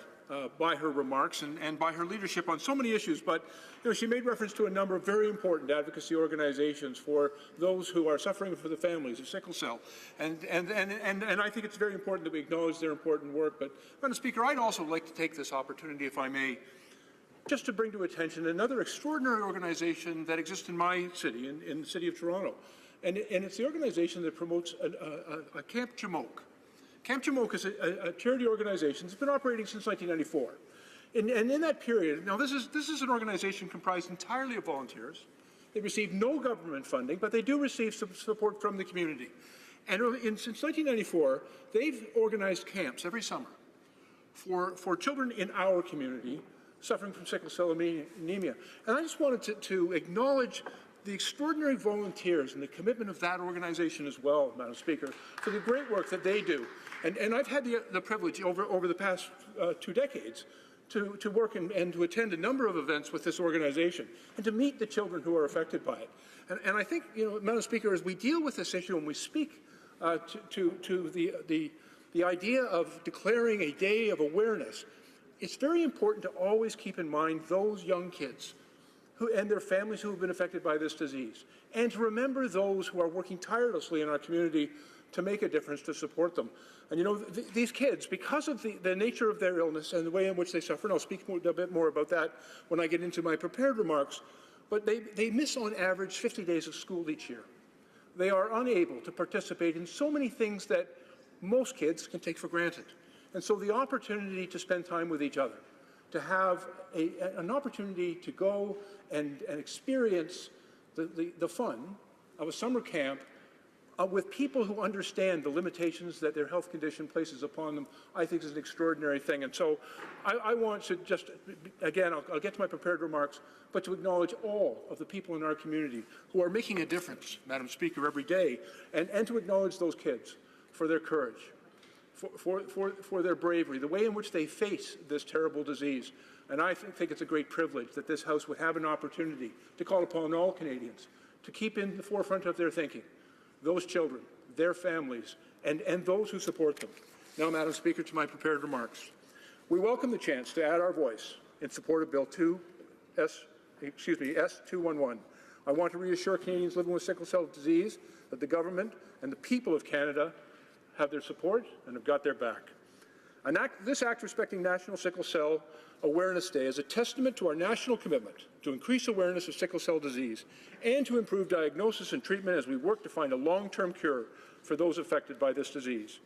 by her remarks and by her leadership on so many issues, but she made reference to a number of very important advocacy organizations for those who are suffering, for the families of sickle cell. And I think it's very important that we acknowledge their important work. But, Madam Speaker, I'd also like to take this opportunity, if I may, just to bring to attention another extraordinary organization that exists in my city, in the city of Toronto. And it's the organization that promotes a Camp Jamoke. Camp Jamoke is a charity organization that's been operating since 1994. And in that period, now this is an organization comprised entirely of volunteers. They receive no government funding, but they do receive some support from the community. And since 1994, they've organized camps every summer for children in our community suffering from sickle cell anemia. And I just wanted to acknowledge the extraordinary volunteers and the commitment of that organization as well, Madam Speaker, for the great work that they do. And I've had the privilege over the past 2 decades to work and to attend a number of events with this organization and to meet the children who are affected by it. And I think, Madam Speaker, as we deal with this issue and we speak to the idea of declaring a day of awareness, it's very important to always keep in mind those young kids and their families who have been affected by this disease, and to remember those who are working tirelessly in our community to make a difference, to support them. And these kids, because of the nature of their illness and the way in which they suffer, and I'll speak a bit more about that when I get into my prepared remarks, but they miss on average 50 days of school each year. They are unable to participate in so many things that most kids can take for granted. And so the opportunity to spend time with each other, to have an opportunity to go and experience the fun of a summer camp with people who understand the limitations that their health condition places upon them, I think is an extraordinary thing. And so I want to just, again, I'll get to my prepared remarks, but to acknowledge all of the people in our community who are making a difference, Madam Speaker, every day, and to acknowledge those kids for their courage, for their bravery, the way in which they face this terrible disease. And I think it's a great privilege that this House would have an opportunity to call upon all Canadians to keep in the forefront of their thinking those children, their families, and those who support them. Now, Madam Speaker, to my prepared remarks. We welcome the chance to add our voice in support of Bill S211. I want to reassure Canadians living with sickle cell disease that the government and the people of Canada have their support and have got their back. This act respecting National Sickle Cell Awareness Day is a testament to our national commitment to increase awareness of sickle cell disease and to improve diagnosis and treatment as we work to find a long-term cure for those affected by this disease.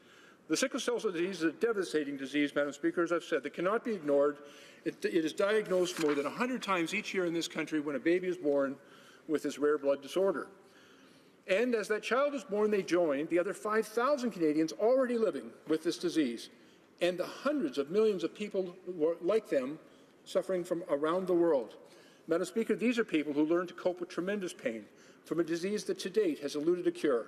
The sickle cell disease is a devastating disease, Madam Speaker, as I've said, that cannot be ignored. It is diagnosed more than 100 times each year in this country when a baby is born with this rare blood disorder. And as that child is born, they join the other 5,000 Canadians already living with this disease, and the hundreds of millions of people like them suffering from around the world. Madam Speaker, these are people who learn to cope with tremendous pain from a disease that to date has eluded a cure.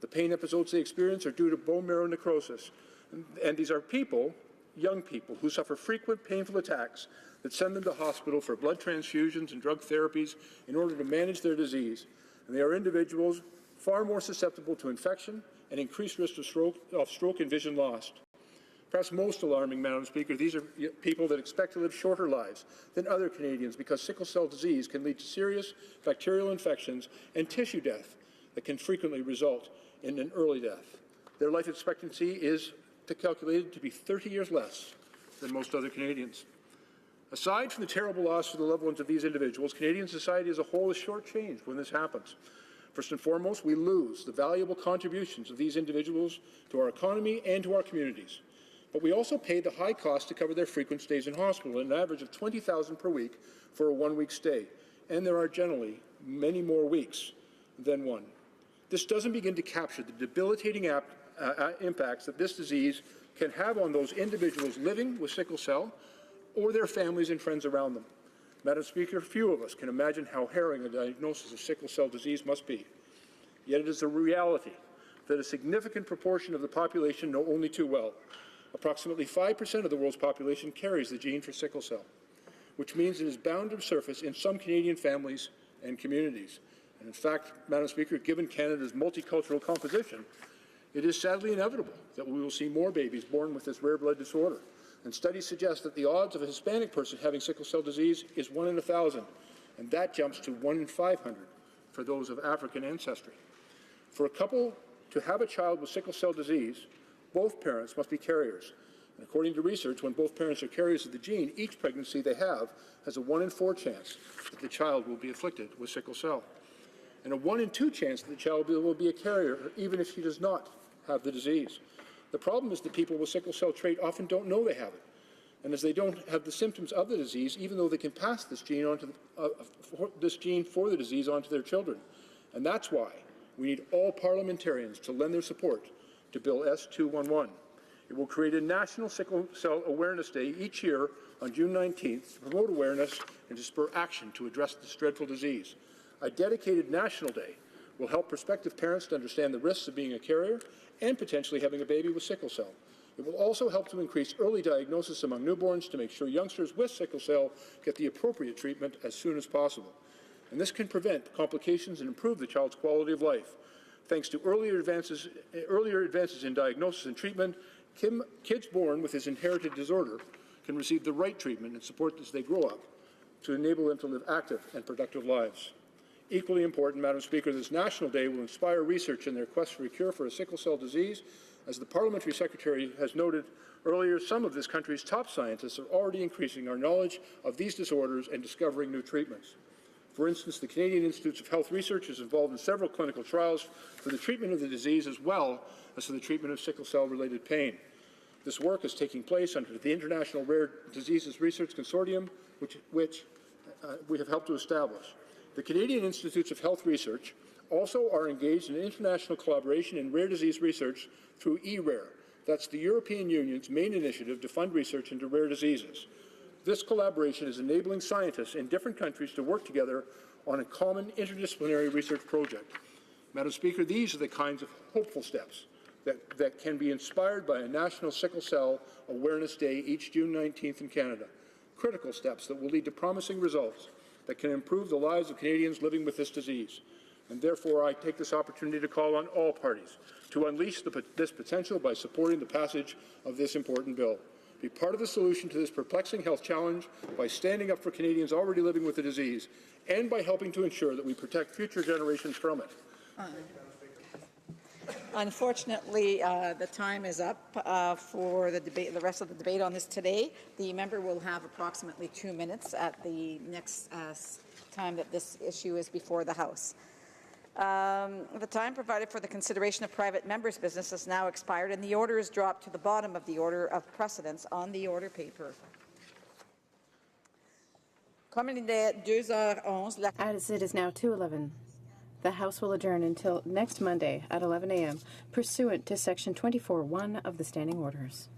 The pain episodes they experience are due to bone marrow necrosis. And these are people, young people, who suffer frequent painful attacks that send them to hospital for blood transfusions and drug therapies in order to manage their disease. And they are individuals far more susceptible to infection and increased risk of stroke and vision loss. Perhaps most alarming, Madam Speaker, these are people that expect to live shorter lives than other Canadians because sickle cell disease can lead to serious bacterial infections and tissue death that can frequently result in an early death. Their life expectancy is calculated to be 30 years less than most other Canadians. Aside from the terrible loss for the loved ones of these individuals, Canadian society as a whole is shortchanged when this happens. First and foremost, we lose the valuable contributions of these individuals to our economy and to our communities. But we also pay the high cost to cover their frequent stays in hospital, an average of $20,000 per week for a one-week stay. And there are generally many more weeks than one. This doesn't begin to capture the debilitating impacts that this disease can have on those individuals living with sickle cell or their families and friends around them. Madam Speaker, few of us can imagine how harrowing a diagnosis of sickle cell disease must be. Yet it is a reality that a significant proportion of the population know only too well. Approximately 5% of the world's population carries the gene for sickle cell, which means it is bound to surface in some Canadian families and communities. And in fact, Madam Speaker, given Canada's multicultural composition, it is sadly inevitable that we will see more babies born with this rare blood disorder. And studies suggest that the odds of a Hispanic person having sickle cell disease is 1 in 1,000, and that jumps to 1 in 500 for those of African ancestry. For a couple to have a child with sickle cell disease, both parents must be carriers. And according to research, when both parents are carriers of the gene, each pregnancy they have has a 1 in 4 chance that the child will be afflicted with sickle cell, and a 1 in 2 chance that the child will be a carrier, even if he does not have the disease. The problem is that people with sickle cell trait often don't know they have it. And as they don't have the symptoms of the disease, even though they can pass this gene for the disease onto their children. And that's why we need all parliamentarians to lend their support to Bill S211. It will create a National Sickle Cell Awareness Day each year on June 19th to promote awareness and to spur action to address this dreadful disease. A dedicated national day will help prospective parents to understand the risks of being a carrier and potentially having a baby with sickle cell. It will also help to increase early diagnosis among newborns to make sure youngsters with sickle cell get the appropriate treatment as soon as possible. And this can prevent complications and improve the child's quality of life. Thanks to earlier advances in diagnosis and treatment, kids born with this inherited disorder can receive the right treatment and support as they grow up to enable them to live active and productive lives. Equally important, Madam Speaker, this National Day will inspire research in their quest for a cure for a sickle cell disease. As the Parliamentary Secretary has noted earlier, some of this country's top scientists are already increasing our knowledge of these disorders and discovering new treatments. For instance, the Canadian Institutes of Health Research is involved in several clinical trials for the treatment of the disease as well as for the treatment of sickle cell-related pain. This work is taking place under the International Rare Diseases Research Consortium, which we have helped to establish. The Canadian Institutes of Health Research also are engaged in international collaboration in rare disease research through eRare. That's the European Union's main initiative to fund research into rare diseases. This collaboration is enabling scientists in different countries to work together on a common interdisciplinary research project. Madam Speaker, these are the kinds of hopeful steps that can be inspired by a National Sickle Cell Awareness Day each June 19th in Canada. Critical steps that will lead to promising results that can improve the lives of Canadians living with this disease. And therefore, I take this opportunity to call on all parties to unleash this potential by supporting the passage of this important bill. Be part of the solution to this perplexing health challenge by standing up for Canadians already living with the disease and by helping to ensure that we protect future generations from it. Unfortunately, the time is up for the debate, the rest of the debate on this today. The member will have approximately 2 minutes at the next time that this issue is before the House. The time provided for the consideration of private members' business has now expired, and the order is dropped to the bottom of the order of precedence on the order paper. As it is now 2:11, the House will adjourn until next Monday at 11 a.m. pursuant to Section 24(1) of the Standing Orders.